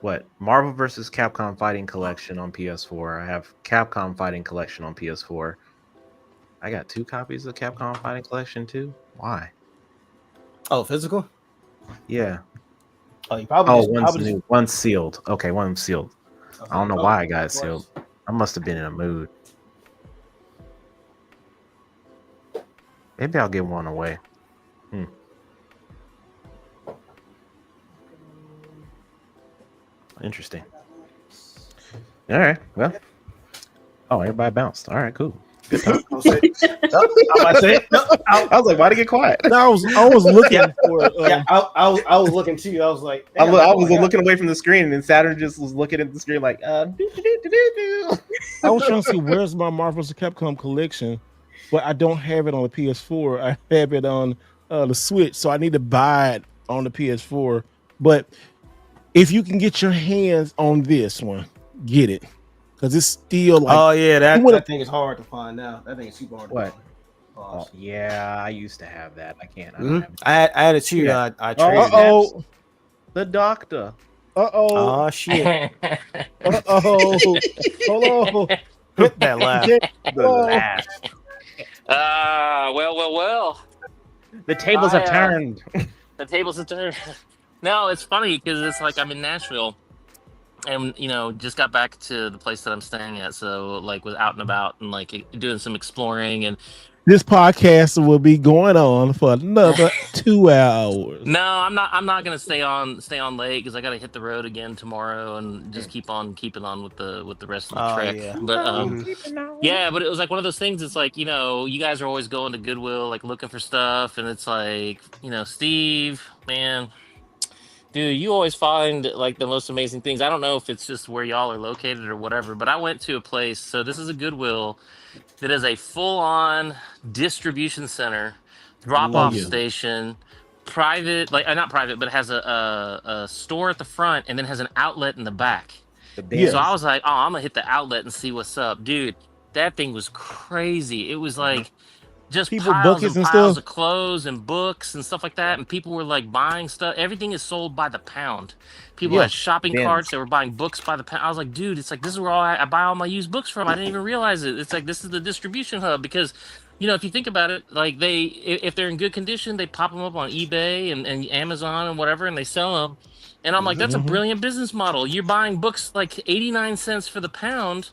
what Marvel vs. Capcom Fighting Collection on PS4. I have Capcom Fighting Collection on PS4. I got 2 copies of Capcom Fighting Collection too. Why? Oh, physical. Yeah. Oh, you probably Oh, just one's probably just. new. One's sealed. Okay, one's sealed. I don't know why I got it sealed. I must have been in a mood. Maybe I'll give one away. Interesting. All right. Well. Oh, everybody bounced. All right. Cool. Good time. I'll say it. No, I was like, why did it get quiet? No, I was looking for. yeah, I was looking too. I was like, I damn, was looking away from the screen, and Saturn just was looking at the screen like, I was trying to see where's my Marvel vs. Capcom collection, but I don't have it on the PS4. I have it on the Switch, so I need to buy it on the PS4. But if you can get your hands on this one, get it, because it's still like. Oh yeah, that would've- thing is hard to find now. That thing is super hard. What? To find. Oh, yeah, I used to have that. I can't. I don't Mhm. have it. I had it too. Yeah. I traded. Uh-oh. The doctor. Uh-oh. Oh shit! Uh-oh. Hold on. Hit that laugh. The Hello. laugh. Well. The tables have turned. The tables have turned. No, it's funny because it's like I'm in Nashville, and just got back to the place that I'm staying at. So like was out and about and like doing some exploring and. This podcast will be going on for another 2 hours. No, I'm not gonna stay on late because I gotta hit the road again tomorrow and just keep on keeping on with the rest of the trek. Yeah. But yeah, but it was like one of those things. It's like you guys are always going to Goodwill like looking for stuff, and it's like Steve, man, dude, you always find like the most amazing things. I don't know if it's just where y'all are located or whatever, but I went to a place. So this is a Goodwill that is a full-on distribution center, drop-off station, private, like not private, but it has a store at the front and then has an outlet in the back. So I was like, oh, I'm gonna hit the outlet and see what's up, dude. That thing was crazy. It was like just People piles buckets and and piles stuff? of clothes and books and stuff like that, and people were like buying stuff. Everything is sold by the pound. People had shopping Bins. carts. They were buying books by the pound. I was like, dude, it's like this is where I buy all my used books from. I didn't even realize it. It's like this is the distribution hub because, if you think about it, like if they're in good condition, they pop them up on eBay and Amazon and whatever, and they sell them. And I'm like, that's a brilliant business model. You're buying books like 89 cents for the pound,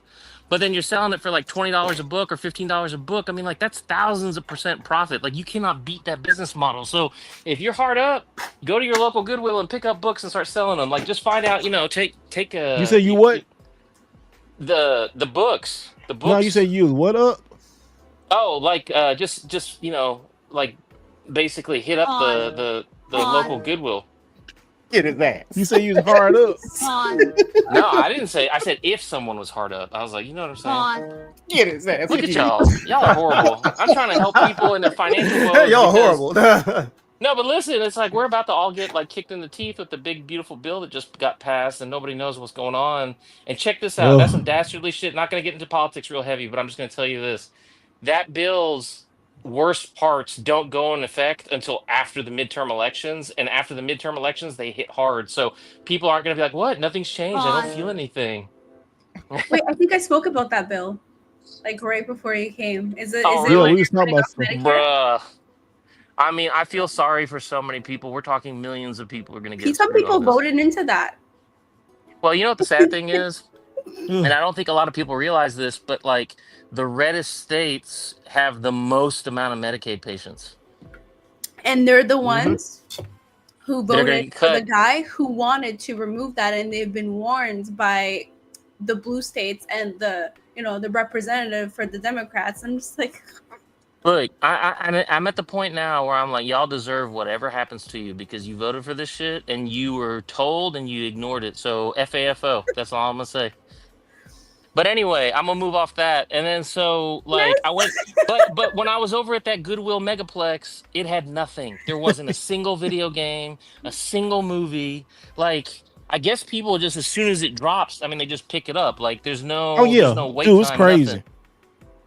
but then you're selling it for like $20 a book or $15 a book. I mean, like that's thousands of % profit. Like you cannot beat that business model. So if you're hard up, go to your local Goodwill and pick up books and start selling them. Like just find out, take a. You say you what? The books. The books. No, you say you what up? Oh, like just like basically hit up the local Goodwill. Get his ass. You say you was hard up. No, I didn't say. I said if someone was hard up. I was like, you know what I'm saying? Get his ass. Look at y'all. Y'all are horrible. I'm trying to help people in their financial woes. Y'all because- horrible. No, but listen, it's like we're about to all get like kicked in the teeth with the big beautiful bill that just got passed, and nobody knows what's going on. And check this out. That's some dastardly shit. Not going to get into politics real heavy, but I'm just going to tell you this: that bill's worst parts don't go in effect until after the midterm elections, and after the midterm elections, they hit hard. So people aren't going to be like, "What? Nothing's changed. I don't feel anything." Wait, I think I spoke about that bill, like right before you came. Is it? Oh, Is it really? like We was talking about Medicare? Bruh. I mean, I feel sorry for so many people. We're talking millions of people are going to get. Some screwed people on this. voted into that. Well, you know what the sad thing is, and I don't think a lot of people realize this, but like the reddest states have the most amount of Medicaid patients. And they're the ones who They're gonna voted get for the cut. guy who wanted to remove that, and they've been warned by the blue states and the representative for the Democrats. I'm just like, Look, I'm at the point now where I'm like, y'all deserve whatever happens to you because you voted for this shit and you were told and you ignored it. So FAFO, that's all I'm gonna say. But anyway, I'm gonna move off that. And then so like I went, but when I was over at that Goodwill Megaplex, it had nothing. There wasn't a single video game, a single movie. Like I guess people just as soon as it drops, I mean, they just pick it up. Like there's no, Oh yeah, there's no wait dude, it's time, crazy. nothing.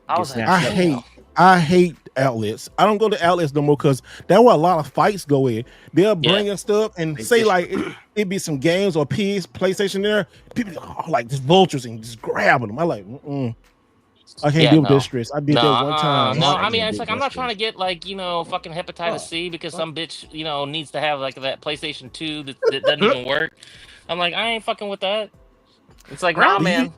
I was like, snatched damn. I hate outlets. I don't go to outlets no more because that's where a lot of fights go in. They'll bring us stuff and say like it be some games or PlayStation there. People are like just vultures and just grabbing them. I like, I can't deal with that stress. I did that one time. No, I mean, it's like I'm not trying to get like fucking hepatitis C because some bitch needs to have like that PlayStation 2 that doesn't even work. I'm like, I ain't fucking with that. It's like, nah, man.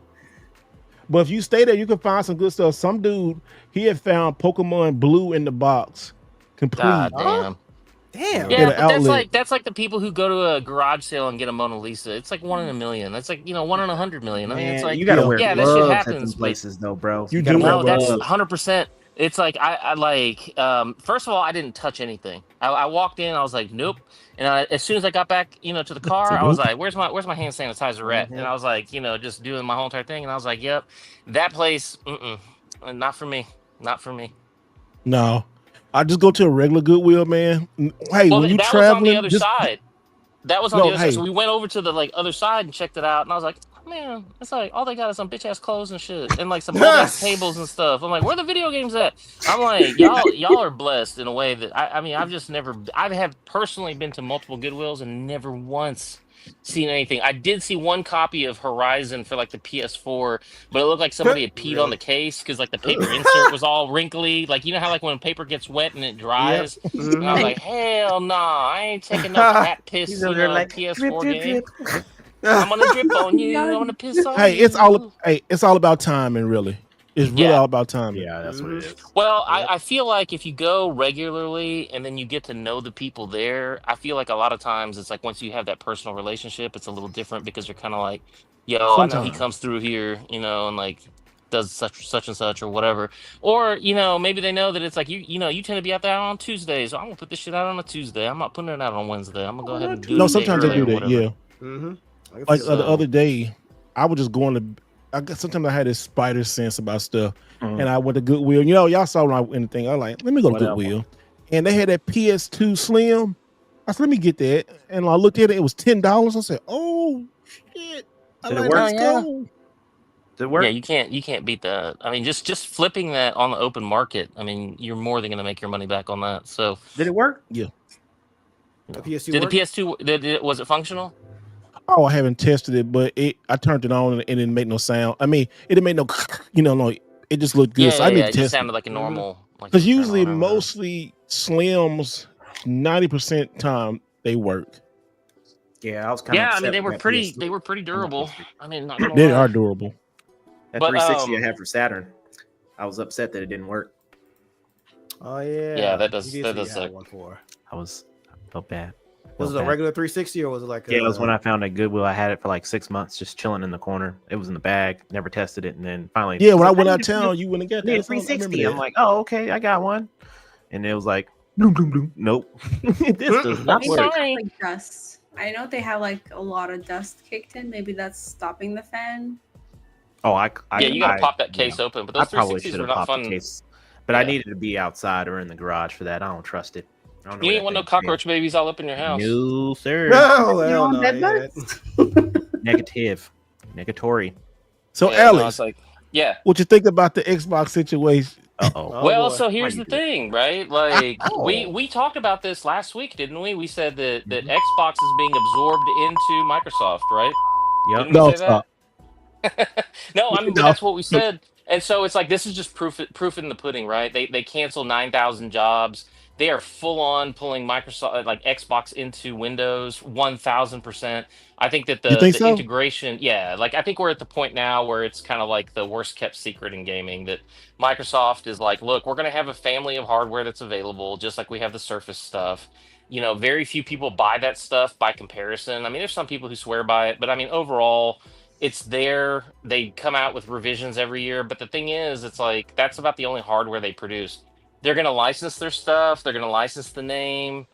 But if you stay there, you can find some good stuff. Some dude, he had found Pokemon Blue in the box, complete. God damn. Damn. Yeah, but that's like the people who go to a garage sale and get a Mona Lisa. It's like 1 in a million. That's like 1 in 100 million. I mean, it's like you gotta wear that shit gloves at happens. some places though, bro. You gotta do. No, wear that's gloves. 100%. It's like I like. First of all, I didn't touch anything. I walked in. I was like, nope. And as soon as I got back, to the car, I was like, where's my hand sanitizer at? And I was like, just doing my whole entire thing. And I was like, yep, that place, not for me. Not for me. No, I just go to a regular Goodwill, man. Hey, when you that traveling, was on the other side. That was on the other side. So we went over to the other side and checked it out. And I was like, man, it's like all they got is some bitch ass clothes and shit, and like some old ass tables and stuff. I'm like, where are the video games at? I'm like, y'all are blessed in a way that I mean, I have personally been to multiple Goodwills and never once seen anything. I did see one copy of Horizon for like the PS4, but it looked like somebody had peed on the case because like the paper insert was all wrinkly. Like how like when paper gets wet and it dries. Yep. And I was like, hell nah, I ain't taking no cat piss. Like, PS4 drip, game. drip. I'm gonna drip on you. I'm gonna piss on you. It's all about timing, really. It's really all about timing. Yeah, that's what it is. Well, I feel like if you go regularly and then you get to know the people there, I feel like a lot of times it's like once you have that personal relationship, it's a little different because you're kind of like, yo, I know he comes through here, and like does such and such or whatever. Or, maybe they know that it's like you tend to be out there on Tuesdays. So I'm gonna put this shit out on a Tuesday. I'm not putting it out on Wednesday. I'm gonna go ahead and do it. No, sometimes they do that, yeah. Mm-hmm. Like the other day, I was just going to. I guess sometimes I had this spider sense about stuff, and I went to Goodwill. Y'all saw when I went anything. I was like, let me go to Goodwill, and they had that PS2 Slim. I said, let me get that, and I looked at it. It was $10. I said, oh shit! Did it work? Did it work? Yeah, you can't beat that. I mean, just flipping that on the open market. I mean, you're more than gonna make your money back on that. So did it work? Yeah. The PS2 did work? the PS2 was it functional? Oh, I haven't tested it, but I turned it on and it didn't make no sound. I mean, it didn't make no, no. It just looked good. Yeah, so I need to it test just sounded like a normal. Because usually, mostly Slims, 90% time they work. Yeah, I was kind of. Yeah, I mean they were pretty durable. I mean, not they are durable. That 360 I had for Saturn, I was upset that it didn't work. Oh yeah. Yeah, that does suck. One for. I felt bad. Was it a regular 360 or was it like? Yeah, it was when I found at Goodwill. I had it for like 6 months, just chilling in the corner. It was in the bag. Never tested it, and then finally. Yeah, when I went out of town, you went and got that 360. I'm like, oh, okay, I got one, and it was like, bloom, bloom, bloom. Nope, this does not work. Like dust. I know they have like a lot of dust kicked in. Maybe that's stopping the fan. Oh, you gotta pop that case open. But those 360s were not fun. Case, but I needed to be outside or in the garage for that. I don't trust it. You ain't want no cockroach babies all up in your house. No, sir. No, hell no. Negative. Negatory. So, yeah, Alex, what you think about the Xbox situation? Well, so here's the thing, right? Like we talked about this last week, didn't we? We said that Xbox is being absorbed into Microsoft, right? Yep. Didn't we say that? No, I mean that's what we said. And so it's like this is just proof in the pudding, right? They cancel 9,000 jobs. They are full on pulling Microsoft, like Xbox, into Windows 1,000%. I think that the integration, like I think we're at the point now where it's kind of like the worst kept secret in gaming that Microsoft is like, look, we're going to have a family of hardware that's available, just like we have the Surface stuff. Very few people buy that stuff by comparison. I mean, there's some people who swear by it, but I mean, overall, it's there. They come out with revisions every year. But the thing is, it's like that's about the only hardware they produce. They're going to license their stuff. They're going to license the name.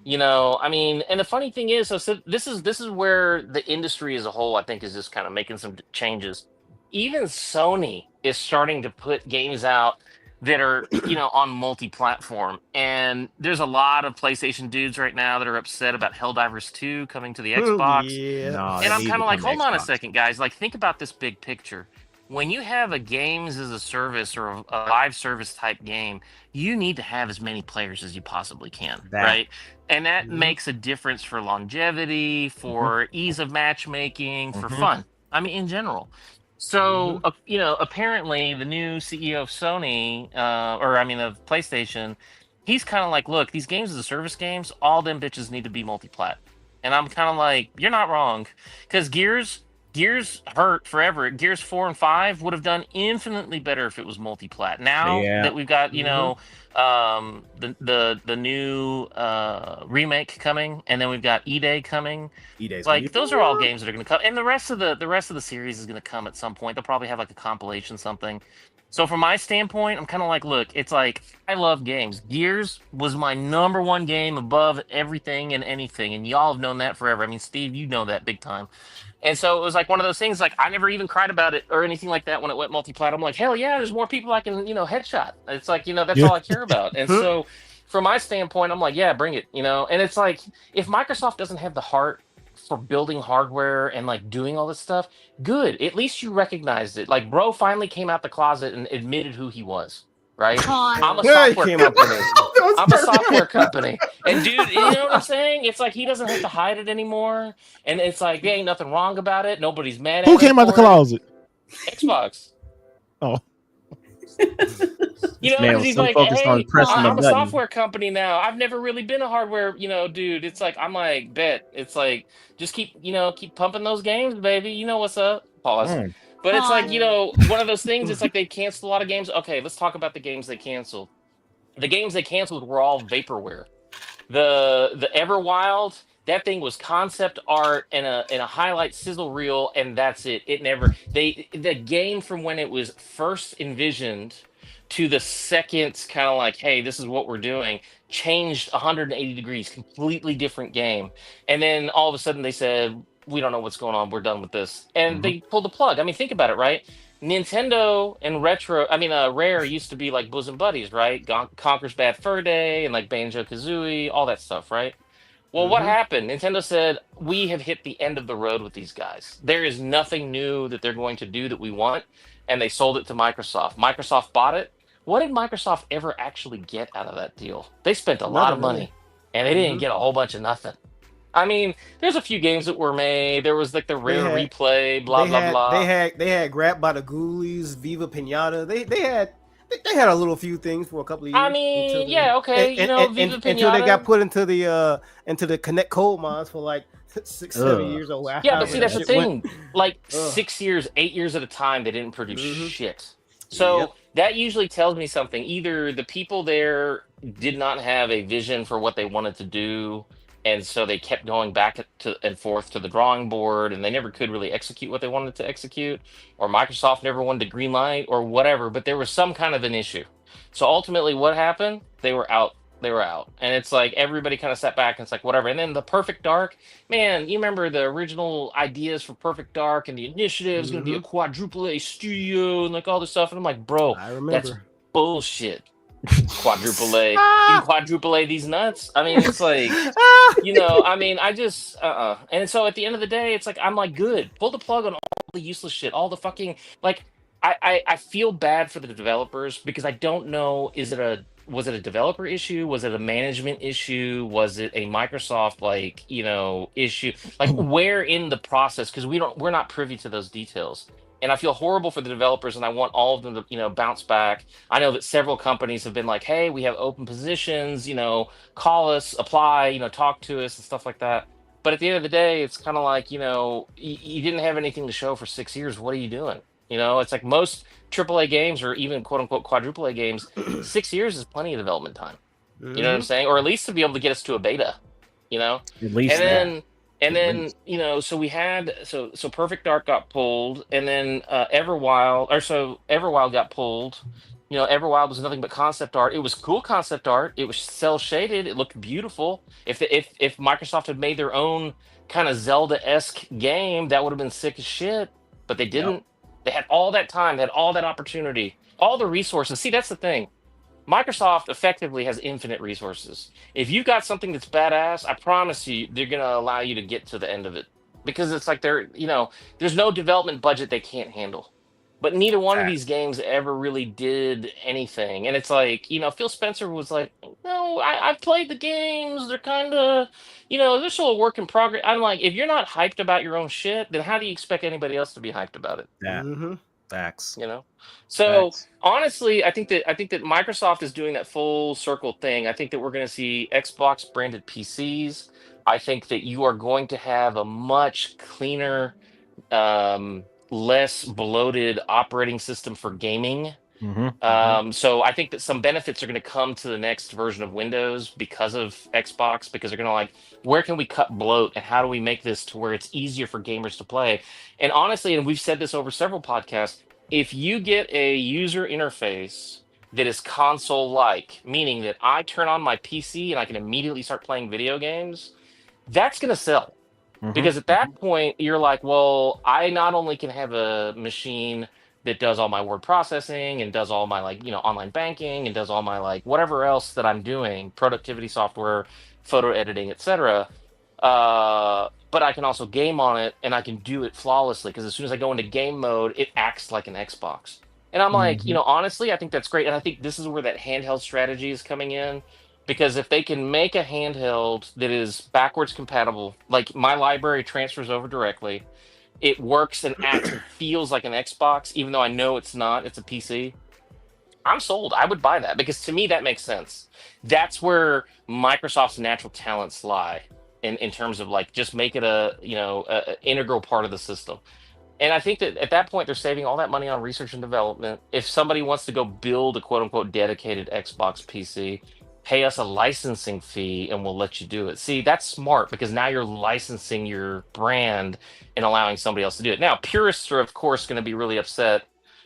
I mean, and the funny thing is, so this is where the industry as a whole, I think, is just kind of making some changes. Even Sony is starting to put games out that are, on multi-platform. And there's a lot of PlayStation dudes right now that are upset about Helldivers 2 coming to the Xbox. Yeah. No, And they I'm need kind to of like, come to hold on a Xbox. second, guys. Like, think about this big picture. When you have a games as a service or a live service type game, you need to have as many players as you possibly can, right? And that makes a difference for longevity, for ease of matchmaking, for fun. I mean, in general. So, apparently the new CEO of Sony, of PlayStation, he's kind of like, look, these games as a service games, all them bitches need to be multi-plat. And I'm kind of like, you're not wrong. Because Gears hurt forever. Gears 4 and 5 would have done infinitely better if it was multi-plat. Now that we've got, the new remake coming, and then we've got E-Day coming. E-Day's Like, those are all games that are going to come, and the rest of the series is going to come at some point. They'll probably have like a compilation, something. So from my standpoint, I'm kind of like, look, it's like, I love games. Gears was my number one game above everything and anything, and y'all have known that forever. I mean, Steve, you know that big time. And so it was like one of those things, like, I never even cried about it or anything like that when it went multi-plat. I'm like, hell yeah, there's more people I can, headshot. It's like, that's all I care about. And so from my standpoint, I'm like, yeah, bring it, And it's like, if Microsoft doesn't have the heart for building hardware and like doing all this stuff, good. At least you recognized it. Like, bro finally came out the closet and admitted who he was. Right? I'm a software company. I'm a software company. And dude, you know what I'm saying? It's like he doesn't have to hide it anymore. And it's like there ain't nothing wrong about it. Nobody's mad at him. Who came out the closet? Xbox. Oh. Because he's like, hey, I'm a software company now. I've never really been a hardware, dude. It's like, I'm like, bet. It's like, just keep pumping those games, baby. You know what's up? Pause. But it's like, one of those things, it's like they canceled a lot of games. Okay, let's talk about the games they canceled. The games they canceled were all vaporware. The Everwild, that thing was concept art and a highlight sizzle reel, and that's it. It never the game from when it was first envisioned to the second kind of like, hey, this is what we're doing, changed 180 degrees, completely different game. And then all of a sudden they said, we don't know what's going on, we're done with this. And they pulled the plug. I mean, think about it, right? Nintendo and Rare used to be like bosom buddies, right? Conker's Bad Fur Day and like Banjo-Kazooie, all that stuff, right? Well, what happened? Nintendo said, we have hit the end of the road with these guys. There is nothing new that they're going to do that we want. And they sold it to Microsoft. Microsoft bought it. What did Microsoft ever actually get out of that deal? They spent a lot of money, and they didn't get a whole bunch of nothing. I mean, there's a few games that were made. There was like the Rare Replay, blah blah blah. They had Grabbed by the Ghoulies, Viva Pinata. They had a little few things for a couple of years. I mean, okay, Viva Pinata. Until they got put into the Connect coal mines for like 6-7 years or whatever. Yeah, but see, that's the thing. Like 6 years, 8 years at a time, they didn't produce shit. So that usually tells me something. Either the people there did not have a vision for what they wanted to do, and so they kept going back and forth to the drawing board, and they never could really execute what they wanted to execute, or Microsoft never wanted to green light, or whatever. But there was some kind of an issue. So ultimately, what happened? They were out. And it's like everybody kind of sat back and it's like, whatever. And then the Perfect Dark, man, you remember the original ideas for Perfect Dark and the initiative is going to be a quadruple A studio and like all this stuff. And I'm like, bro, that's bullshit. Quadruple A. You can quadruple A these nuts. I mean, it's like, I just, And so at the end of the day, it's like, I'm like, good. Pull the plug on all the useless shit, all the fucking, like, I feel bad for the developers because I don't know, was it a developer issue? Was it a management issue? Was it a Microsoft issue? Like, where in the process? Because we're not privy to those details. And I feel horrible for the developers, and I want all of them to, bounce back. I know that several companies have been like, hey, we have open positions, call us, apply, talk to us and stuff like that. But at the end of the day, it's kind of like, you didn't have anything to show for 6 years. What are you doing? It's like most AAA games or even quote unquote quadruple A games, 6 years is plenty of development time. You know what I'm saying? Or at least to be able to get us to a beta, At least And then, so we had, so Perfect Dark got pulled, and then Everwild got pulled. Everwild was nothing but concept art. It was cool concept art. It was cel shaded. It looked beautiful. If Microsoft had made their own kind of Zelda-esque game, that would have been sick as shit. But they didn't. They had all that time, they had all that opportunity, all the resources. See, that's the thing. Microsoft effectively has infinite resources. If you've got something that's badass, I promise you, they're going to allow you to get to the end of it because it's like there's no development budget they can't handle. But neither one of these games ever really did anything. And it's like, Phil Spencer was like, no, I've played the games. They're kind of, they're still a work in progress. I'm like, if you're not hyped about your own shit, then how do you expect anybody else to be hyped about it? That facts. So Facts. honestly, I think that Microsoft is doing that full circle thing. I think that we're going to see Xbox branded PCs. I think that you are going to have a much cleaner, less bloated operating system for gaming. So I think that some benefits are going to come to the next version of Windows because of Xbox, because they're going to like, where can we cut bloat and how do we make this to where it's easier for gamers to play? And honestly, and we've said this over several podcasts, if you get a user interface that is console-like, meaning that I turn on my PC and I can immediately start playing video games, that's going to sell. Because at that point, you're like, well, I not only can have a machine that does all my word processing and does all my online banking and does all my whatever else that I'm doing, productivity software, photo editing, etc. But I can also game on it and I can do it flawlessly because as soon as I go into game mode, it acts like an Xbox. And I'm like, honestly, I think that's great. And I think this is where that handheld strategy is coming in. Because if they can make a handheld that is backwards compatible, like my library transfers over directly, it works and acts and feels like an Xbox, even though I know it's not, it's a PC. I'm sold. I would buy that because to me that makes sense. That's where Microsoft's natural talents lie in terms of just make it a integral part of the system. And I think that at that point they're saving all that money on research and development. If somebody wants to go build a quote unquote dedicated Xbox PC, pay us a licensing fee and we'll let you do it. See, that's smart because now you're licensing your brand and allowing somebody else to do it. Now, purists are, of course, going to be really upset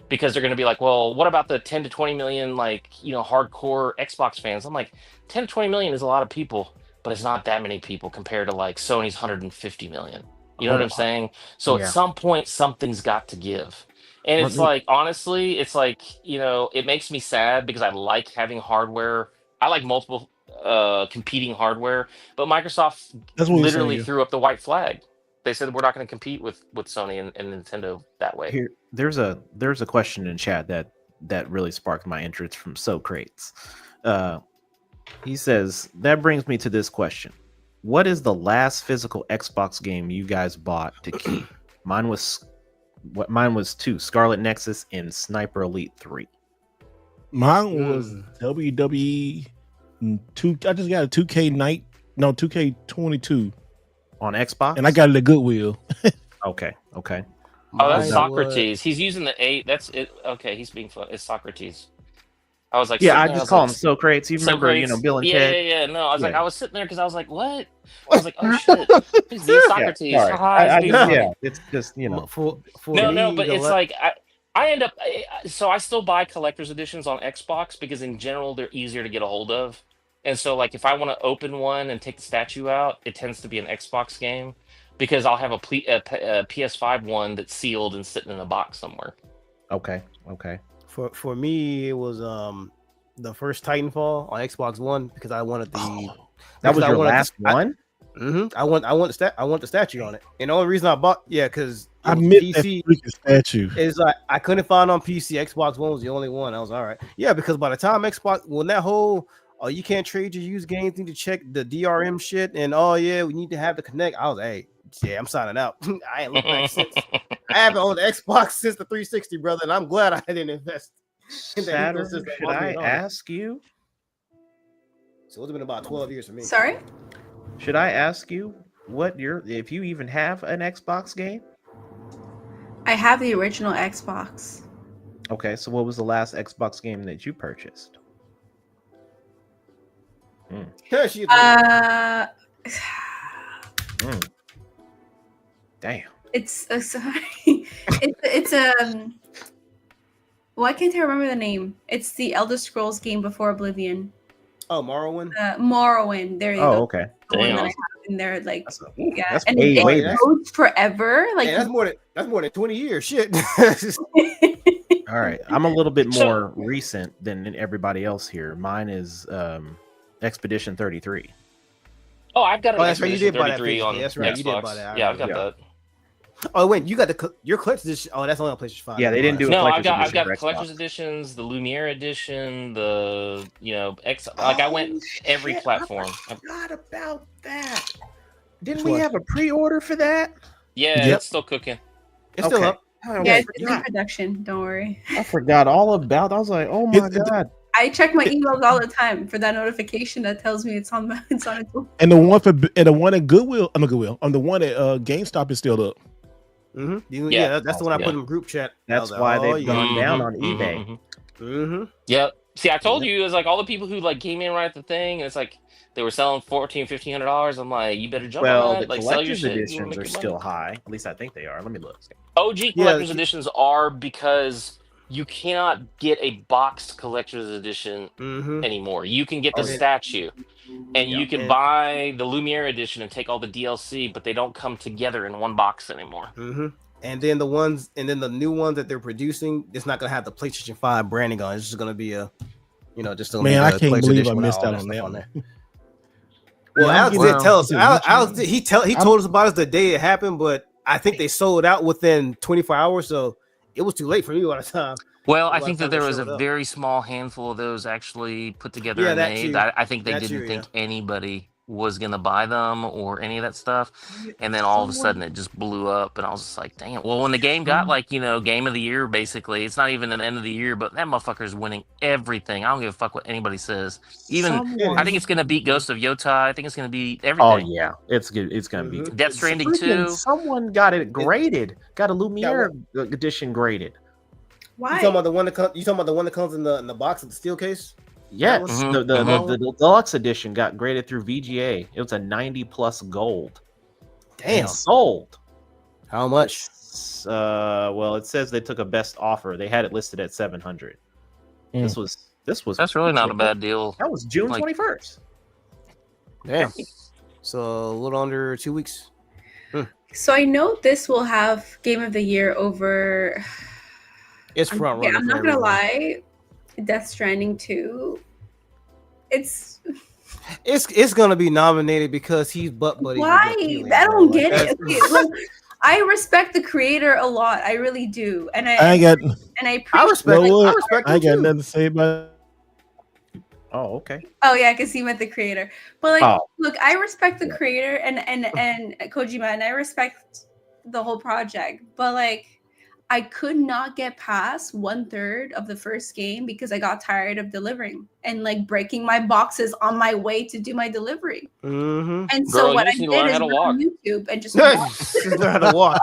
because they're going to be like, well, what about the 10 to 20 million, hardcore Xbox fans? I'm like, 10 to 20 million is a lot of people, but it's not that many people compared to Sony's 150 million. You know what I'm saying? So at some point, something's got to give. And it's honestly, it's it makes me sad because I like having hardware. I like multiple competing hardware, but Microsoft literally threw up the white flag. They said we're not going to compete with Sony and Nintendo that way. Here, there's a question in chat that really sparked my interest from Socrates. He says that brings me to this question: what is the last physical Xbox game you guys bought to keep? Mine was two: Scarlet Nexus and Sniper Elite 3. Mine was WWE 2. I just got a 2K22 on Xbox, and I got it at Goodwill. Okay. Oh, that's Socrates. He's using the 8. That's it. Okay, he's being fun. It's Socrates. I was like, yeah, I just call him Socrates. You remember, Bill and Ted? Yeah. No, I was like, I was sitting there because I was like, what? I was like, oh shit, he's Socrates. Yeah, it's just for no, but it's like I end up, so I still buy collector's editions on Xbox because in general they're easier to get a hold of. And so if I want to open one and take the statue out, it tends to be an Xbox game because I'll have a PS5 one that's sealed and sitting in a box somewhere. Okay. For me, it was the first Titanfall on Xbox One because I wanted the. That was your last one. I want the statue on it. And the only reason I bought, because I missed that freaking statue. Is I couldn't find on PC. Xbox One was the only one. I was all right. Yeah, because by the time when that whole you can't trade your used games, need to check the DRM shit, and we need to have the Connect. I was I'm signing out. I ain't looked back since. I haven't owned an Xbox since the 360, brother, and I'm glad I didn't invest in that ecosystem. Should I ask you? So it's been about 12 years for me. Sorry? Should I ask you if you even have an Xbox game? I have the original Xbox. Okay, so what was the last Xbox game that you purchased? Damn. It's sorry. it's why can't I remember the name? It's the Elder Scrolls game before Oblivion. Oh, Morrowind. Morrowind. There you go. Okay. And they're that's and way it goes forever. That's more than 20 years. Shit. All right, I'm a little bit So- more recent than everybody else here. Mine is Expedition 33. Oh, I've got an Oh, that's right. You Expedition did buy that 33 on physically. That's right. Xbox. You did buy that. I Yeah, I've got remember. that. Oh wait, you got your collector's edition. Oh, that's only on PlayStation 5. Yeah, they didn't do a No, I've collector's got edition for collector's Xbox. editions, the Lumiere edition, the I went every platform. I forgot about that. Didn't Which we one? have a pre-order for that? Yeah, Yep. it's still cooking. It's still up. Oh, Yeah, I it's in forgot. production. Don't worry. I forgot all about. I was like, oh my god. I check my emails all the time for that notification that tells me it's on its way. And the one at Goodwill, I'm the one at GameStop is still up. Mm-hmm. Yeah. Yeah, that's the one I Yeah. put in the group chat. That's I was why like, they've gone down on Mhm, eBay. mhm. Mm-hmm. Yep. See, I told you it was like all the people who like came in right at the thing, and it's like they were selling $1,400-$1,500. I'm like, you better jump Well, on the that. Like, sell your collector's shit. You wanna editions make are your money. still high. At least I think they are. Let me look. OG collector's editions are because you cannot get a boxed collector's edition Mm-hmm. anymore. You can get the Okay. statue, and you can And- buy the Lumiere edition and take all the DLC, but they don't come together in one box anymore. Mm-hmm. And then the new ones that they're producing, it's not gonna have the PlayStation 5 branding on. It's just gonna be just gonna Man, be I the can't PlayStation believe I edition with missed all out that on stuff that on one. there. Well, Yeah, Alex I'm did getting- tell us. I'm- Alex he told us about us the day it happened, but I think they sold out within 24 hours, so it was too late for me by the time. Well, By I the think time that there they was a showed up. very small handful of those actually put together Yeah, and that made. too. I think they That didn't too, think anybody was gonna buy them or any of that stuff, and then all of a sudden it just blew up, and I was just like, damn. Well, when the game got game of the year, basically, it's not even an end of the year, but that motherfucker's winning everything. I don't give a fuck what anybody says. Even I think it's gonna beat Ghost of Yotai. I think it's gonna beat Oh everything. yeah, it's good. It's gonna be Death Stranding Freaking 2. Someone got it graded. Got a Lumiere edition graded. Why? You talking about the one that comes in the box with the steel case? Yes, Mhm, the deluxe edition got graded through VGA. It was a 90+ gold. Damn. And sold. How much? Well, it says they took a best offer. They had it listed at 700. This was That's really not a bad deal. That was June Like- 21st. Damn. So a little under 2 weeks. So I know this will have Game of the Year over. It's front runner. I'm not gonna lie, Death Stranding 2. It's It's gonna be nominated because he's butt buddy. why I don't get it. Okay, look, I respect the creator a lot. I really do, and I ain't got. I appreciate. I respect. You know I what? respect I ain't him got too. nothing to say about it. Oh, okay. Oh yeah, because he meant the creator. But like, Oh. look, I respect the creator and Kojima, and I respect the whole project. But like, I could not get past 1/3 of the first game because I got tired of delivering and like breaking my boxes on my way to do my delivery. Mm-hmm. And Girl, so you what I just need to did learn is how to go on walk. YouTube and just Just learn how to walk.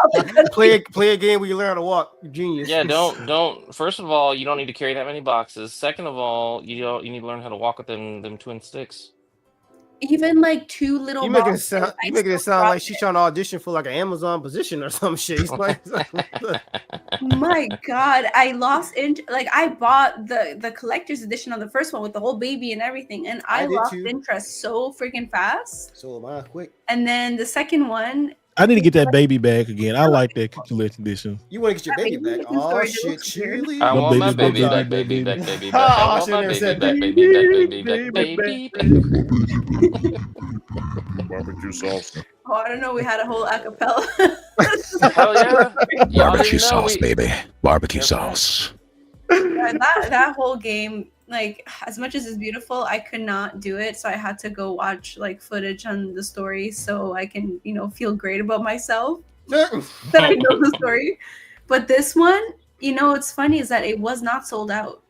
play a game where you learn how to walk. Genius. Yeah, don't. First of all, you don't need to carry that many boxes. Second of all, you need to learn how to walk with them twin sticks. even like two little. You making it boxes, sound. I You making it still sound dropped like she's trying to audition for like an Amazon position or some shit. He's like, My God, I lost like I bought the collector's edition on the first one with the whole baby and everything, and I did lost too. interest so freaking fast. so am I quick. And then the second one, I need to get that baby back again. I like that collection edition. You want to get your baby baby back? looking Oh story shit, looks weird. Chili. I My want my baby's baby baby, back, baby, baby back, baby. baby back. Oh, I I want should've my never baby said back, baby, baby back, baby back. Barbecue sauce. Oh, I don't know. We had a whole acapella. Hell yeah! Y'all Barbecue didn't know sauce, baby. Barbecue Yep. sauce. And that whole game, like as much as it's beautiful, I could not do it. So I had to go watch like footage on the story so I can, feel great about myself that I know the story. But this one, what's funny is that it was not sold out.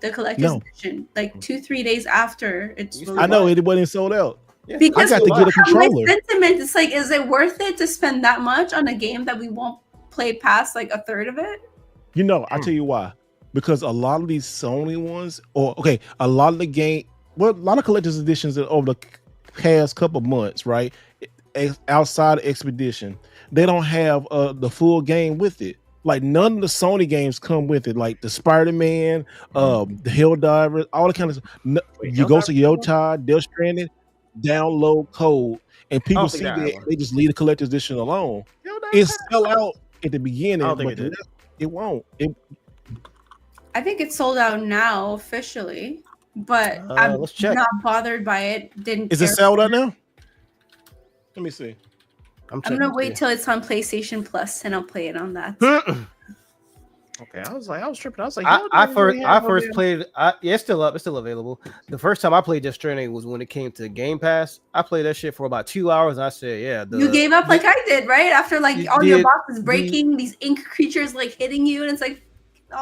The collector's No. edition, like 2-3 days after it's You released. I know it wasn't sold out. Because I got to get a my controller. sentiment is like, is it worth it to spend that much on a game that we won't play past like a third of it? I'll tell you why. Because a lot of these Sony ones, a lot of the game, a lot of collector's editions over the past couple months, right? Outside of Expedition, they don't have the full game with it. Like none of the Sony games come with it, like the Spider-Man, the Helldivers, all the kind of. You go to Yotai, Death Stranding, download code, and people don't see think I that have one. they just leave the collector's edition alone. It sell out at the beginning, I don't think but it did. it won't. I think it's sold out now officially, but I'm Let's check. not bothered by it. Didn't Is it care. sold out now? Let me see. I'm gonna wait till it's on PlayStation Plus and I'll play it on that. Okay, I was tripping. I was like, I first played. Yeah, it's still up. It's still available. The first time I played Death Stranding was when it came to Game Pass. I played that shit for about 2 hours. And I said, "Yeah." You gave up like I did, right? After like all your did boxes breaking, these ink creatures like hitting you, and it's like.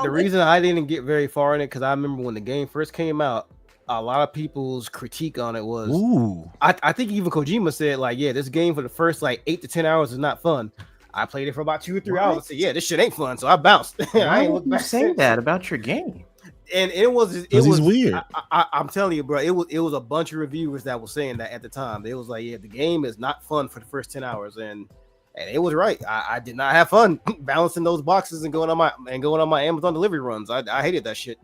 The reason I didn't get very far in it because I remember when the game first came out, a lot of people's critique on it was, Ooh. I think even Kojima said like, yeah, this game for the first like 8 to 10 hours is not fun. I played it for about 2 or 3 hours and said, yeah, this shit ain't fun. So I bounced. I ain't looked back. Say that about your game. And it was weird. I'm telling you, bro, it was a bunch of reviewers that were saying that at the time. It was like, yeah, the game is not fun for the first 10 hours. And it was right. I did not have fun balancing those boxes and going on my Amazon delivery runs. I hated that shit.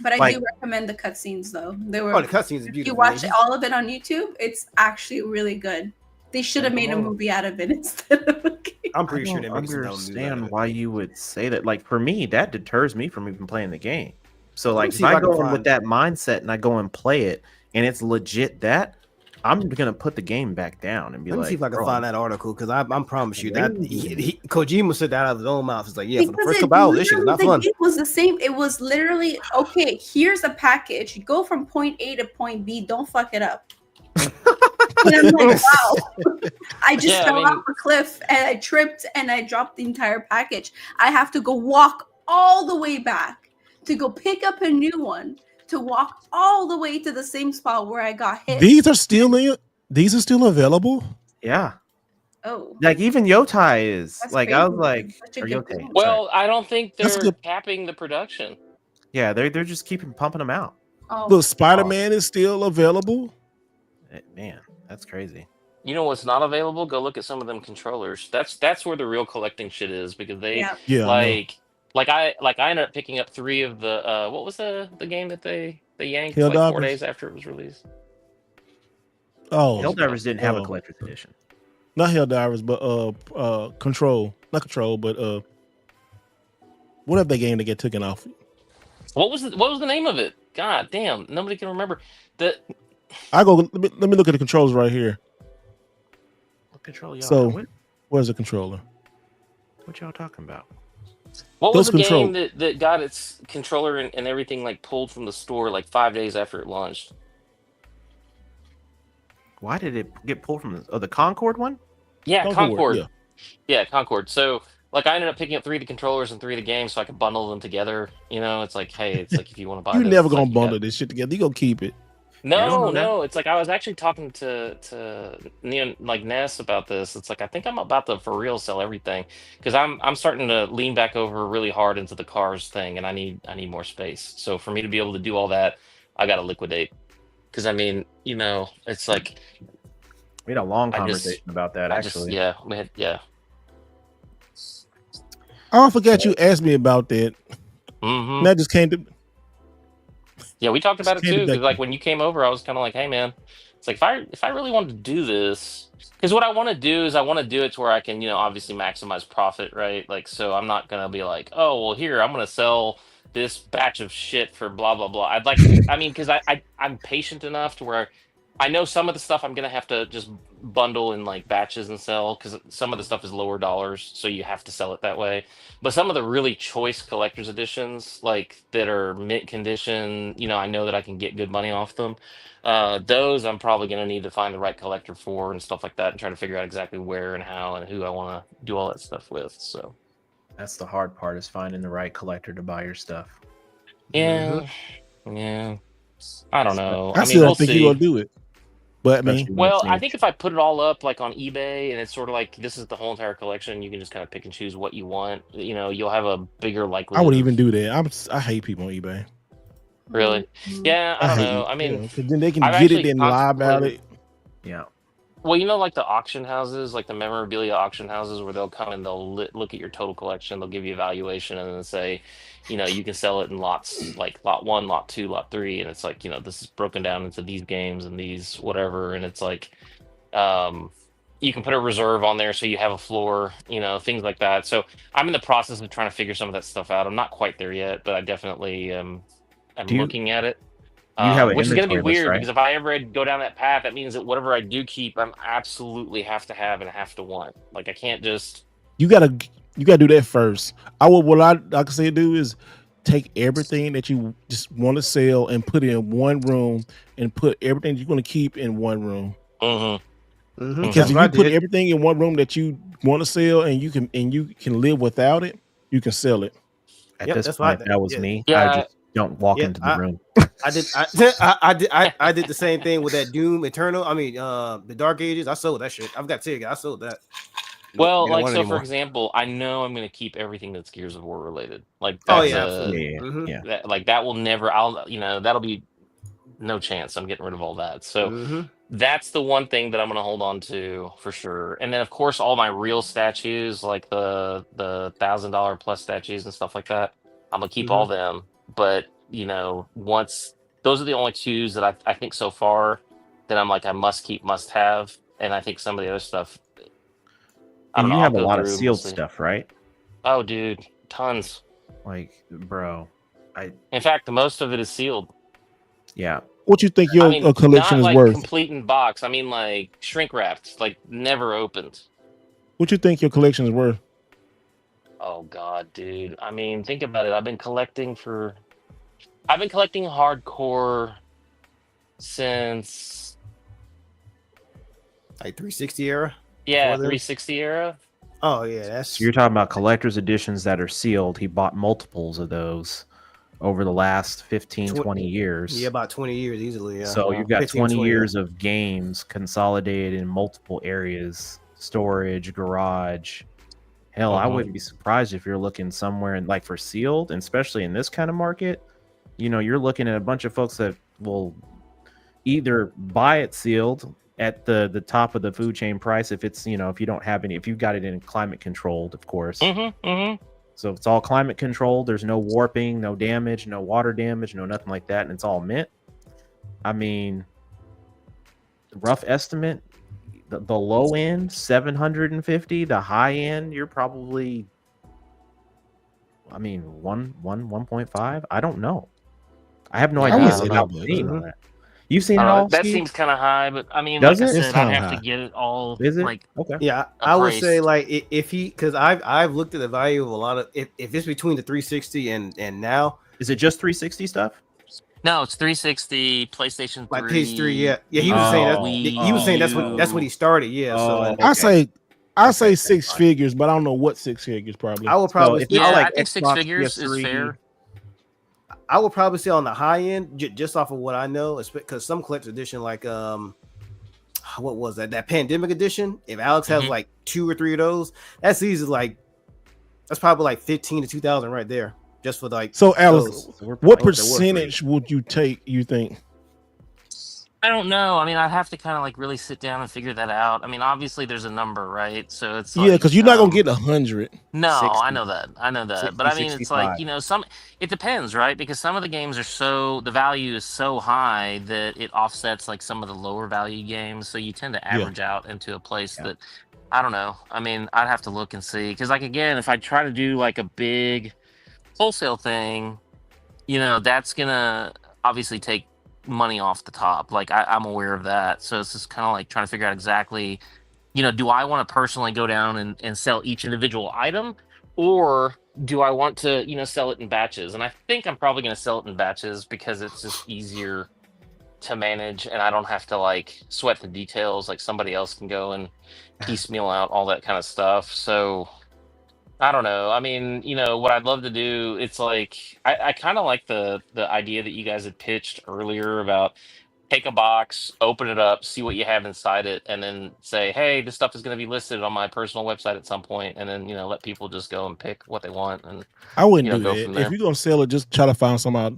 But I do recommend the cutscenes though. They were the cutscenes are beautiful. If you watch all of it on YouTube, it's actually really good. They should have made a movie out of it instead of a game. I'm pretty sure they don't understand why you would say that. Like for me, that deters me from even playing the game. So like if I go in with that mindset and I go and play it and it's legit that, I'm gonna put the game back down and be Let me see if I can find that article because I promise you that Kojima said that out of his own mouth. It's like, yeah, for the first couple hours, this shit is not fun. It was the same. It was literally okay. Here's a package. You go from point A to point B. Don't fuck it up. And I'm like, wow. I just fell off a cliff and I tripped and I dropped the entire package. I have to go walk all the way back to go pick up a new one. To walk all the way to the same spot where I got hit. These are still available? Yeah. Oh. Like even Yotai is. That's like crazy. I was like Yotai. Well, I don't think they're capping the production. Yeah, they're just keeping pumping them out. Oh. But Spider-Man is still available? Man, that's crazy. You know what's not available? Go look at some of them controllers. That's where the real collecting shit is because they like I ended up picking up 3 of the what was the game that they yanked like 4 days after it was released? Oh, Helldivers didn't have a collector's edition. Not Helldivers, but Control. Not Control, but whatever the game that get taken off. What was the name of it? God damn, nobody can remember. Let me look at the controls right here. What control y'all? So where's the controller? What y'all talking about? What was the game that got its controller and everything like pulled from the store like 5 days after it launched? Why did it get pulled from the Concord one? Yeah, Concord. Yeah, Concord. So like I ended up picking up 3 of the controllers and 3 of the games so I could bundle them together. You know, it's like, hey, it's like if you want to buy You're never gonna bundle this shit together. You gonna keep it. No. It's like I was actually talking to Ness about this. It's like I think I'm about to for real sell everything because I'm starting to lean back over really hard into the cars thing, and I need more space. So for me to be able to do all that, I got to liquidate. Because I mean, you know, it's like we had a long conversation about that. Actually, we had. I forgot you asked me about that. Mm-hmm. That just came to. Yeah, we talked about it too. Because like when you came over, I was kind of like, "Hey, man, it's like if I really wanted to do this, because what I want to do is I want to do it to where I can, you know, obviously maximize profit, right? Like, so I'm not gonna be like, oh, well, here I'm gonna sell this batch of shit for blah blah blah. I'd like, I mean, because I'm patient enough to where I know some of the stuff I'm gonna have to just bundle in like batches and sell because some of the stuff is lower dollars, so you have to sell it that way. But some of the really choice collector's editions, like that are mint condition, you know, I know that I can get good money off them. Those I'm probably gonna need to find the right collector for and stuff like that, and try to figure out exactly where and how and who I want to do all that stuff with. So that's the hard part, is finding the right collector to buy your stuff. Yeah, yeah. I don't know. I still don't think you're gonna do it. But I mean, well, I think if I put it all up like on eBay and it's sort of like this is the whole entire collection, you can just kind of pick and choose what you want. You know, you'll have a bigger likelihood. I wouldn't even do that. I hate people on eBay. Really? Yeah, I don't know. I mean, because then they can get it and lie about it. Yeah. Well, you know, like the auction houses, like the memorabilia auction houses, where they'll come and they'll look at your total collection, they'll give you a valuation, and then say, you know, you can sell it in lots, like lot 1, lot 2, lot 3, and it's like, you know, this is broken down into these games and these whatever, and it's like, you can put a reserve on there so you have a floor, things like that. So I'm in the process of trying to figure some of that stuff out. I'm not quite there yet, but I definitely am Do looking at it. you have an Which is going to be inventory list, weird right? because if I ever go down that path, that means that whatever I do keep, I'm absolutely have to have and have to want. Like I can't just. You gotta do that first. What I can say do is take everything that you just want to sell and put it in one room, and put everything you're going to keep in one room. Because That's if what I you put did. everything in one room that you want to sell and you can live without it, you can sell it. At Yep, this that's what I point, did. that was Yeah. me. I Yeah. just don't walk Yeah, into the room. I did. I did the same thing with that Doom Eternal. I mean, the Dark Ages. I sold that shit. I've got Sega. I sold that. Well, They don't like want it so, for anymore. example, I know I'm going to keep everything that's Gears of War related. Like Oh that's yeah, a absolutely. Yeah, Mm-hmm. yeah. that like that will never. That'll be no chance. I'm getting rid of all that. So Mm-hmm. that's the one thing that I'm going to hold on to for sure. And then of course all my real statues, like the $1,000 plus statues and stuff like that, I'm gonna keep all them. But once those are the only twos that I think so far that I'm like I must keep, must have. And I think some of the other stuff, I don't And know. you I'll have a go lot of through. We'll sealed see. stuff, right? Oh, dude, tons. Like, bro, In fact, most of it is sealed. yeah. What you think I your mean, collection not is like worth? complete in box. I mean, like shrink wrapped, like never opened. What you think your collection is worth? Oh God, dude. I mean, think about it. I've been collecting hardcore since Like 360 era. yeah, Before then? 360 era. Oh yeah, that's So you're talking about collector's editions that are sealed. He bought multiples of those over the last 15, 20 years. yeah, about 20 years easily. Yeah. So you've got 15, 20 20, years of games consolidated in multiple areas, storage, garage. Hell, I wouldn't be surprised if you're looking somewhere in like for sealed, and especially in this kind of market, you're looking at a bunch of folks that will either buy it sealed at the top of the food chain price if it's, if you don't have any, if you've got it in climate controlled, of course. So if it's all climate controlled, there's no warping, no damage, no water damage, no nothing like that, and it's all mint. I mean, rough estimate, the low end 750, the high end you're probably, I mean, 1.5. I don't know. I have no Yeah, idea I don't without know. seeing all that. You've seen I it don't know. all? That Steve? seems kind of high, but I mean, Does like I it? It's said, I'd kinda have to high. get it all. Is it? Like Okay. Yeah, I would say appraised. like if he, because I've looked at the value of a lot of if it's between the 360 and now, Is it just 360 stuff? No, it's 360, PlayStation 3. like PS3. Yeah, he was saying that. He was saying that's what he started. Yeah, so and I say six figures, but I don't know what six figures. Probably. I would probably if say, it's like I think six Xbox, figures is PS3, fair. I would probably say on the high end, just off of what I know, because some collector's edition, like what was that pandemic edition? If Alex has like 2 or 3 of those, that's probably like 15 to 2,000 right there, just for like. So Alex, those. what percentage would you take? You think? I don't know. I mean, I'd have to kind of like really sit down and figure that out. I mean, obviously there's a number, right? So it's Yeah, because you're not gonna get 100. No, 60. I know that. 60, But I mean, it's like, 65. it depends, right? Because some of the games are the value is so high that it offsets like some of the lower value games. So you tend to average out into a place that, I don't know. I mean, I'd have to look and see. Because like, again, if I try to do like a big wholesale thing, that's going to obviously take money off the top. Like I'm aware of that. So it's just kind of like trying to figure out exactly, do I want to personally go down and sell each individual item, or do I want to, sell it in batches? And I think I'm probably going to sell it in batches because it's just easier to manage and I don't have to like sweat the details. Like somebody else can go and piecemeal out all that kind of stuff. So I don't know. I mean, what I'd love to do, it's like I kind of like the idea that you guys had pitched earlier about take a box, open it up, see what you have inside it, and then say, hey, this stuff is going to be listed on my personal website at some point, and then let people just go and pick what they want, and I wouldn't do go that. from there. If you're gonna sell it, just try to find somebody.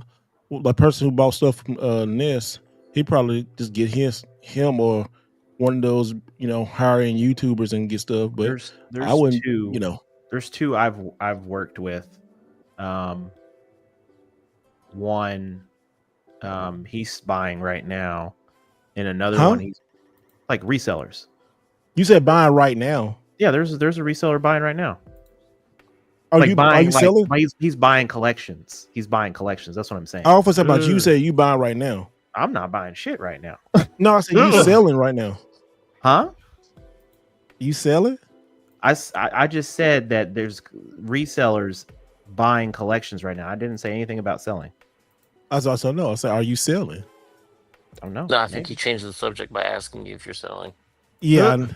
The person who bought stuff from Ness, he probably just get him or one of those hiring YouTubers and get stuff. But There's I wouldn't. two. There's two I've worked with. One, he's buying right now, and another one he's like resellers. You said buying right now. Yeah, there's a reseller buying right now. Are Like you buying, selling? He's buying collections. He's buying collections. That's what I'm saying. I also said about you said you buying right now. I'm not buying shit right now. No, I said you selling right now. Huh? You selling? I just said that there's resellers buying collections right now. I didn't say anything about selling. I also no. I said, are you selling? Oh no. No, I think you changed the subject by asking you if you're selling. Yeah.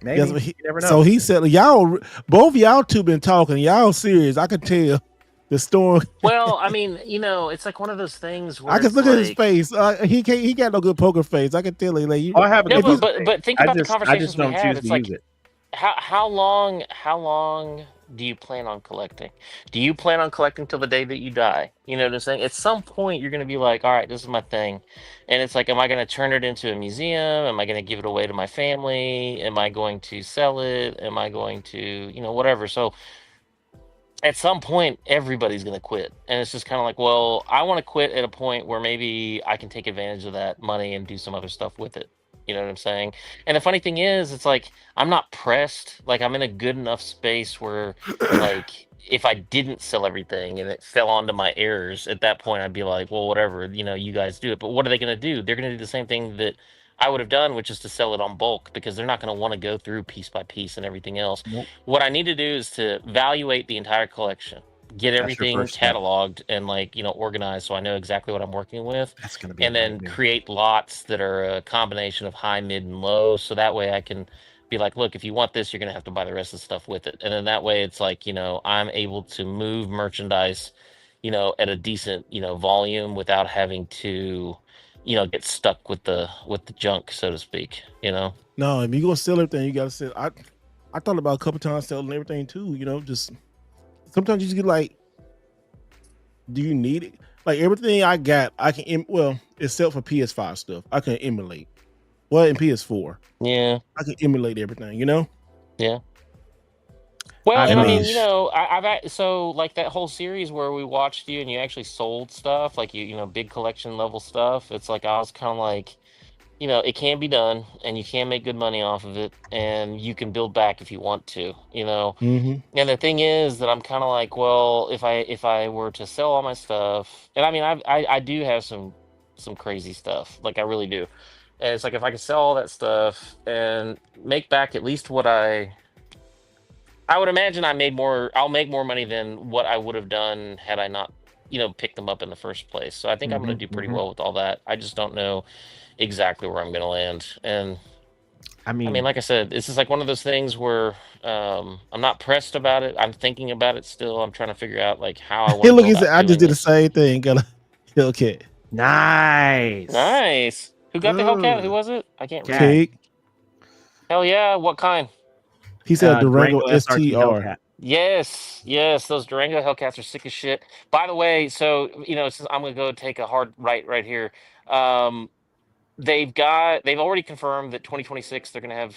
Maybe. Yes, you never know. So he said, y'all, both y'all two been talking. Y'all serious. I could tell the storm. Well, I mean, it's like one of those things where I can look at his face. He got no good poker face. I can tell him. Like, I have a no, good but think about the conversations I just don't we had. choose It's to like use it. how long do you plan on collecting? Do you plan on collecting till the day that you die? You know what I'm saying? At some point, you're going to be like, all right, this is my thing. And it's like, am I going to turn it into a museum? Am I going to give it away to my family? Am I going to sell it? Am I going to, whatever? So at some point, everybody's going to quit. And it's just kind of like, well, I want to quit at a point where maybe I can take advantage of that money and do some other stuff with it. You know what I'm saying? And the funny thing is, it's like, I'm not pressed. Like, I'm in a good enough space where, like, if I didn't sell everything and it fell onto my heirs, at that point, I'd be like, well, whatever, you guys do it. But what are they going to do? They're going to do the same thing that I would have done, which is to sell it on bulk, because they're not going to want to go through piece by piece and everything else. Nope. What I need to do is to evaluate the entire collection, get everything cataloged and organized, so I know exactly what I'm working with. That's gonna be and then create lots that are a combination of high, mid, and low, so that way I can be like, look, if you want this, you're gonna have to buy the rest of the stuff with it. And then that way it's like, I'm able to move merchandise, at a decent, volume without having to, get stuck with the junk, so to speak. No, if you gonna sell everything, you gotta sell. I thought about a couple times selling everything too. Just sometimes you just get like, do you need it? Like everything I got, I can except for PS5 stuff, I can emulate. Well, in PS4, yeah, I can emulate everything. Yeah. Well, I and I mean- mean, so like that whole series where we watched you and you actually sold stuff, like big collection level stuff. It's like I was kind of like, it can be done, and you can make good money off of it, and you can build back if you want to. Mm-hmm. And the thing is that I'm kind of like, well, if I were to sell all my stuff, and I mean, I do have some crazy stuff, like I really do. And it's like if I could sell all that stuff and make back at least what I would imagine I'll make more money than what I would have done had I not, picked them up in the first place. So I think I'm going to do pretty well with all that. I just don't know exactly where I'm going to land. And I mean, like I said, this is like one of those things where I'm not pressed about it. I'm thinking about it still. I'm trying to figure out like how I want to Look, go he said, about I just doing did the this. same thing. Got a Hellcat. Nice. Who got the Hellcat? Who was it? I can't remember. Pig. Hell yeah. What kind? He said Durango STR. Hellcat. Yes, those Durango Hellcats are sick as shit. By the way, so since I'm gonna go take a hard right here. They've already confirmed that 2026 they're gonna have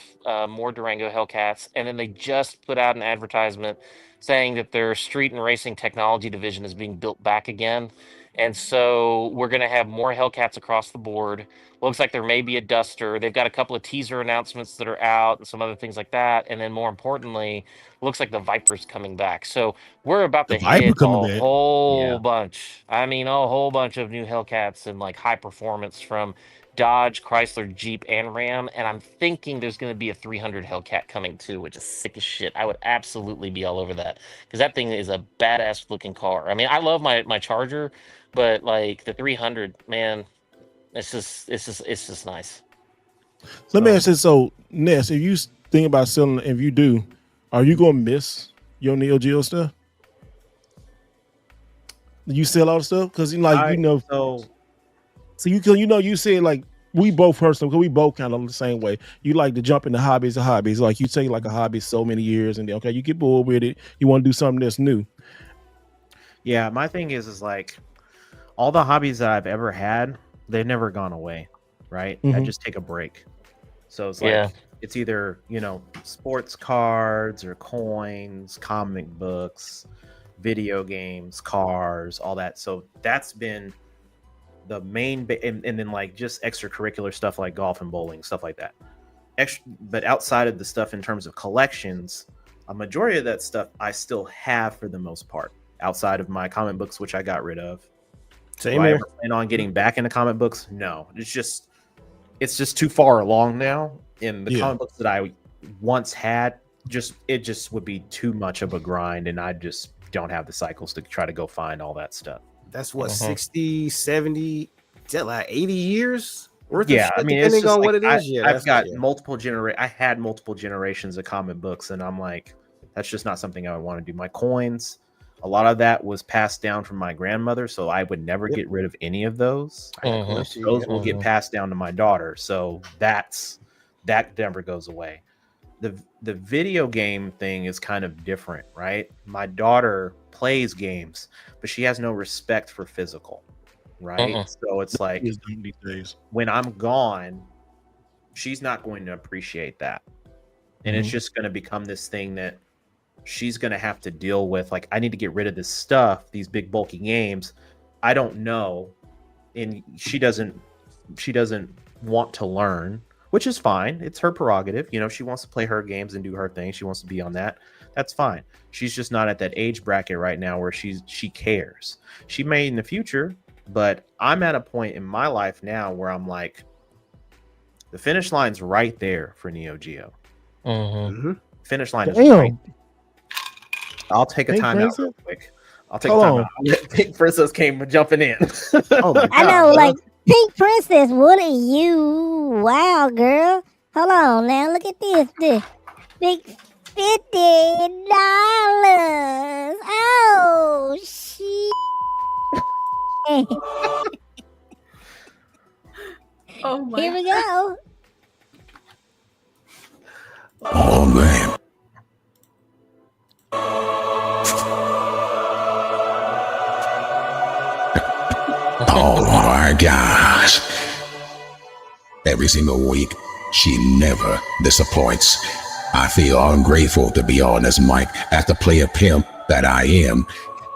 more Durango Hellcats, and then they just put out an advertisement saying that their street and racing technology division is being built back again. And so we're going to have more Hellcats across the board. Looks like there may be a Duster. They've got a couple of teaser announcements that are out and some other things like that. And then more importantly, looks like the Viper's coming back. So we're about to hit a whole bunch. I mean, a whole bunch of new Hellcats and like high performance from Dodge, Chrysler, Jeep, and Ram. And I'm thinking there's going to be a 300 Hellcat coming too, which is sick as shit. I would absolutely be all over that because that thing is a badass looking car. I mean, I love my Charger, but like the 300, man, it's just nice. Let me ask you, so Ness, if you think about selling, if you do, are you gonna miss your Neo Geo stuff? You sell all the stuff because so you said like we both personally, because we both kind of the same way. You like to jump into hobbies. Like you say, like a hobby so many years, and then okay, you get bored with it. You want to do something that's new. Yeah, my thing is like all the hobbies that I've ever had, they've never gone away, right? I just take a break. So it's like it's either sports cards or coins, comic books, video games, cars, all that. So that's been the main and then like just extracurricular stuff like golf and bowling, stuff like that. but outside of the stuff in terms of collections, a majority of that stuff I still have for the most part. Outside of my comic books, which I got rid of. Same Do I here. ever plan on getting back into comic books? No, it's just too far along now. And the comic books that I once had, it just would be too much of a grind, and I just don't have the cycles to try to go find all that stuff. That's what 60, 70, is that like 80 years worth Yeah, of I shit, mean, it's depending just on like, what it is. I've got I had multiple generations of comic books, and I'm like, that's just not something I would want to do. My coins, a lot of that was passed down from my grandmother, so I would never get rid of any of those. Those will get passed down to my daughter, so that never goes away. The video game thing is kind of different, right? My daughter plays games, but she has no respect for physical, right? So it's like when I'm gone, she's not going to appreciate that. And it's just going to become this thing that she's going to have to deal with. Like, I need to get rid of this stuff, these big bulky games. I don't know. And she doesn't want to learn, which is fine. It's her prerogative. You know, she wants to play her games and do her thing. She wants to be on that. That's fine. She's just not at that age bracket right now where she cares. She may in the future, but I'm at a point in my life now where I'm like, the finish line's right there for Neo Geo. Finish line is right. I'll take a timeout real quick. I'll take a timeout. Pink Princess came jumping in. Oh my God, I know, like Pink Princess, what are you? Wow, girl. Hold on now. Look at this. This big $50. Oh, shit. Oh my. Here we go. Oh, man. Oh my gosh. Every single week, she never disappoints. I feel ungrateful to be on this mic as the player pimp that I am,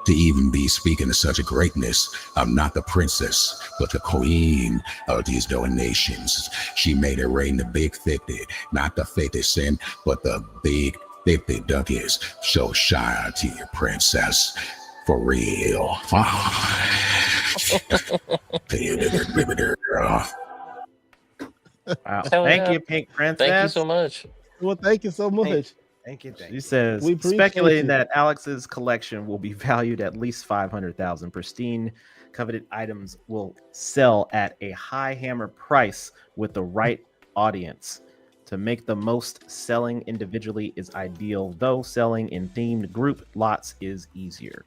to even be speaking of such a greatness. I'm not the princess, but the queen of these donations. She made it rain the big 50, not the 50 cent, but the big 50 ducats. So shy to your princess. For real. Wow. Thank you, Pink Princess. Thank you so much. Well, thank you so much. Thank you. She says, We appreciate speculating you. that Alex's collection will be valued at least 500,000. Pristine, coveted items will sell at a high hammer price with the right audience. To make the most, selling individually is ideal, though selling in themed group lots is easier.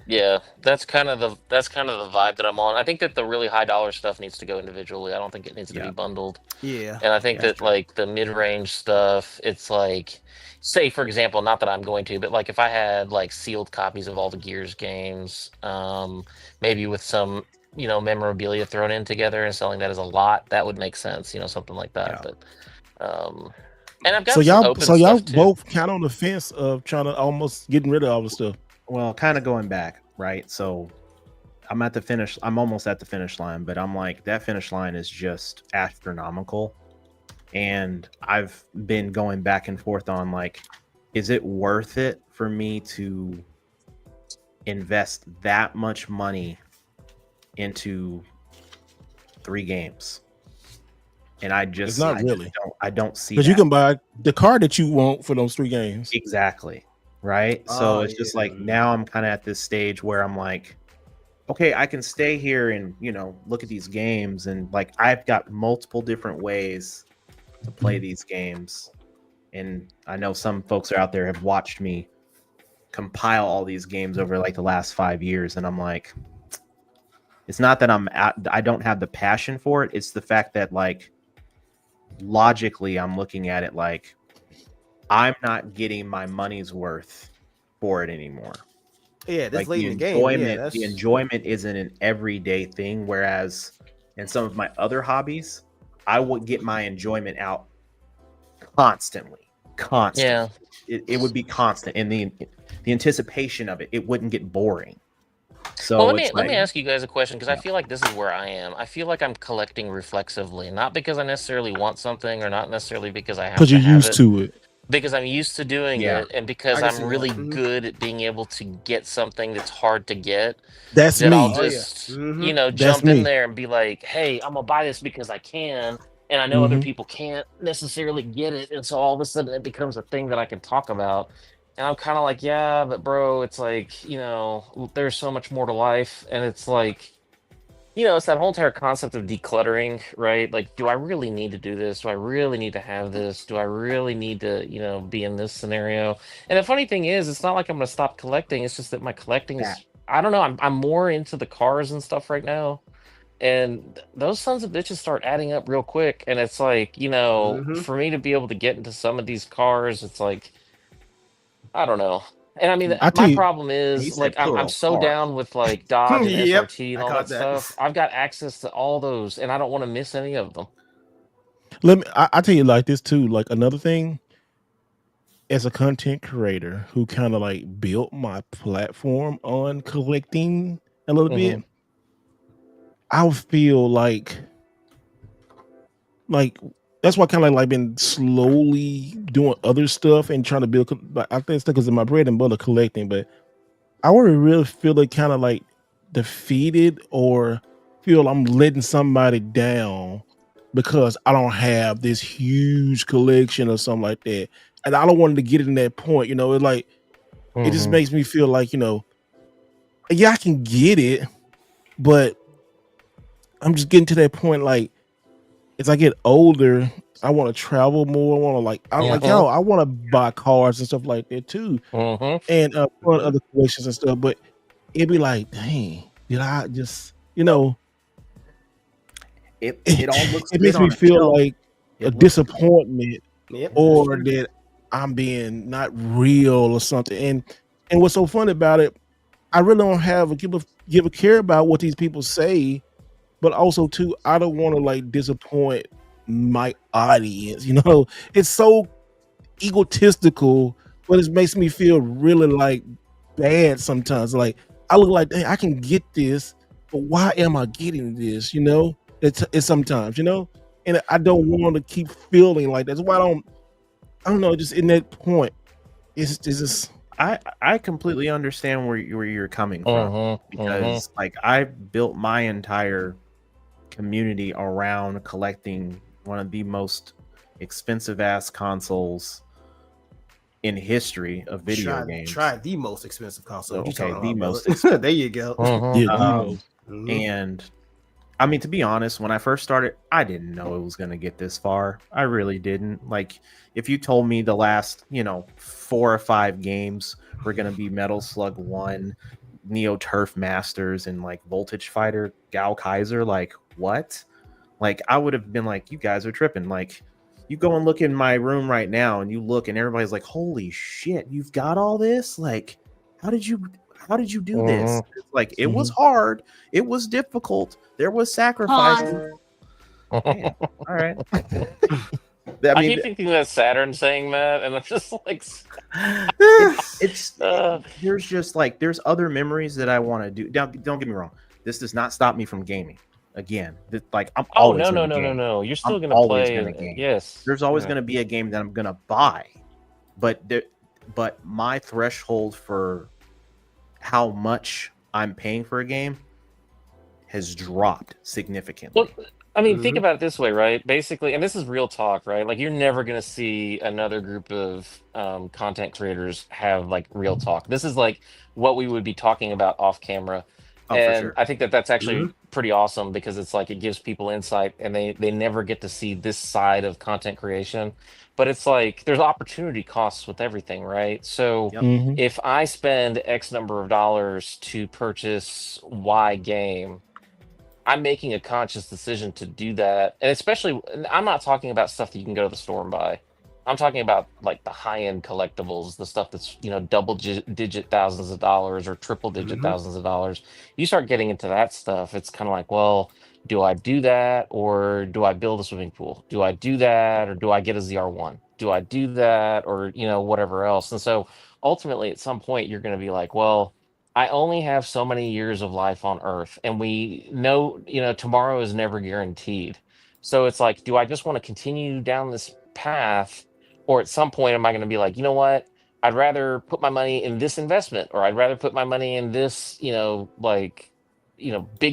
Yeah, that's kind of the vibe that I'm on. I think that the really high dollar stuff needs to go individually. I don't think it needs to be bundled. Yeah. And I think that like the mid-range stuff, it's like, say for example, not that I'm going to, but like if I had like sealed copies of all the Gears games, maybe with some, you know, memorabilia thrown in together and selling that as a lot, that would make sense, you know, something like that. But and I've got So some y'all, open so y'all stuff, too. both kind of on the fence of trying to almost getting rid of all the stuff. Well, kind of going back, right? So I'm almost at the finish line, but I'm like, that finish line is just astronomical. And I've been going back and forth on like, is it worth it for me to invest that much money into 3 games? And I just, It's not really. I don't see Because you can buy the car that you want for those 3 games. Exactly. Right. So it's just like, now I'm kind of at this stage where I'm like, okay, I can stay here and, you know, look at these games. And like, I've got multiple different ways to play these games. And I know some folks are out there have watched me compile all these games over like the last 5 years. And I'm like, it's not that I don't have the passion for it. It's the fact that like, logically, I'm looking at it like, I'm not getting my money's worth for it anymore. Yeah, that's like late the in the game. enjoyment, the enjoyment isn't an everyday thing. Whereas in some of my other hobbies, I would get my enjoyment out constantly. Yeah, it would be constant, and the anticipation of it wouldn't get boring. So Well, it's let me like, ask you guys a question because I yeah, feel like this is where I am. I feel like I'm collecting reflexively, not because I necessarily want something or not necessarily because I have Because to you're have used it, to it. because I'm used to doing yeah, it and I because can I'm see that. really good at being able to get something that's hard to get, That's that I'll me. Oh yeah. just, Mm-hmm. That's jump in me. there and be like, "Hey, I'm gonna buy this because I can." And I know other Hmm. people can't necessarily get it, and so all of a sudden it becomes a thing that I can talk about. And I'm kind of like, "Yeah, but bro, it's like, there's so much more to life." And it's like, it's that whole entire concept of decluttering, right? Like, do I really need to do this? Do I really need to have this? Do I really need to, be in this scenario? And the funny thing is, it's not like I'm going to stop collecting. It's just that my collecting that. is, I don't know, I'm more into the cars and stuff right now. And those sons of bitches start adding up real quick. And it's like, Mm-hmm. for me to be able to get into some of these cars, it's like, I don't know. And I mean, I tell my you, problem He is like said I'm plural so car. down with like Dodge and Yep. SRT and I all that caught that. stuff. I've got access to all those, and I don't want to miss any of them. let me. I tell you like this too. Like another thing, as a content creator who kind of like built my platform on collecting a little Hmm. bit, I feel like that's why kind of like been slowly doing other stuff and trying to build. Like I think it's because of my bread and butter collecting, but I would really feel it kind of like defeated or feel I'm letting somebody down because I don't have this huge collection or something like that. And I don't want to get in that point, it's like it just Hmm. makes me feel like, yeah, I can get it, but I'm just getting to that point like as I get older, I want to travel more. I want to I'm like, Hmm. yo, I want to buy cars and stuff like that too. Hmm. And fun Mm-hmm. other collections and stuff. But it'd be like, dang, did I just, It all looks it good makes me on a feel shelf. like a It looks good. disappointment Yep. That's or true. that I'm being not real or something. And what's so funny about it, I really don't have give a care about what these people say, but also too, I don't want to like disappoint my audience. It's so egotistical, but it makes me feel really like bad sometimes. Like I look like, "Dang, I can get this, but why am I getting this?" It's sometimes, and I don't want to keep feeling like that's why I don't know, just in that point, it's just I completely understand where you're coming from, Hmm. Hmm. because like I built my entire community around collecting one of the most expensive ass consoles in history of video games. Try the most expensive console. So What you okay, talking the about, brother? most expensive. There you go. Hmm. yeah, the Um, most. Mhm. and I mean, to be honest, when I first started, I didn't know it was going to get this far. I really didn't. Like, if you told me the last, 4 or 5 games were going to be Metal Slug 1, Neo Turf Masters, and like Voltage Fighter Gao Kaiser, like, what? Like, I would have been like, you guys are tripping. Like, you go and look in my room right now and you look and everybody's like, holy shit, you've got all this? Like, how did you do Hmm. this? It's like, it was Mhm. hard, it was difficult, there was sacrifice. Damn. All right. I I mean, keep thinking that Saturn saying that, and I'm just like, it's uh, there's just like there's other memories that I want to do. Don't get me wrong. This does not stop me from gaming. Again, like I'm oh always no, no, gonna no, no, game. no! You're I'm still gonna always play, gonna and game. yes, There's always yeah. gonna be a game that I'm gonna buy, but but my threshold for how much I'm paying for a game has dropped Well, significantly. I mean, think Mhm. about it this way, right? Basically, and this is real talk, right? Like, you're never going to see another group of content creators have like real talk. This is like what we would be talking about off camera. Oh, for And sure. I think that that's actually Mhm. pretty awesome because it's like it gives people insight and they never get to see this side of content creation. But it's like there's opportunity costs with everything, right? So Yep. Mhm. if I spend X number of dollars to purchase Y game, I'm making a conscious decision to do that. And especially, and I'm not talking about stuff that you can go to the store and buy. I'm talking about like the high end collectibles, the stuff that's, digit thousands of dollars or triple digit Mhm. thousands of dollars. You start getting into that stuff, it's kind of like, well, do I do that or do I build a swimming pool? Do I do that or do I get a ZR1? Do I do that or, whatever else? And so ultimately, at some point, you're going to be like, well, I only have so many years of life on Earth, and we know, tomorrow is never guaranteed. So it's like, do I just want to continue down this path, or at some point am I going to be like, you know what? I'd rather put my money in this investment, or I'd rather put my money in this, big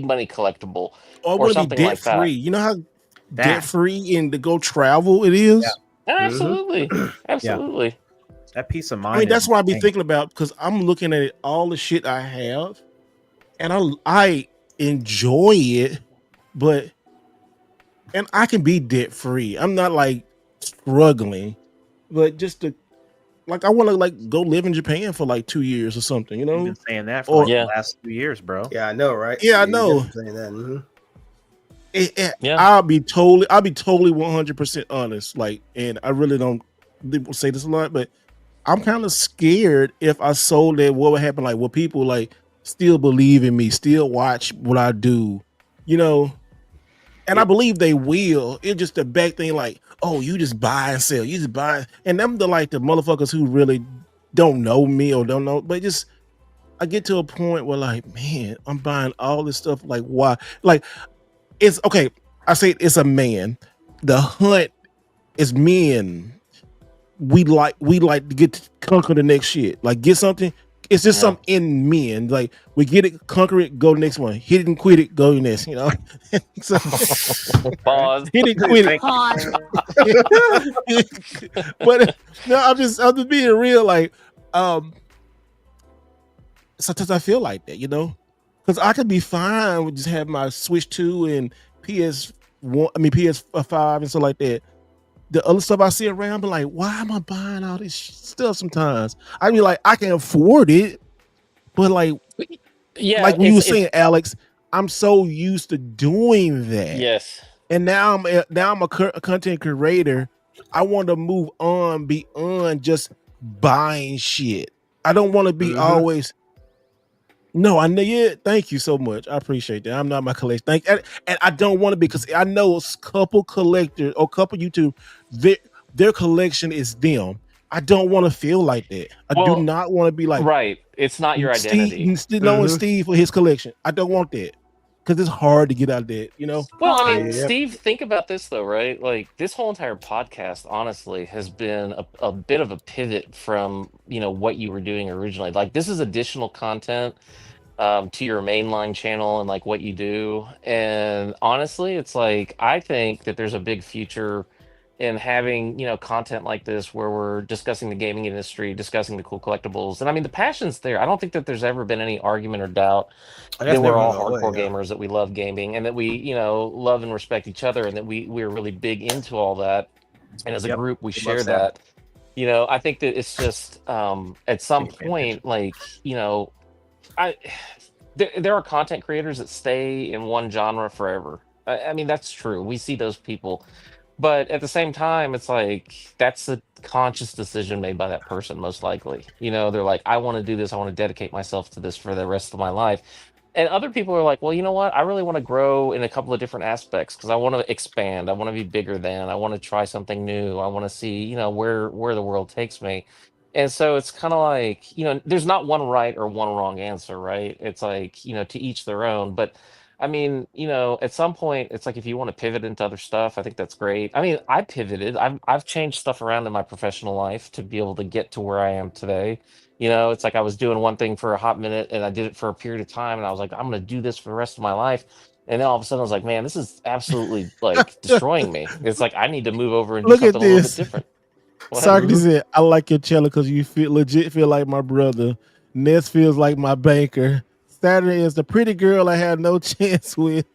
money collectible, Or I or want to be something debt like free. that. You know how debt That. free and to go travel it is. Absolutely, absolutely. That peace of I mind. mean, that's is what I be insane. thinking about because I'm looking at all the shit I have, and I enjoy it, but and I can be debt free. I'm not like struggling, but just to like I want to like go live in Japan for like 2 years or something, you You've know? been saying that for Or like Yeah. the last 2 years, bro. Yeah, I know, right? Yeah, I you know. definitely saying that. Mhm. Yeah. I'll be totally 100% honest. Like, and I really don't people say this a lot, but I'm kind of scared if I sold it, what would happen? Like, will people like still believe in me, still watch what I do, you know? And I believe they will. It's just the back thing, like, oh, you just buy and sell, you just buy, and them the like the motherfuckers who really don't know me or don't know, but just I get to a point where like, man, I'm buying all this stuff. Like, why? Like, it's okay. I say it's a man. The hunt is men. We like to get to conquer the next shit. Like get something. It's just Yeah. something in men. Like we get it, conquer it, go to the next one. Hit it and quit it, go to the next. You know. So, Pause. hit it, quit it. Pause. But no, I'm just being real. Like, sometimes I feel like that, you know, because I could be fine with just having my Switch 2 and PS5 and stuff like that. The other stuff I see around, be like, why am I buying all this stuff? Sometimes I be like, I can afford it, but like Yeah. when you were saying, Alex, I'm so used to doing that. Yes. And now I'm a content creator. I want to move on beyond just buying shit. I don't want to be always. No, I know. Yeah, thank you so much. I appreciate that. I'm not my collector. And I don't want to be because I know a couple collectors or couple YouTube, their collection is them. I don't want to feel like that. I do not want to be like right. It's not your identity. Knowing Steve for his collection. I don't want that because it's hard to get out of that. You know. Well, I mean, Steve, think about this though, right? Like this whole entire podcast, honestly, has been a bit of a pivot from what you were doing originally. Like this is additional content to your mainline channel and like what you do. And honestly, it's like I think that there's a big future in having content like this where we're discussing the gaming industry, discussing the cool collectibles. And I mean, the passion's there. I don't think that there's ever been any argument or doubt that we're all hardcore gamers, that we love gaming, and that we love and respect each other, and that we're really big into all that. And as a group, we share that. I think that it's just at some point, like there are content creators that stay in one genre forever. I mean, that's true. We see those people. But at the same time, it's like that's a conscious decision made by that person, most likely. They're like, I want to do this. I want to dedicate myself to this for the rest of my life. And other people are like, well, you know what? I really want to grow in a couple of different aspects because I want to expand. I want to be bigger than. I want to try something new. I want to see, where the world takes me. And so it's kind of like, there's not one right or one wrong answer, right? It's like, to each their own. But I mean, at some point, it's like if you want to pivot into other stuff, I think that's great. I mean, I pivoted. I've changed stuff around in my professional life to be able to get to where I am today. It's like I was doing one thing for a hot minute and I did it for a period of time, and I was like, I'm going to do this for the rest of my life. And then all of a sudden, I was like, man, this is absolutely like destroying me. It's like I need to move over and do something a little bit different. Socrates said, I like your cello because you legit feel like my brother. Ness feels like my banker. Saturday is the pretty girl I had no chance with.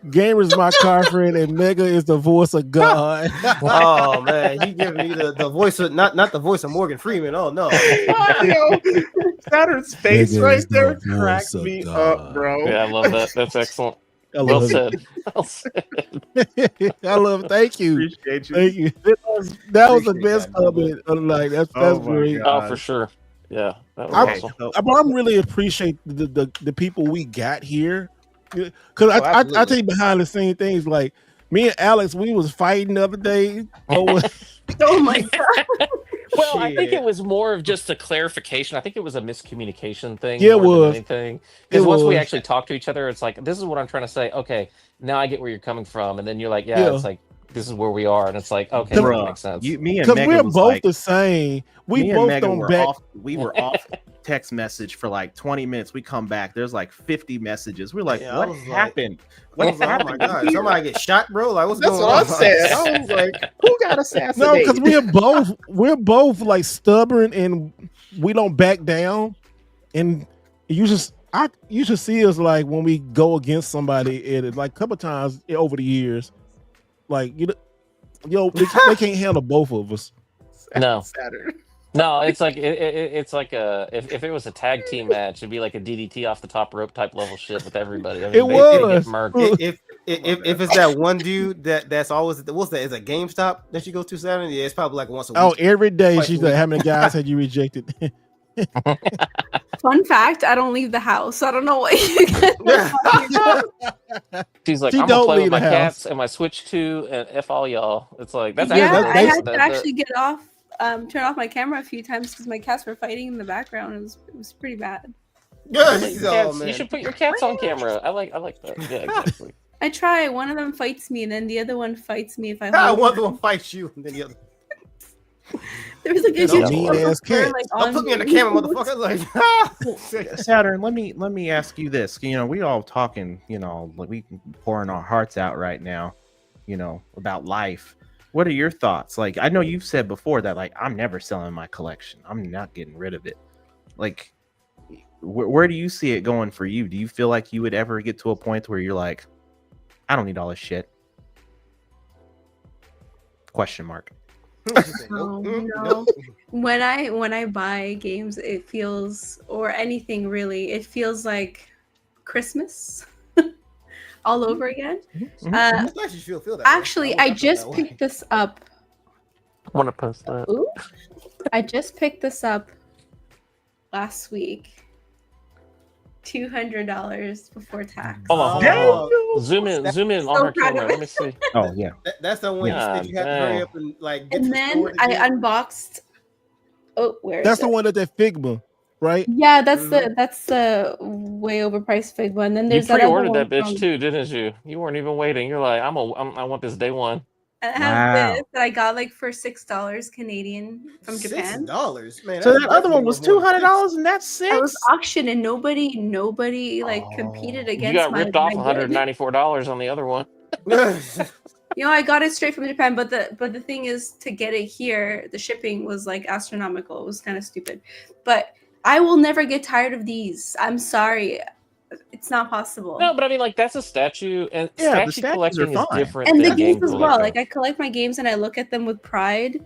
Gamer's my car friend, and Mega is the voice of God. Oh man, you giving me the voice of not the voice of Morgan Freeman. Oh no. Saturn's face Mega right is there the voice cracked of me God. up, bro. Yeah, I love that. That's excellent. I Well love said. Well said. it. I love it. Thank you. Appreciate you. Thank you. That was the Appreciate best that, brother. comment. Like that's Oh my great. God. Oh, for sure. Yeah, that was I, awesome. I'm really appreciate the people we got here, because I tell you behind the scene things like me and Alex, we was fighting the other day. Oh my god. Well, I think Shit. it was more of just a clarification. I think it was a miscommunication thing Yeah, it more than was. anything. It Because once we was. actually talk to each other, it's like, this is what I'm trying to say. Okay, now I get where you're coming from. And then you're like, yeah, Yeah. it's like, this is where we are. And it's like, okay, that Bruh, makes sense. Me and Because Megan we're was both like, the same. We me and both Megan don't were back. off. We were off text message for like 20 minutes. We come back. There's like 50 messages. We're like, Yeah, I what was like- happened? I What was like, oh my happened? god, somebody get shot, bro? Like, what's That's going what on? I said. I was like, who got No, assassinated? because we're both like stubborn and we don't back down. And you should see us like when we go against somebody. It like a couple times over the years, like they can't handle both of us. No. Saturn. No, it's like it's like if it was a tag team match, it'd be like a DDT off the top rope type level shit with everybody. I mean, It they get was. murked. if it's that one dude that's always what's that? Is a GameStop that you go to Saturday? Yeah, it's probably like once a week. Oh, every day Twice a she's week. like, how many guys had you rejected? Fun fact: I don't leave the house. I don't know what you guys are talking about. She's like, She I'm gonna don't play with leave my the house. cats and my Switch 2 and F all y'all. It's like that's Yeah, that's I had the- to the- actually get off, turn off my camera a few times because my cats were fighting in the background. It was pretty bad. Good. put your Oh, cats- man. you should put your cats on camera. I like that. Yeah, exactly. I try. One of them fights me, and then the other one fights me if I. Ah, hold one them. of them fights you, and then the other. There was like a That's huge a mean-ass cat. like, Don't put me in the camera, motherfucker. Like, Saturn, let me ask you this. We all talking, like we pouring our hearts out right now, about life. What are your thoughts? Like, I know you've said before that, like, I'm never selling my collection. I'm not getting rid of it. Like, where do you see it going for you? Do you feel like you would ever get to a point where you're like, I don't need all this shit? Question mark. Oh, no. When I buy games, it feels, or anything really, it feels like Christmas all over again. I'm glad you feel that way. Actually, I wish felt just that way. picked this up. I want to post that. Ooh. I just picked this up last week. $200 before tax. Hold on, hold on, hold on. Zoom in on So her proud of camera. it. Let me see. Oh yeah. That's the one God you have to hurry damn. up and like. Get And to the then store to I get. unboxed. Oh, where is That's it? the one that Figma, right? Yeah, that's the way overpriced fig one. Then You there's that other pre-ordered one that bitch from- too, didn't you? You weren't even waiting. You're like, I want this day one. And it Wow. has this that I got like for $6 Canadian from Japan. $6, man. So that's that other one definitely was worth more than $200, and that's I was six. auctioned and nobody like competed Oh. against You got my ripped off bid. $194 on the other one. $6. You know, I got it straight from Japan, but the thing is, to get it here, the shipping was like astronomical. It was kind of stupid. But I will never get tired of these. I'm sorry. It's not possible. No, but I mean, like, that's a statue, and Yeah, the statue statues collecting are is fine. different And the than game games as well. collecting. Like I collect my games and I look at them with pride.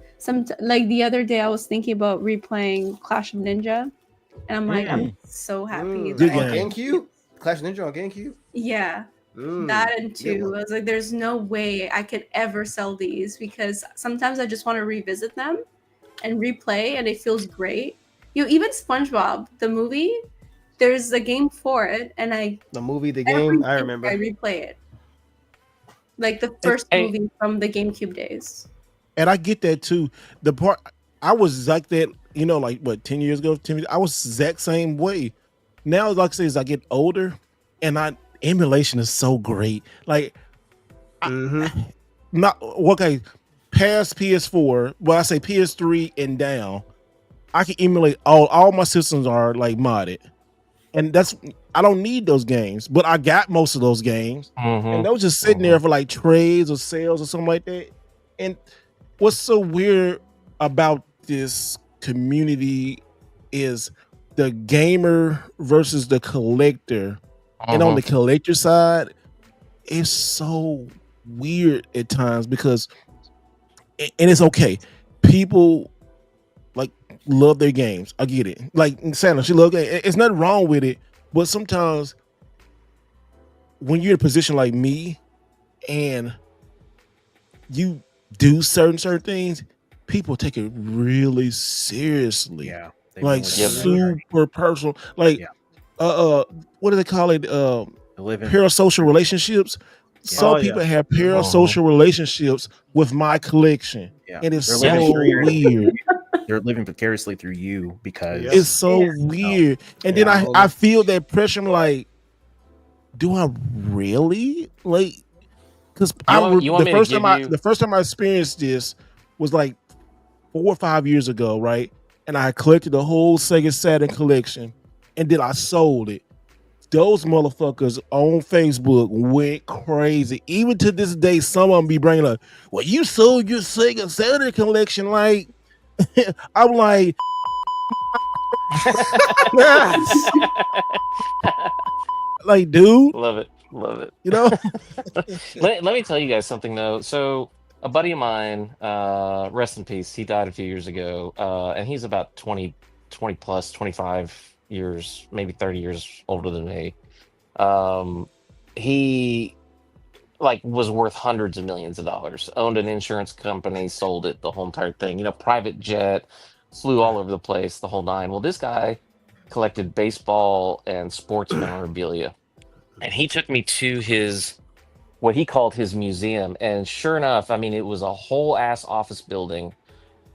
Like the other day, I was thinking about replaying Clash of Ninja, and I'm like, I'm so happy. Good that on I- GameCube. Clash of Ninja on GameCube. Yeah, Mm, that and good two. one. I was like, there's no way I could ever sell these because sometimes I just want to revisit them and replay, and it feels great. Even SpongeBob the movie. There's a game for it, and The movie, the every game. I week remember. I replay it, like the first Hey. movie from the GameCube days. And I get that too. The part I was like that, like what 10 years ago, I was the exact same way. Now, like I say, as I get older, and emulation is so great. Like, not okay. Past PS4, well, I say PS3 and down, I can emulate all my systems are like modded, and I don't need those games, but I got most of those games, and they was just sitting there for like trades or sales or something like that. And what's so weird about this community is the gamer versus the collector. And on the collector side, it's so weird at times because, and it's okay. People like love their games. I get it. Like Sandra, she loves games. It's nothing wrong with it. But sometimes when you're in a position like me and you do certain things, people take it really seriously. Yeah. Like super personal. Like what do they call it? Parasocial relationships. Some people have parasocial relationships with my collection. Yeah. And it's They're so living through your- weird. they're living vicariously through you because It's so weird. And then I feel that pressure. I'm like, do I really like? Because the first time I experienced this was like 4 or 5 years ago, right? And I collected the whole Sega Saturn collection, and then I sold it. Those motherfuckers on Facebook went crazy. Even to this day, some of them be bringing up, "Well, you sold your Sega Saturn collection." Like, I'm like, like, dude, love it. You know. let me tell you guys something though. So a buddy of mine, rest in peace, he died a few years ago, and he's about 20 plus 25 years, maybe 30 years older than me. He like was worth hundreds of millions of dollars, owned an insurance company, sold it, the whole entire thing, private jet, flew all over the place, the whole nine. Well, this guy collected baseball and sports memorabilia, and he took me to his what he called his museum. And sure enough, I mean, it was a whole ass office building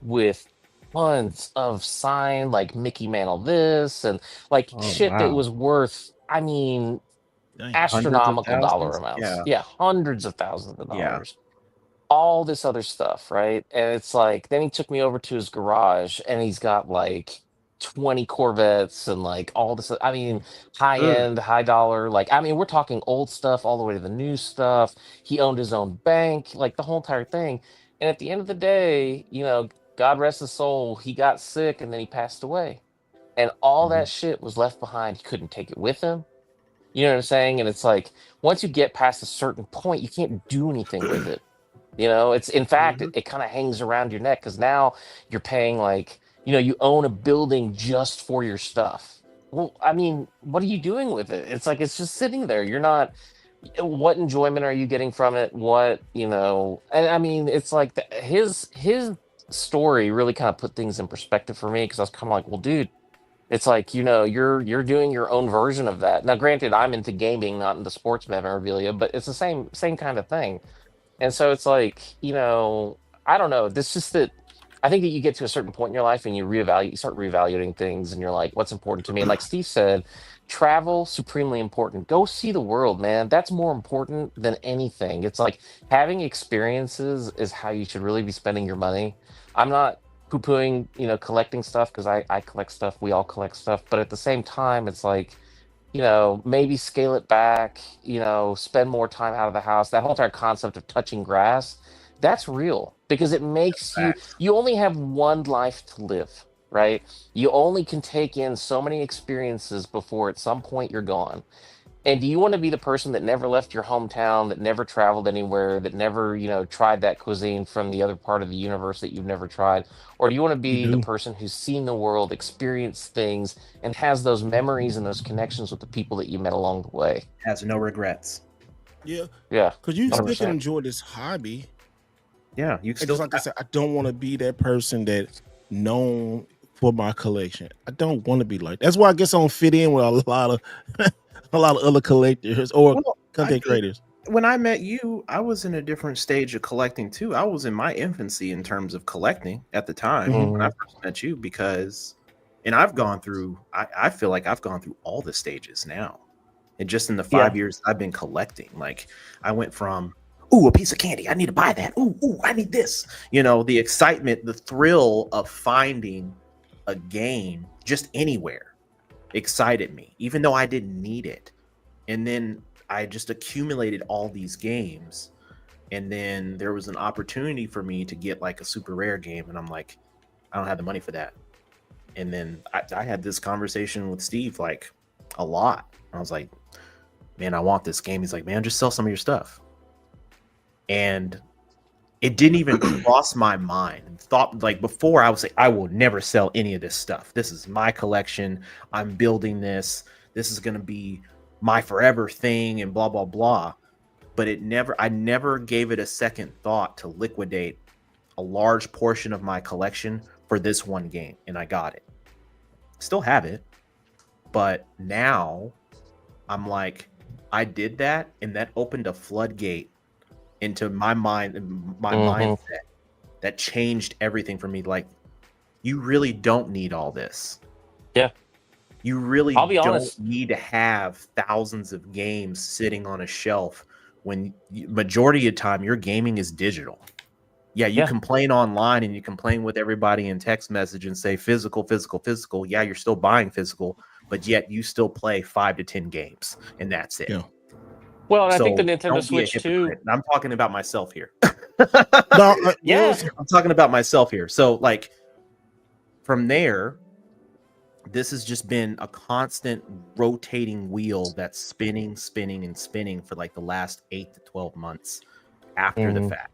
with tons of signed like Mickey Mantle this and like shit that was worth, I mean, astronomical dollar amounts. Yeah, hundreds of thousands of dollars. All this other stuff, right? And it's like, then he took me over to his garage and he's got like 20 Corvettes and like all this, I mean, high end, high dollar, like, I mean, we're talking old stuff all the way to the new stuff. He owned his own bank, like the whole entire thing. And at the end of the day, God rest his soul, he got sick and then he passed away. And all that shit was left behind. He couldn't take it with him. You know what I'm saying? And it's like, once you get past a certain point, you can't do anything with it. It's in fact, it kind of hangs around your neck because now you're paying like, you own a building just for your stuff. Well, I mean, what are you doing with it? It's like, it's just sitting there. You're not, what enjoyment are you getting from it? And I mean, it's like his story really kind of put things in perspective for me because I was kind of like, well, dude, it's like, you're doing your own version of that. Now, granted, I'm into gaming, not into sports memorabilia, but it's the same kind of thing. And so it's like, I don't know. This just that I think that you get to a certain point in your life and you start reevaluating things and you're like, what's important to me? And like Steve said, travel, supremely important. Go see the world, man. That's more important than anything. It's like having experiences is how you should really be spending your money. I'm not poo-pooing, collecting stuff because I collect stuff. We all collect stuff. But at the same time, it's like, maybe scale it back, spend more time out of the house. That whole entire concept of touching grass, that's real because it makes you only have one life to live, right? You only can take in so many experiences before at some point you're gone. And do you want to be the person that never left your hometown, that never traveled anywhere, that never, tried that cuisine from the other part of the universe that you've never tried? Or do you want to be the person who's seen the world, experienced things, and has those memories and those connections with the people that you met along the way? Has no regrets. Yeah. Yeah. Because you still can enjoy this hobby. Yeah. You still, just like I said, I don't want to be that person that's known for my collection. I don't want to be like. That's why I guess I don't fit in with a lot of other collectors or content creators. When I met you, I was in a different stage of collecting too. I was in my infancy in terms of collecting at the time when I first met you and I've gone through, I feel like I've gone through all the stages now. And just in the 5 years I've been collecting, like I went from, ooh, a piece of candy, I need to buy that. Ooh, I need this. The excitement, the thrill of finding a game just anywhere excited me, even though I didn't need it. And then I just accumulated all these games. And then there was an opportunity for me to get like a super rare game. And I'm like, I don't have the money for that. And then I had this conversation with Steve like a lot. I was like, man, I want this game. He's like, man, just sell some of your stuff. And it didn't even cross my mind. Thought like before I was like, I will never sell any of this stuff. This is my collection. I'm building this. This is going to be my forever thing and blah, blah, blah. But I never gave it a second thought to liquidate a large portion of my collection for this one game. And I got it. Still have it. But now I'm like, I did that and that opened a floodgate into my mind and my mindset that changed everything for me. Like, you really don't need all this. Yeah. You really I'll be don't honest. need to have thousands of games sitting on a shelf when majority of the time your gaming is digital. Yeah, you complain online and you complain with everybody in text message and say physical, physical, physical. Yeah, you're still buying physical, but yet you still play 5 to 10 games and that's it. Yeah. Well, and So I think the Nintendo don't be a Switch too. hypocrite. And I'm talking about myself here. No, Yeah. I'm talking about myself here. So like from there, this has just been a constant rotating wheel that's spinning, spinning, and spinning for like the last 8 to 12 months after the fact.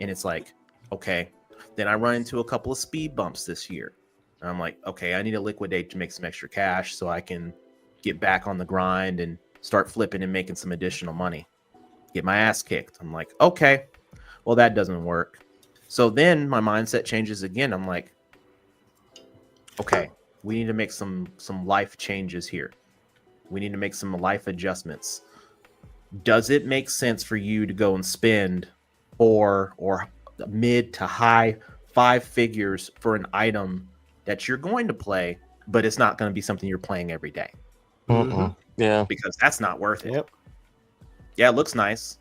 And it's like, okay, then I run into a couple of speed bumps this year. And I'm like, okay, I need to liquidate to make some extra cash so I can get back on the grind and start flipping and making some additional money. Get my ass kicked. I'm like, okay, well, that doesn't work. So then my mindset changes again. I'm like, okay, we need to make some life changes here. We need to make some life adjustments. Does it make sense for you to go and spend 4 or mid to high 5 figures for an item that you're going to play, but it's not going to be something you're playing every day? Yeah. Because that's not worth it. Yep. Yeah, it looks nice.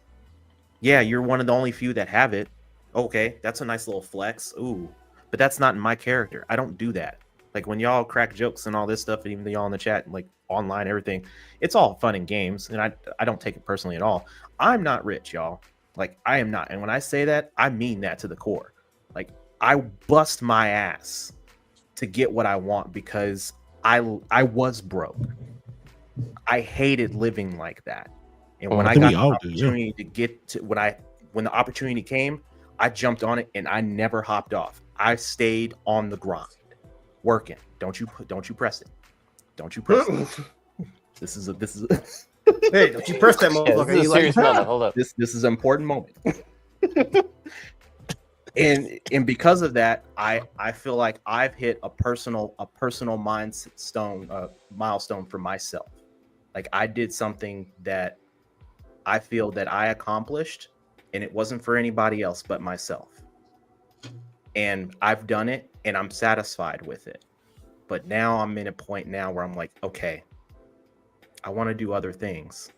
Yeah, you're one of the only few that have it. Okay, that's a nice little flex. Ooh, but that's not in my character. I don't do that. Like when y'all crack jokes and all this stuff, and even y'all in the chat, like online, everything, it's all fun and games, and I don't take it personally at all. I'm not rich, y'all. Like I am not, and when I say that, I mean that to the core. Like I bust my ass to get what I want because I was broke. I hated living like that, and when I got the opportunity to get to when the opportunity came, I jumped on it and I never hopped off. I stayed on the grind. Working. Don't you press it. Don't you press it. This is Hey, don't you press that motherfucker. This is a serious moment. Hold up. This is an important moment. and because of that, I feel like I've hit a personal milestone for myself. Like I did something that I feel that I accomplished, and it wasn't for anybody else but myself. And I've done it and I'm satisfied with it. But now I'm in a point now where I'm like, okay, I want to do other things,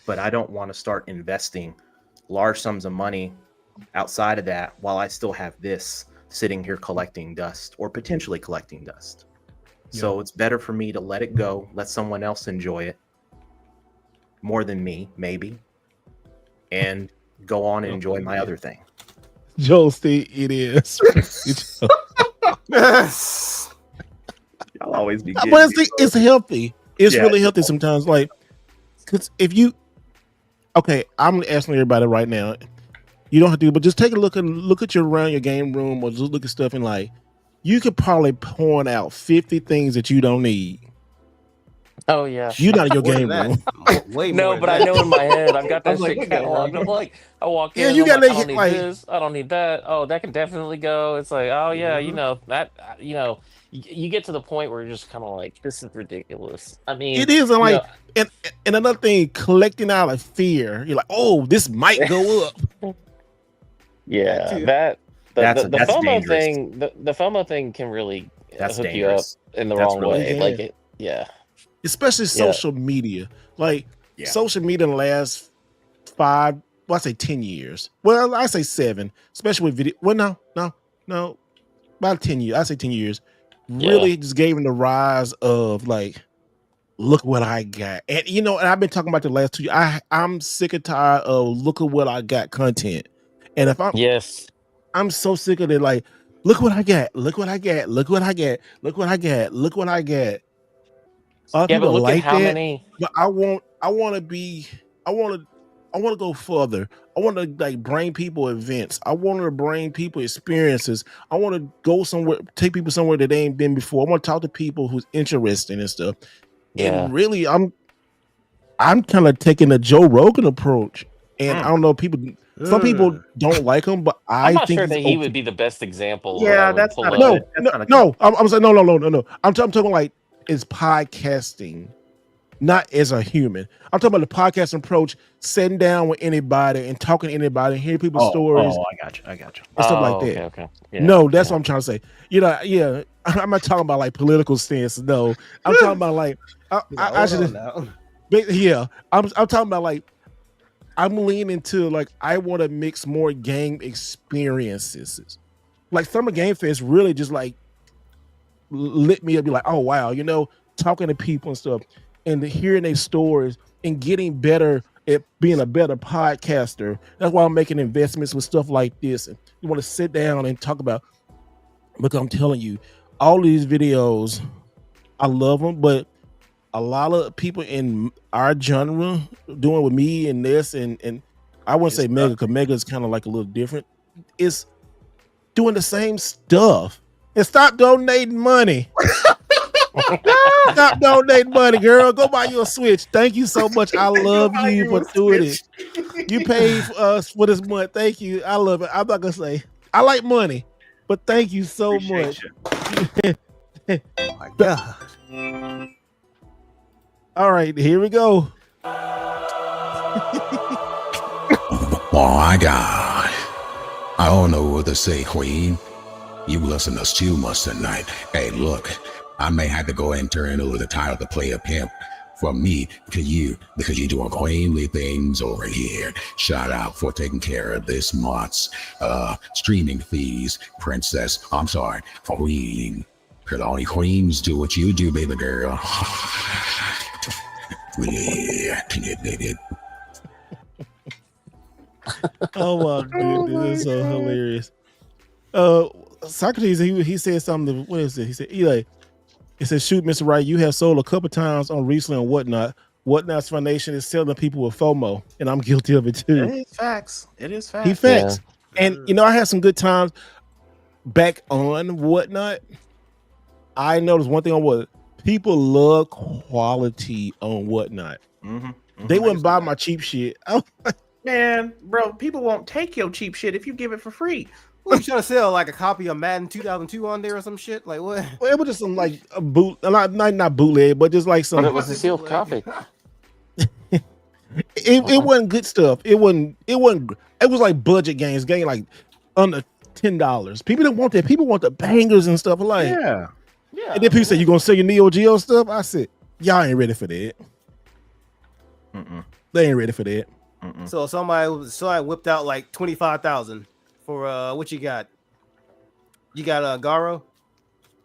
but I don't want to start investing large sums of money outside of that while I still have this sitting here collecting dust or potentially collecting dust. Yeah. So it's better for me to let it go, let someone else enjoy it more than me, maybe, and go on and enjoy my other thing. Joel, Steve, it is. Y'all always be. But it's healthy. It's really healthy sometimes. Like, because if you, okay, I'm asking everybody right now. You don't have to, but just take a look at your around your game room, or just look at stuff and like, you could probably point out 50 things that you don't need. Oh yeah, you're not in your game room. No, but I know in my head I've got that shit cataloged. I'm like, I walk in. You got like, I don't need this. I don't need that. Oh, that can definitely go. It's like, oh yeah, you know that. You know, you get to the point where you're just kind of like, this is ridiculous. I mean, it is like, and another thing, collecting out of fear. You're like, oh, this might go up. Yeah, that's the FOMO dangerous. Thing. The FOMO thing can really hook dangerous. You up in the wrong way. Like it, especially social media. Like social media in the last 10 years. Well, I say 7, especially with video. Well, no, about 10 years. I say 10 years. Really just gave him the rise of like, look what I got. And and I've been talking about the last 2 years. I'm sick and tired of look at what I got content. And if I'm so sick of it, like, look what I got, look what I got, look what I got, look what I got, look what I got. But look like at how many. But I want to go further. I want to like bring people events. I want to bring people experiences. I want to go somewhere, take people somewhere that they ain't been before. I want to talk to people who's interested in stuff. Yeah. And really, I'm kind of taking a Joe Rogan approach. And I don't know, some people don't like him, but I'm not think sure that he would be the best example. Yeah, that's not no. I'm saying no. I'm talking like, it's podcasting not as a human. I'm talking about the podcast approach, sitting down with anybody and talking to anybody, hearing people's stories I got you. and stuff like that. Okay. Yeah, No, that's what I'm trying to say. You know, yeah, I'm not talking about like political stance. No, I'm talking about like I should. Yeah, I'm talking about like I'm leaning to like I want to mix more game experiences. Like Summer Game Fest really just like lit me up, be like, oh wow, you know, talking to people and stuff and hearing their stories and getting better at being a better podcaster. That's why I'm making investments with stuff like this. And you want to sit down and talk about, because I'm telling you, all these videos, I love them, but a lot of people in our genre doing with me and this and I wouldn't say Mega, because Mega is kind of like a little different. It's doing the same stuff. And stop donating money. Stop donating money, girl. Go buy you a Switch. Thank you so much. I love you for doing it. You paid for us for this month. Thank you. I love it. I'm not gonna say I like money, but thank you so much. Oh my God. All right, here we go. Oh my God. I don't know what to say, Queen. You listen us too much tonight. Hey, look, I may have to go and turn over the title to play a pimp from me to you because you're doing queenly things over here. Shout out for taking care of this month's streaming fees, princess. I'm sorry, queen. Because only queens do what you do, baby girl. Yeah, baby. Oh my goodness, that's so hilarious. Socrates, he said something. What is it? He said, Eli, he said, shoot, Mr. Wright, you have sold a couple times on recently and whatnot. Whatnot's foundation is selling people with FOMO, and I'm guilty of it too. It is facts. He facts. Yeah. And you know, I had some good times back on Whatnot. I noticed one thing on what people love quality on Whatnot. They wouldn't buy my cheap shit. Man, bro, people won't take your cheap shit if you give it for free. What, you trying to sell like a copy of Madden 2002 on there or some shit? Like what? Well, it was just some like a boot, not bootleg, but just like some. But it was a sealed copy. It wasn't good stuff. It wasn't. It was like budget games, getting like under $10. People didn't want that. People want the bangers and stuff like. Yeah. And then people say, you gonna sell your Neo Geo stuff? I said, y'all ain't ready for that. They ain't ready for that. So somebody whipped out like 25,000 for what you got? You got Garo?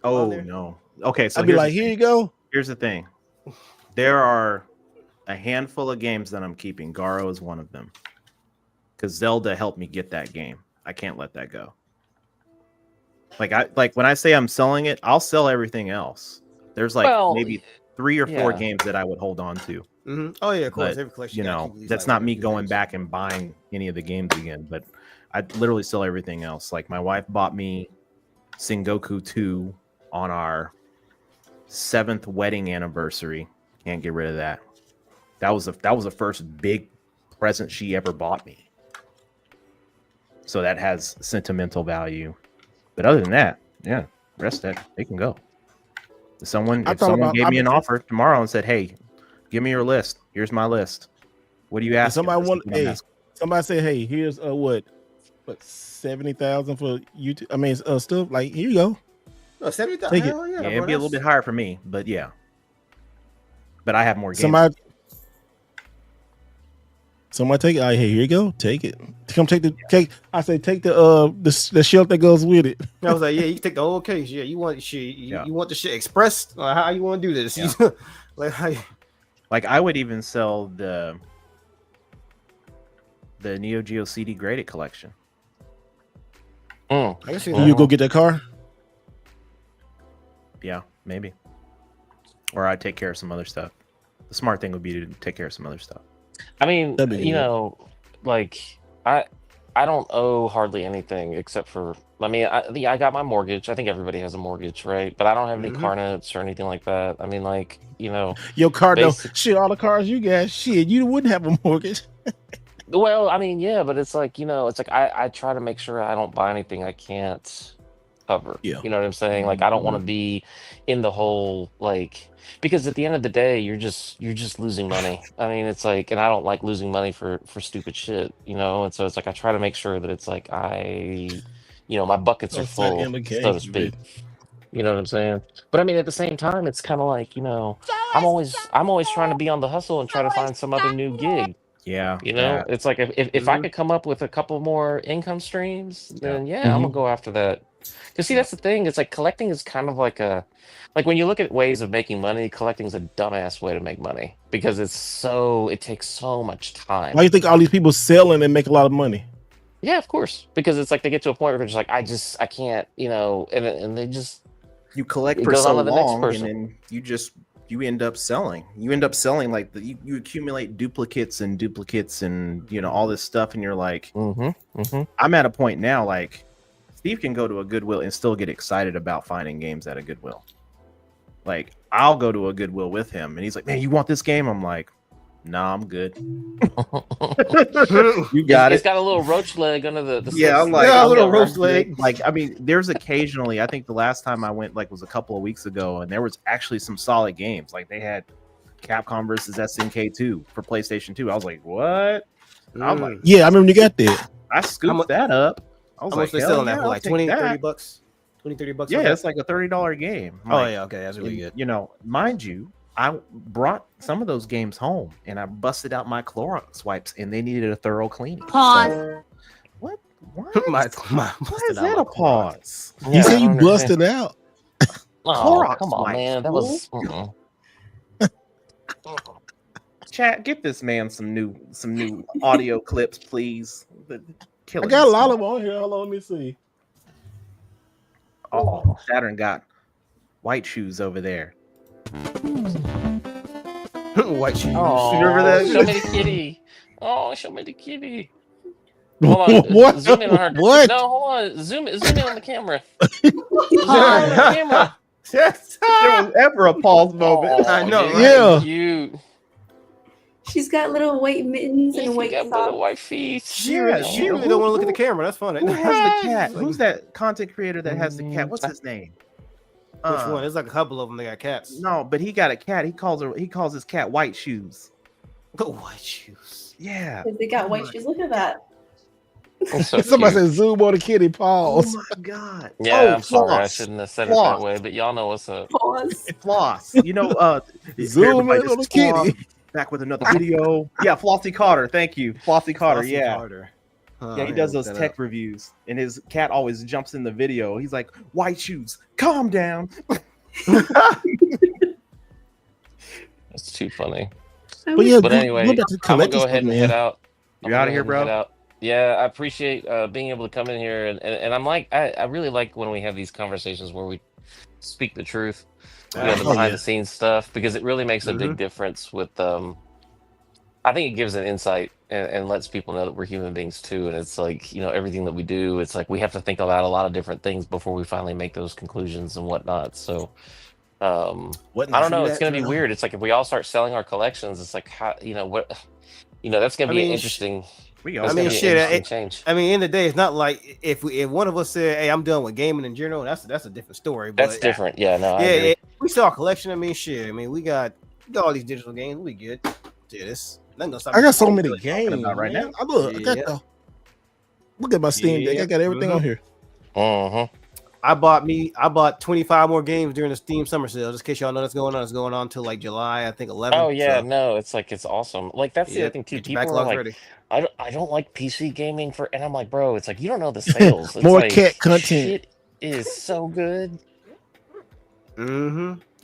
Oh no. Okay, so I'd be like, here you go. Here's the thing. There are a handful of games that I'm keeping. Garo is one of them. Because Zelda helped me get that game. I can't let that go. Like when I say I'm selling it, I'll sell everything else. There's maybe 3 or 4 games that I would hold on to. Oh yeah, of course. But, every collection, you know, that's not me going back and buying any of the games again. But I literally sell everything else. Like my wife bought me Sengoku 2 on our 7th wedding anniversary. Can't get rid of that. That was the first big present she ever bought me. So that has sentimental value. But other than that, yeah, rest that they can go. If someone gave me an offer tomorrow and said, "Hey, give me your list. Here's my list. What do you ask?" Somebody say, "Hey, here's what 70,000 for YouTube." I mean, stuff like here you go. 70,000. Yeah, it'd be a little bit higher for me, but yeah. But I have more games. Somebody take it. Hey, here you go. Take it. Come take the cake. I say take the shelf that goes with it. I was like, yeah, you take the whole case. Yeah, you want shit. You want the shit expressed. How you want to do this? Yeah. like I would even sell the Neo Geo CD graded collection. You go get that car? Yeah, maybe. Or I'd take care of some other stuff. The smart thing would be to take care of some other stuff. I mean, you know, like I don't owe hardly anything except for, I mean, I got my mortgage. I think everybody has a mortgage, right? But I don't have any car notes or anything like that. I mean, like, you know, your car note. Shit, all the cars you got, shit, you wouldn't have a mortgage. Well, I mean, yeah, but it's like, you know, it's like I try to make sure I don't buy anything I can't cover. Yeah. You know what I'm saying? Like I don't want to be in the whole like because at the end of the day you're just losing money. I mean it's like and I don't like losing money for stupid shit, you know? And so it's like I try to make sure that it's like my buckets are That's not full, in the so to game, speak. man. You know what I'm saying? But I mean at the same time it's kind of like, I'm always trying to be on the hustle and try to find some other new gig. Yeah, You know, it's like if I could come up with a couple more income streams, then yeah, I'm gonna go after that. Because see, that's the thing. It's like collecting is kind of like when you look at ways of making money, collecting is a dumbass way to make money because it takes so much time. Why do you think all these people selling and make a lot of money? Yeah, of course. Because it's like they get to a point where they're just like, I can't, and they just you collect it for goes on so to the next long, person. and then you end up selling. You end up selling like you accumulate duplicates and all this stuff, and you're like, I'm at a point now like Steve can go to a Goodwill and still get excited about finding games at a Goodwill. Like I'll go to a Goodwill with him, and he's like, "Man, you want this game?" I'm like, "Nah, I'm good." You got it. It's got a little roach leg under the Yeah, I'm like a little roach leg. Like I mean, there's occasionally. I think the last time I went was a couple of weeks ago, and there was actually some solid games. Like they had Capcom versus SNK 2 for PlayStation 2. I was like, what? I was like, yeah, I remember you got that. I scooped that up. I was how much like, they selling yeah, that for? Like 20, 30 bucks? 20, 30 bucks? Yeah, it's like a $30 game. Like, yeah, okay, that's really good. You know, mind you, I brought some of those games home and I busted out my Clorox wipes and they needed a thorough cleaning. Pause. So, what? my Why is that a pause? Yeah, You said I you don't busted understand. out. Oh, Clorox come on, wipes, man. That fool. was. Chat, get this man some new audio clips, please. I got a lot of them on here. Hold on, let me see. Oh, Saturn got white shoes over there. White shoes. Oh, Remember that? show me the kitty. Oh, show me the kitty. Hold on. What? Zoom in on her. What? No, hold on. Zoom in on the camera. Zoom in on the camera. If there was ever a pause moment. Oh, I know, dude, right? Yeah. Cute. She's got little white mittens and You white got socks. little white feet. She really don't want to look at the camera. That's funny. Who has the cat? Who's that content creator that has the cat? What's his name? Which one? There's like a couple of them. They got cats. No, but he got a cat. He calls his cat White Shoes. The white shoes. Yeah. They got white shoes. Look at that. So Somebody cute. said zoom on the kitty. Pause. Oh my god. Yeah, Oh, I'm sorry. I floss. shouldn't have said it Floss. that way, but y'all know what's up. Pause. Floss. You know, Zoom everybody, in on this the is Floss, kitty. back with another video. Yeah, Flossie Carter. Thank you. Flossie Carter. Flossie Yeah. Carter. Yeah, he does those tech reviews, and his cat always jumps in the video. He's like, "White shoes, calm down." It's too funny. But yeah, But anyway, look at the I'm gonna go collector's ahead and man. head out. You out of here, bro? Yeah, I appreciate being able to come in here, and I'm like, I really like when we have these conversations where we speak the truth, the behind the scenes stuff, because it really makes a big difference with I think it gives an insight and lets people know that we're human beings too, and it's like everything that we do, it's like we have to think about a lot of different things before we finally make those conclusions and whatnot. So I don't know, it's gonna be weird. It's like if we all start selling our collections, it's like how that's gonna be an interesting. Change. I mean, in the day, it's not like if one of us said, "Hey, I'm done with gaming in general," that's a different story. But that's different. Yeah, no. Yeah, we saw a collection. I mean, shit. I mean, we got all these digital games. We good. Yeah, this. I got so many games right now. Look at my Steam Deck. I got everything on here. I bought 25 more games during the Steam summer sale. Just in case y'all know that's going on. It's going on till like July, I think 11th. Oh yeah, no, it's like it's awesome. Like that's the other thing too. People are like, ready. I don't like PC gaming and I'm like, bro, it's like you don't know the sales. It's More like, cat content. Shit is so good.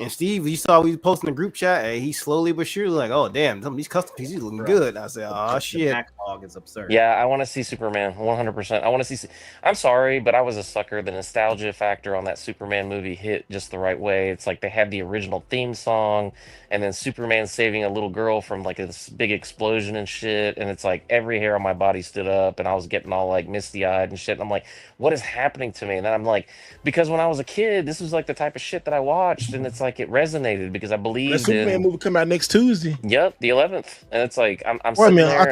And Steve, you saw we posting in the group chat. Hey, he's slowly but surely like, oh damn, some of these custom PCs looking good. I said, oh shit, the backlog is absurd. Yeah, I want to see Superman 100%. I want to see. I'm sorry, but I was a sucker. The nostalgia factor on that Superman movie hit just the right way. It's like they had the original theme song, and then Superman saving a little girl from like this big explosion and shit. And it's like every hair on my body stood up, and I was getting all like misty eyed and shit. And I'm like, what is happening to me? And then I'm like, because when I was a kid, this was like the type of shit that I watched, and it's like it resonated because I believed the Superman movie come out next Tuesday. Yep, the 11th, and it's like I'm. Wait a minute, I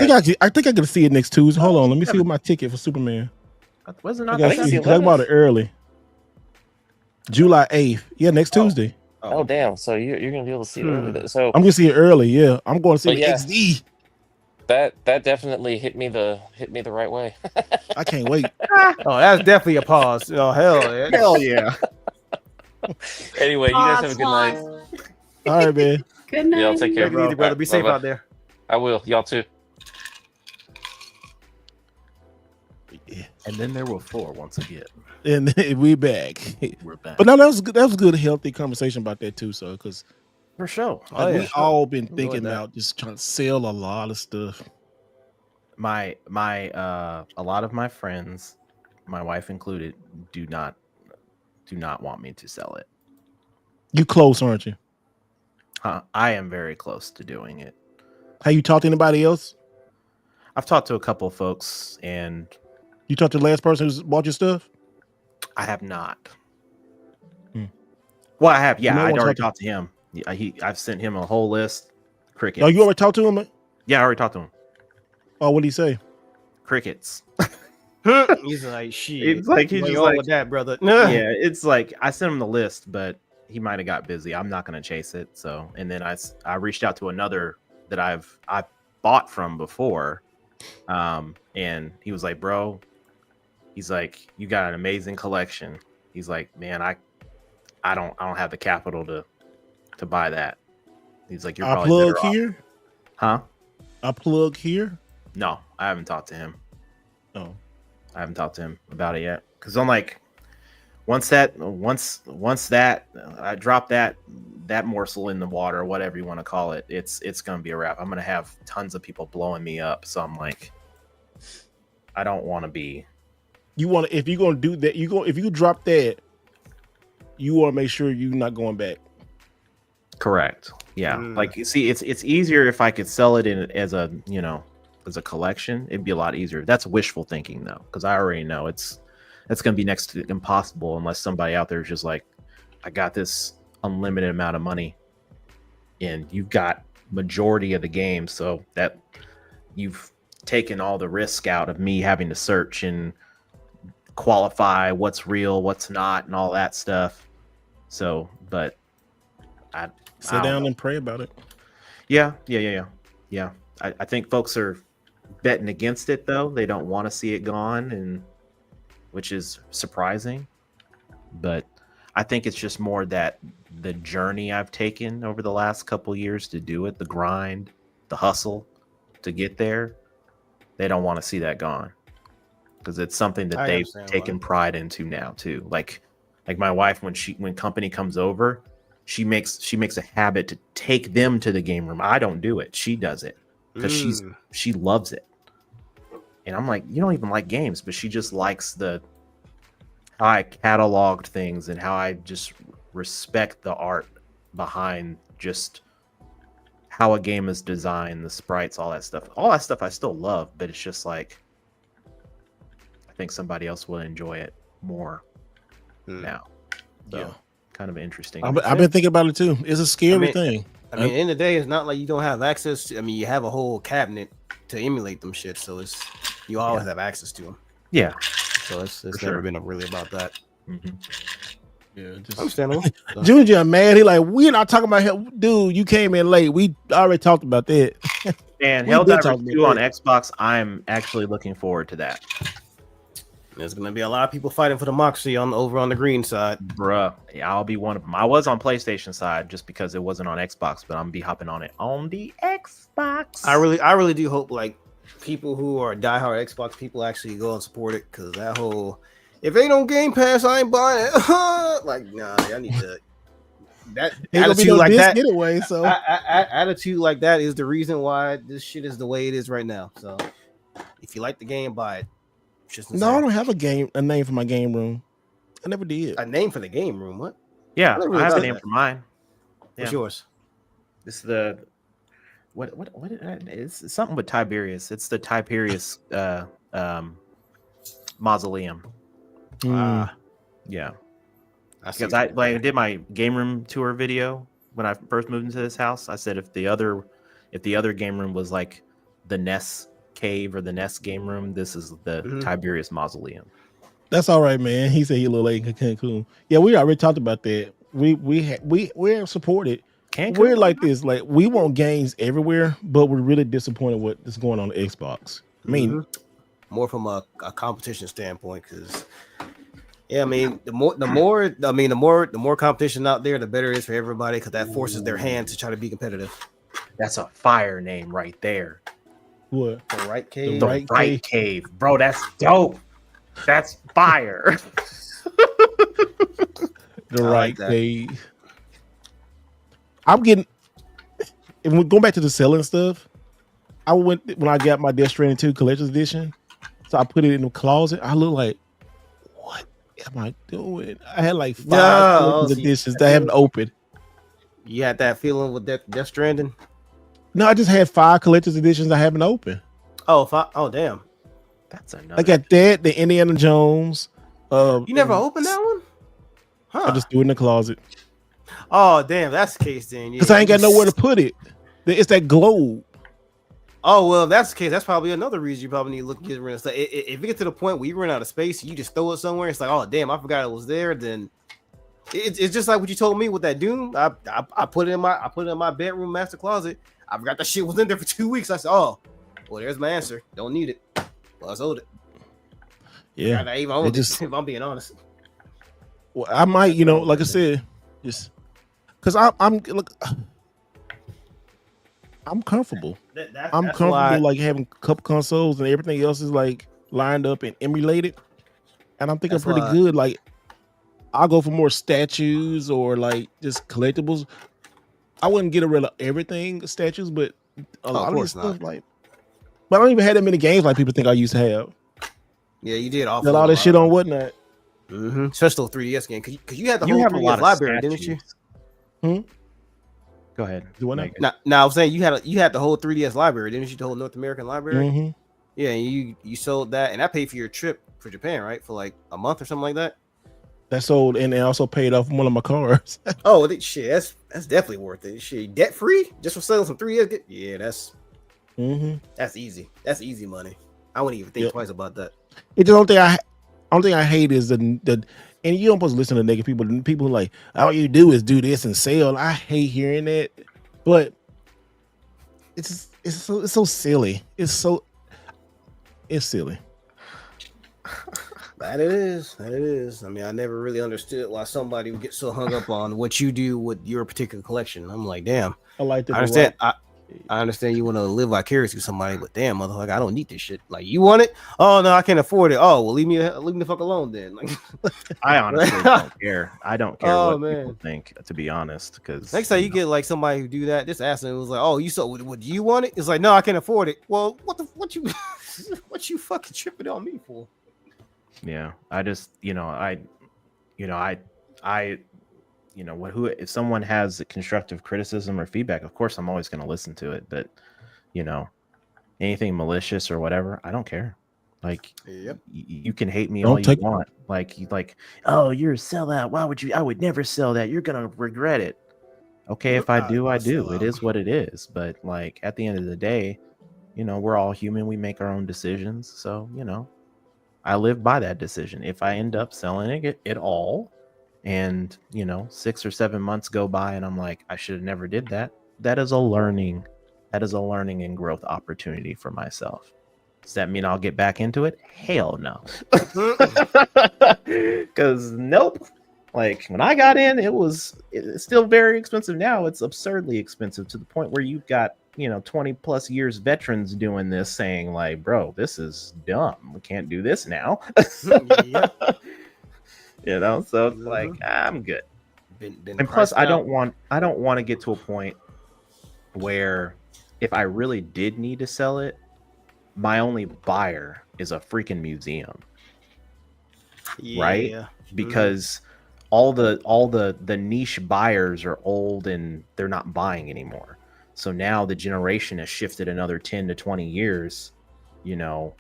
think I can see it next Tuesday. Hold on, let me see what my ticket for Superman. Wasn't I bought it early. July 8th. Yeah, next Tuesday. Oh damn! So you're gonna be able to see it early. So I'm gonna see it early. Yeah, I'm going to see But the yeah. XD. that definitely hit me the right way. I can't wait. Oh, that's definitely a pause. Oh hell, yeah. Hell yeah. Anyway, you guys have a good night. All right, man. Good night. Y'all take care, Take it easy, brother. Be safe Bye-bye. out there. I will. Y'all too. And then there were 4 once again. And we back. We're back. But no, that was good. That was a good, healthy conversation about that too. So, because For sure. we all been Enjoyed thinking that. about just trying to sell a lot of stuff. My a lot of my friends, my wife included, do not want me to sell it. You close, aren't you? I am very close to doing it. Have you talked to anybody else? I've talked to a couple of folks, and You talked to the last person who bought your stuff? I have not. Hmm. Well, I have. Yeah, You might I'd wanna already talk talked to him. Yeah, I've sent him a whole list. Crickets. Oh, you already talked to him? Yeah, I already talked to him. Oh, what did he say? Crickets. He's like, shit. It's like he's Where just you on like, with that, brother. yeah, it's like I sent him the list, but he might have got busy. I'm not gonna chase it. So, and then I reached out to another that I bought from before, and he was like, bro, he's like, you got an amazing collection. He's like, man, I don't have the capital to buy that. He's like, you're I probably plug better off. here? Huh? I plug here? No, I haven't talked to him. Oh. I haven't talked to him about it yet. Because I'm like, once that I drop that morsel in the water, whatever you want to call it, it's gonna be a wrap. I'm gonna have tons of people blowing me up. So I'm like, I don't want to be. You want to, if you're gonna do that, if you drop that, you want to make sure you're not going back. Correct. Yeah. Like, you see, it's easier if I could sell it in as a, as a collection. It'd be a lot easier. That's wishful thinking though, because I already know it's going to be next to impossible unless somebody out there is just like, I got this unlimited amount of money and you've got majority of the game, so that you've taken all the risk out of me having to search and qualify what's real, what's not, and all that stuff. So, but I Sit down and pray about it. Yeah. I think folks are betting against it though. They don't want to see it gone, and which is surprising. But I think it's just more that the journey I've taken over the last couple years to do it, the grind, the hustle to get there, they don't want to see that gone. Because it's something that they've taken pride into now too. Like my wife, when company comes over, she makes a habit to take them to the game room. I don't do it. She does it because she loves it. And I'm like, you don't even like games, but she just likes how I cataloged things and how I just respect the art behind just how a game is designed, the sprites, all that stuff. All that stuff I still love, but it's just like, I think somebody else will enjoy it more now. So, Yeah. kind of interesting. I've been thinking about it too. It's a scary thing. I mean, in the day, it's not like you don't have access to. I mean, you have a whole cabinet to emulate them shit, so you always have access to them. Yeah. So it's never been really about that. Yeah, just Understandable. Junior mad. He like, we're not talking about him. Dude, you came in late. We already talked about that. And We did Helldivers talk about 2 on that. Xbox, I'm actually looking forward to that. There's gonna be a lot of people fighting for democracy over on the green side. Bruh, I'll be one of them. I was on PlayStation side just because it wasn't on Xbox, but I'm gonna be hopping on it on the Xbox. I really do hope like people who are diehard Xbox people actually go and support it, because that whole if they don't Game Pass, I ain't buying it. Like, nah, I need to. That Ain't gonna be attitude no like disc that anyway. So attitude like that is the reason why this shit is the way it is right now. So if you like the game, buy it. Just no, I don't have a name for my game room. I never did. A name for the game room. What? Yeah, never really I have a done name that. for mine. What's Yeah. yours? It's the what it's something with Tiberius. It's the Tiberius mausoleum. Yeah. Because I did my game room tour video when I first moved into this house. I said if the other game room was like the Ness cave or the Ness game room, this is the Tiberius mausoleum. That's all right, man. He said he a little late in Cancun. Yeah, we already talked about that. We're supported. Cancun? We're like this. Like we want games everywhere, but we're really disappointed what is going on Xbox. I mean, more from a competition standpoint, because yeah, I mean the more competition out there, the better it is for everybody, because that forces their hand to try to be competitive. That's a fire name right there. what? The right cave. The right cave. Bro, that's dope. That's fire. The I right like that. cave. I'm getting. If we go back to the selling stuff, I went when I got my Death Stranding 2 collector's edition. So I put it in the closet. I look like, what am I doing? I had like 5 collector's editions that I haven't opened. You had that feeling with Death Stranding? No, I just had 5 collector's editions I haven't opened. Oh, damn. That's another. I got that, the Indiana Jones. You never opened that one? I just threw it in the closet. Oh, damn, that's the case then. Because I ain't got nowhere to put it. It's that globe. Oh, well, if that's the case, that's probably another reason you probably need to look at rid of stuff. If you get to the point where you run out of space, you just throw it somewhere. It's like, oh, damn, I forgot it was there. Then it's just like what you told me with that Doom. I put it in my bedroom master closet. I forgot that shit was in there for 2 weeks. I said, oh, well, there's my answer. Don't need it. Well, I sold it. Yeah, I even owned it, if I'm being honest. Well, I might, like I said, just because I'm comfortable. I'm comfortable like having a couple consoles and everything else is like lined up and emulated, and I'm thinking pretty good. Like I'll go for more statues or like just collectibles. I wouldn't get rid of everything statues, but a lot of this stuff like. But I don't even have that many games like people think I used to have. Yeah, you did. A lot of shit on whatnot. Especially the 3DS game, because you had the whole 3DS library, didn't you? Go ahead. I was saying you had the whole 3DS library, didn't you? The whole North American library. Yeah, and you sold that, and I paid for your trip for Japan, right? For like a month or something like that. That sold, and it also paid off one of my cars. Oh, shit, that's definitely worth it. Shit, debt free just for selling some 3DS. Yeah, that's easy. That's easy money. I wouldn't even think twice about that. It's the only thing I hate is the and you don't supposed to listen to negative people. People like all you do is do this and sell. I hate hearing that, but it's so silly. It's silly. That it is. I mean, I never really understood why somebody would get so hung up on what you do with your particular collection. I'm like, damn. I like that. I understand. I understand you want to live vicariously with somebody, but damn, motherfucker, I don't need this shit. Like, you want it? Oh no, I can't afford it. Oh well, leave me the fuck alone then. Like, I honestly don't care. I don't care what people think, to be honest. Because next time you get like somebody who do that, just ask them. It was like, oh, you so would you want it? It's like, no, I can't afford it. Well, what you fucking tripping on me for? Yeah, I just if someone has constructive criticism or feedback, of course I'm always going to listen to it, but anything malicious or whatever, I don't care. Like, you can hate me all you want. Like, oh, you're a sellout. Why would you? I would never sell that. You're going to regret it. Okay, if I do, I do. It is what it is. But like at the end of the day, we're all human. We make our own decisions. So, I live by that decision. If I end up selling it all, and 6 or 7 months go by and I'm like, I should have never did that. That is a learning and growth opportunity for myself. Does that mean I'll get back into it? Hell no. Because nope. Like when I got in, it's still very expensive now. It's absurdly expensive to the point where you've got 20 plus years veterans doing this saying like, bro, this is dumb. We can't do this now. So it's like I'm good. And plus, I don't want to get to a point where if I really did need to sell it, my only buyer is a freaking museum, right? Because all the niche buyers are old and they're not buying anymore. So now the generation has shifted another 10 to 20 years. Now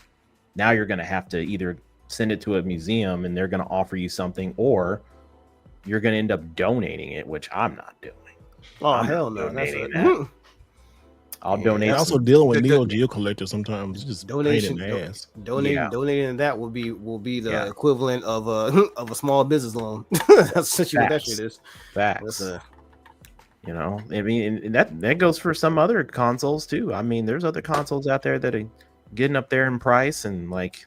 you're going to have to either send it to a museum and they're going to offer you something, or you're going to end up donating it, which I'm not doing. Oh, hell no. I'll Yeah, donate. And also some- dealing with the- Neo Geo collectors sometimes it's just donation, pain in the ass. Yeah. donating that will be the Yeah. equivalent of a of a small business loan. That's essentially what that Facts. shit is. Facts. That's, You know, I mean, and that goes for some other consoles too. I mean, there's other consoles out there that are getting up there in price, and like,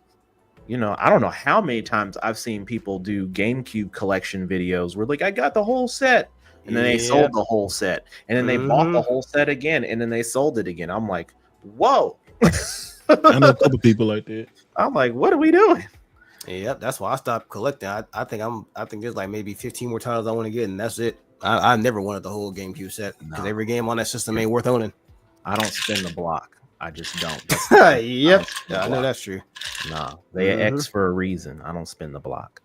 you know, I don't know how many times I've seen people do GameCube collection videos where like I got the whole set, and then they sold the whole set, and then they bought the whole set again, and then they sold it again. I'm like, whoa. I know a couple people like that. I'm like, what are we doing? Yep, that's why I stopped collecting. I think there's like maybe 15 more titles I want to get, and that's it. I never wanted the whole GameCube set because every game on that system ain't worth owning. I don't spin the block. I just don't. Yep, I know that's true. Nah, they X for a reason. I don't spin the block.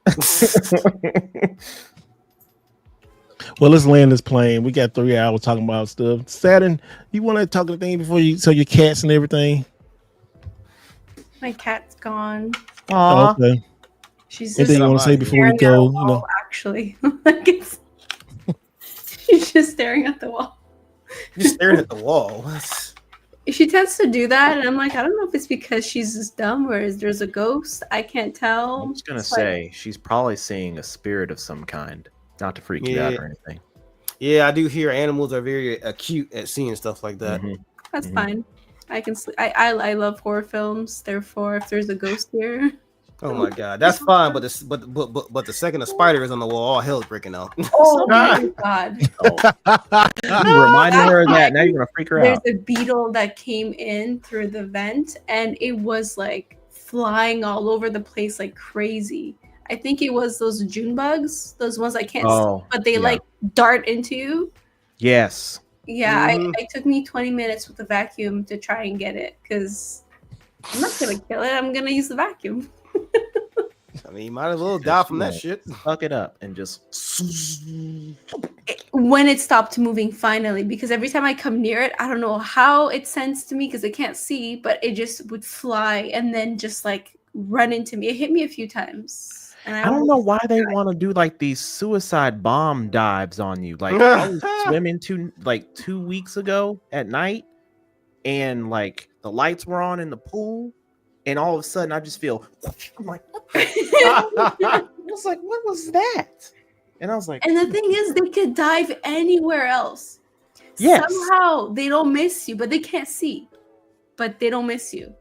Well, let's land this plane. We got 3 hours talking about stuff. Saturn, you want to talk anything before you sell your cats and everything? My cat's gone. Aw. Okay. She's Anything you want to say before we staring at a go? wall, You know, actually. Like she's just staring at the wall. Just staring at the wall. She tends to do that, and I'm like, I don't know if it's because she's just dumb or is there's a ghost. I can't tell. I'm just gonna It's like- say she's probably seeing a spirit of some kind. Not to freak you out Yeah. or anything. Yeah, I do hear animals are very acute at seeing stuff like that. That's fine. I can sleep. I love horror films. Therefore, if there's a ghost here, Oh my god, that's fine. But the second a spider is on the wall, all hell's breaking out. oh my god, You reminded her of that. Now you're gonna freak her there's out. a beetle that came in through the vent, and it was like flying all over the place like crazy. I think it was those June bugs, those ones I can't Oh, see, but they yeah. like dart into you. Yes. Yeah, Mhm. it took me 20 minutes with the vacuum to try and get it because I'm not gonna kill it. I'm gonna use the vacuum. I mean, you might as well die from that Yeah. shit. Fuck it up and just. When it stopped moving finally, because every time I come near it, I don't know how it sends to me because I can't see, but it just would fly and then just like run into me. It hit me a few times. And I don't know why they want to do like these suicide bomb dives on you. Like I was swimming 2 weeks ago at night, and like the lights were on in the pool, and all of a sudden I just feel. I'm like, I was like, what was that? And I was like, And the thing is, they could dive anywhere else. Yes. Somehow they don't miss you, but they can't see. But they don't miss you.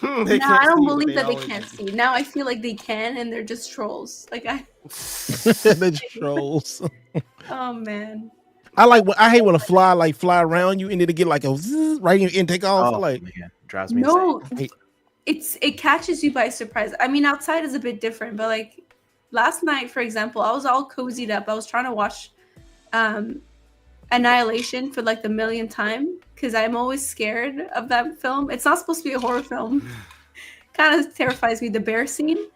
They Now can't I don't see, but believe that they always can't see. see. Now I feel like they can, and they're just trolls. Like the trolls. oh man. I hate when a fly around you and then it get like a zzz, right and take off. oh Like man, drives me No, insane. it catches you by surprise. I mean, outside is a bit different, but like last night, for example, I was all cozied up. I was trying to watch Annihilation for like the millionth time because I'm always scared of that film. It's not supposed to be a horror film. Kind of terrifies me, the bear scene.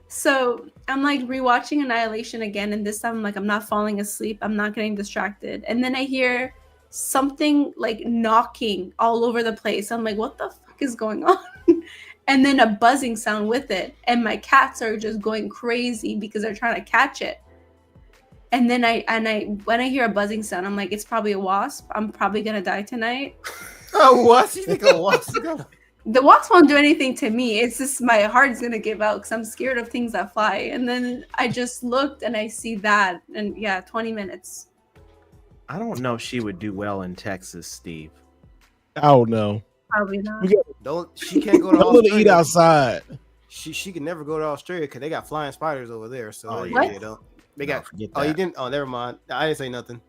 So I'm like rewatching Annihilation again, and this time I'm like, I'm not falling asleep. I'm not getting distracted. And then I hear something like knocking all over the place. I'm like, what the fuck is going on? And then a buzzing sound with it. And my cats are just going crazy because they're trying to catch it. And then when I hear a buzzing sound, I'm like, it's probably a wasp. I'm probably gonna die tonight. Oh, what? You think a wasp? The wasp won't do anything to me. It's just my heart's gonna give out because I'm scared of things that fly. And then I just looked and I see that, and yeah, 20 minutes. I don't know if she would do well in Texas, Steve. I don't know. Probably not. She can't go to Don't let her eat Australia. outside. She can never go to Australia because they got flying spiders over there. So Oh, yeah, yeah. they don't. They No, got. forget Oh, you that. didn't. Oh, never mind. I didn't say nothing.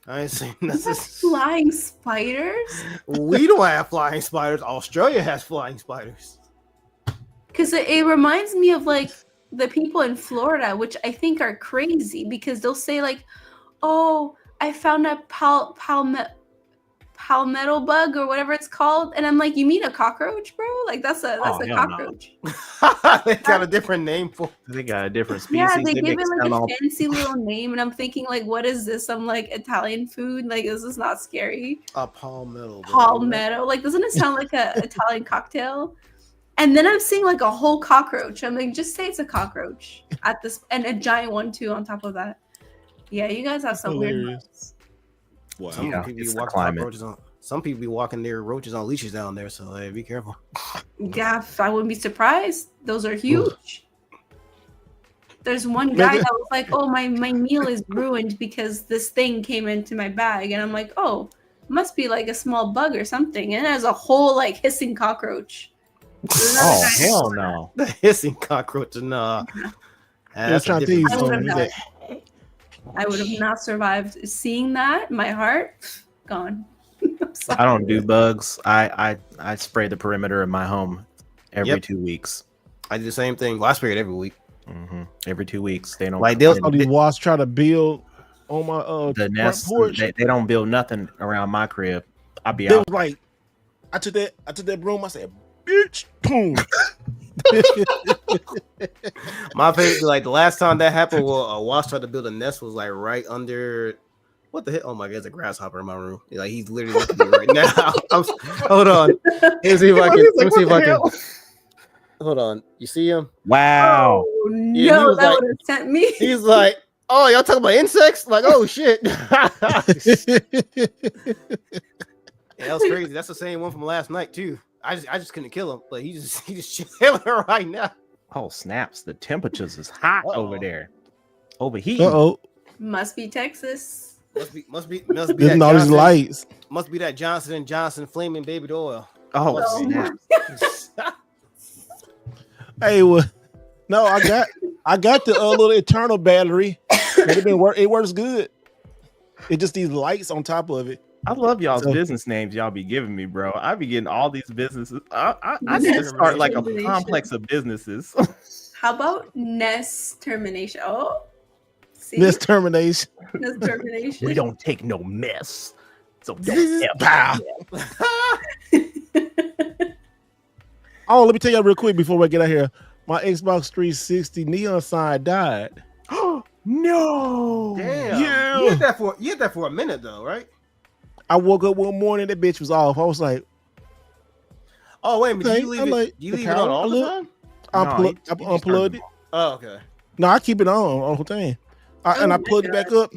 I didn't say nothing. Flying spiders? We don't have flying spiders. Australia has flying spiders. Because it reminds me of like the people in Florida, which I think are crazy because they'll say like, "Oh, I found a palmetto bug or whatever it's called," and I'm like, "You mean a cockroach, bro? Like that's a Oh, hell no. cockroach." They got a different name for. They got a different species. Yeah, they give make it like sound a all- fancy little name, and I'm thinking like, "What is this? I'm like Italian food? Like this is not scary." A palmetto. Palmetto, like doesn't it sound like a Italian cocktail? And then I'm seeing like a whole cockroach. I'm like, just say it's a cockroach at this, and a giant one too on top of that. Yeah, you guys have some weird Hilarious. ones. Wow. Some Yeah, people it's be the walking climate. cockroaches on. Some people be walking their roaches on leashes down there. So hey, be careful. Yeah, I wouldn't be surprised. Those are huge. There's one Make guy it- that was like, "Oh, my meal is ruined because this thing came into my bag," and I'm like, "Oh, must be like a small bug or something." And there's a whole like hissing cockroach. There's another Oh guy- hell no! The hissing cockroach. Nah. I was trying to tell you I would have something. died. I would have not survived seeing that. My heart gone. I'm sorry. I don't do bugs. I spray the perimeter of my home every Yep. 2 weeks. I do the same thing. Well, I spray it every week. Every 2 weeks, they don't Like, they'll- All these wasps try to build on my the front nest. porch. They don't build nothing around my crib. I'll be They out. was like, I took that broom. I said, bitch, boom. My favorite, like the last time that happened, well, a wasp tried to build a nest was like right under. What the hell? Oh my god, there's a grasshopper in my room. Like he's literally looking at me right now. Hold on. Let me see if I can. Let me see if I can. Hold on. You see him? Wow. Oh, Yeah, he no, was that like- would have sent me. He's like, oh, y'all talking about insects? Like, oh shit. Yeah, that was crazy. That's the same one from last night too. I just couldn't kill him, but he's chilling right now. Oh snaps! The temperatures is hot over Uh-oh. there. Overheating. Uh-oh. Must be Texas. Must be There's that all these Johnson, lights. must be that Johnson and Johnson flaming baby oil. Oh Oh. snaps! Hey, well, no, I got the little eternal battery. It works good. It just these lights on top of it. I love y'all's So- business names y'all be giving me, bro. I be getting all these businesses. I need to Nest start like a termination. complex of businesses. How about Nest termination? Oh, see, This termination. Nest termination. we don't take no mess. So don't ever- Pow. Oh, let me tell you real quick before we get out here. My Xbox 360 neon sign died. no. Damn. Yeah. You had that for a minute though, right? I woke up one morning, that bitch was off. I was like, Oh wait a minute. Okay, Do you leave I it? like Do you the leave it on power all the look. time? I No, unplugged you just unplugged it. Oh, okay. No, I keep it on the whole thing. And Oh I my plugged it back up.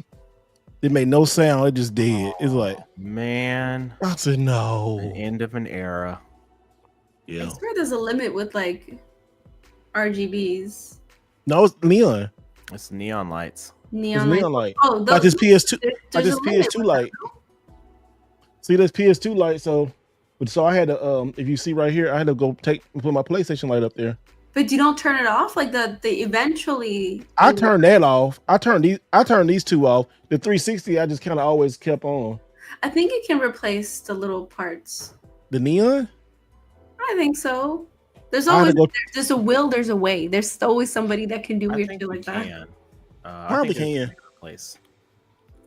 It made no sound. It just dead. It's like, Man, I said, the no. end of an era. I Yeah. swear there's a limit with like RGBs, No, it's neon. It's neon lights. It's neon, neon lights. light. Oh, Like those, this PS2. there- Like there's this a limit PS2 with light. See this PS2 light. So I had to if you see right here, I had to go put my PlayStation light up there. But you don't turn it off. Like the eventually. I turned that off. I turned these two off. The 360 I just kind of always kept on. I think it can replace the little parts. The neon? I think so. There's I had always to go- there's a will, there's a way. There's always somebody that can do I weird think shit we like that. can. Probably I think can. it's a place.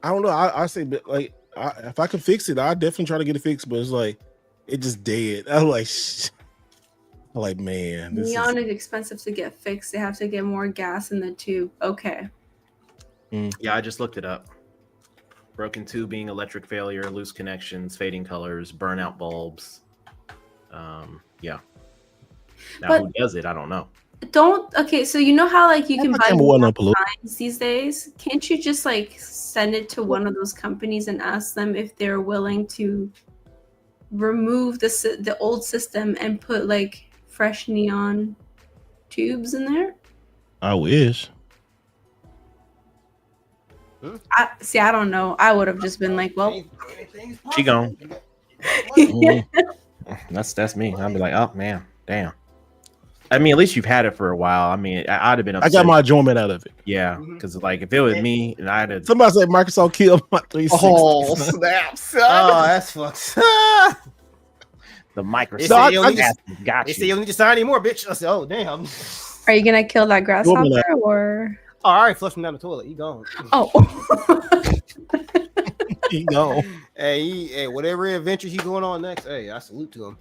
I don't know. I say, but like, if I can fix it, I definitely try to get it fixed. But it's like, it just dead. I'm like, I'm like, man, this Neon is is expensive to get fixed. They have to get more gas in the tube. Okay. Yeah, I just looked it up. Broken tubing, electric failure, loose connections, fading colors, burnout bulbs. Yeah. Now But- who does it? I don't know. Okay, so you know how like you can My buy camera wasn't neon unplugged. signs these days? Can't you just like send it to one of those companies and ask them if they're willing to remove the old system and put like fresh neon tubes in there? I wish. I don't know. I would have just been like, well, She gone. yeah. That's me. I'd be like, oh man, damn. I mean, at least you've had it for a while. I mean, I'd have been I upset. got my enjoyment out of it. Yeah, because like if it was me and I had to, Somebody said Microsoft killed my 360. oh snaps! Oh, that's fucked. The They Microsoft say you don't need got They say you you. don't need to sign anymore, bitch. I said, oh damn. Are you gonna kill that grasshopper that. or? Oh, I already flushed him down the toilet. He gone. Oh. He gone. Hey, whatever adventure he's going on next, hey, I salute to him.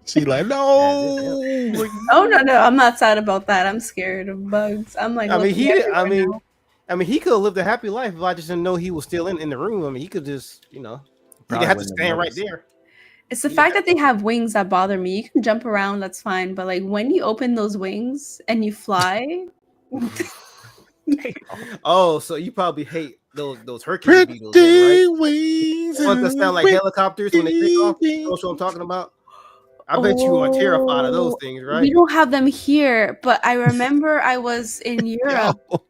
She like, no. Oh no, I'm not sad about that. I'm scared of bugs. I'm like, I mean, looking everywhere now. he could have lived a happy life if I just didn't know he was still in the room. I mean, he could just, he Probably could have to wouldn't have stand right noticed. there. It's the fact that they have wings that bother me. You can jump around, that's fine, but like when you open those wings and you fly, Oh, so you probably hate those Hercules beetles, in, Pretty right? wings. The ones that sound like helicopters when they take off. pretty You know what I'm talking about? I bet you are terrified of those things, We right? don't have them here, but I remember I was in Europe Yo.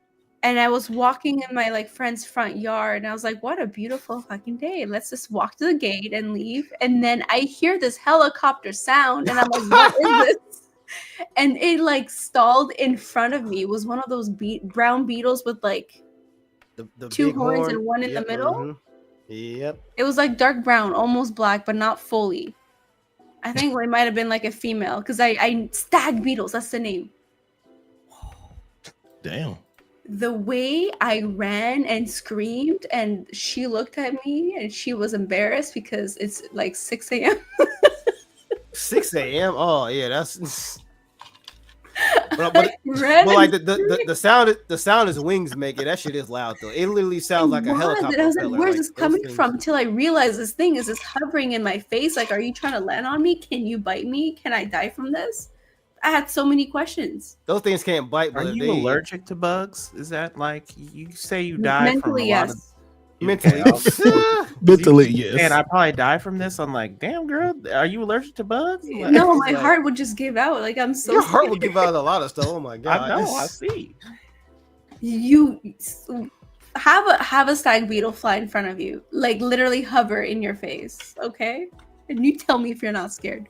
and I was walking in my like friend's front yard and I was like, what a beautiful fucking day. Let's just walk to the gate and leave. And then I hear this helicopter sound and I'm like, what is this? And it like stalled in front of me. It was one of those brown beetles with like The two big horns horn. and one in the middle. mhm. Yep. It was like dark brown, almost black, but not fully. I think it might have been like a female because I stag beetles. That's the name. Damn. The way I ran and screamed, and she looked at me and she was embarrassed because it's like 6 a.m. 6 a.m. Oh yeah, that's. But ran like and the sound his wings make it. That shit is loud though. It literally sounds like a was, helicopter. and I was like, propeller, where's like, this those coming things- from? Until I realized this thing is just hovering in my face. Like, are you trying to land on me? Can you bite me? Can I die from this? I had so many questions. Those things can't bite. Are But you they, allergic to bugs? Is that like you say you die from Mentally, a lot yes. of Mentally. Mentally, yes. And I probably die from this. I'm like, damn, girl, are you allergic to bugs? Like, No, my like- heart would just give out. Like, I'm so Your heart will scared. give out a lot of stuff. Oh my god! I know, I see. You have a stag beetle fly in front of you, like literally hover in your face, okay? And you tell me if you're not scared.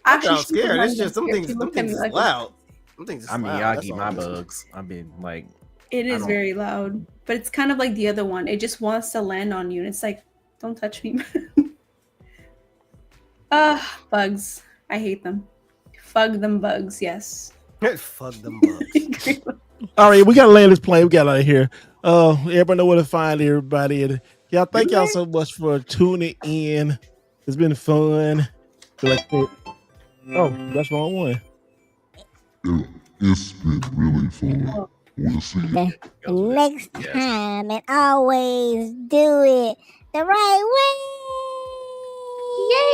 I'm she not scared. was It's just some scared. things. She Some looked at things me is like, loud. Some things is I'm loud. That's Miyagi all my it is. bugs. I've been like, It I is don't- very loud, but it's kind of like the other one. It just wants to land on you, and it's like, don't touch me. Bugs. I hate them. Fug them bugs, yes. Fuck them bugs. All right, we gotta land this plane. We got out of here. Everybody know where to find everybody. And y'all, thank y'all so much for tuning in. It's been fun. Oh, that's the wrong one. It's been really fun. We'll see you. Next Yes. time, and always do it the right way.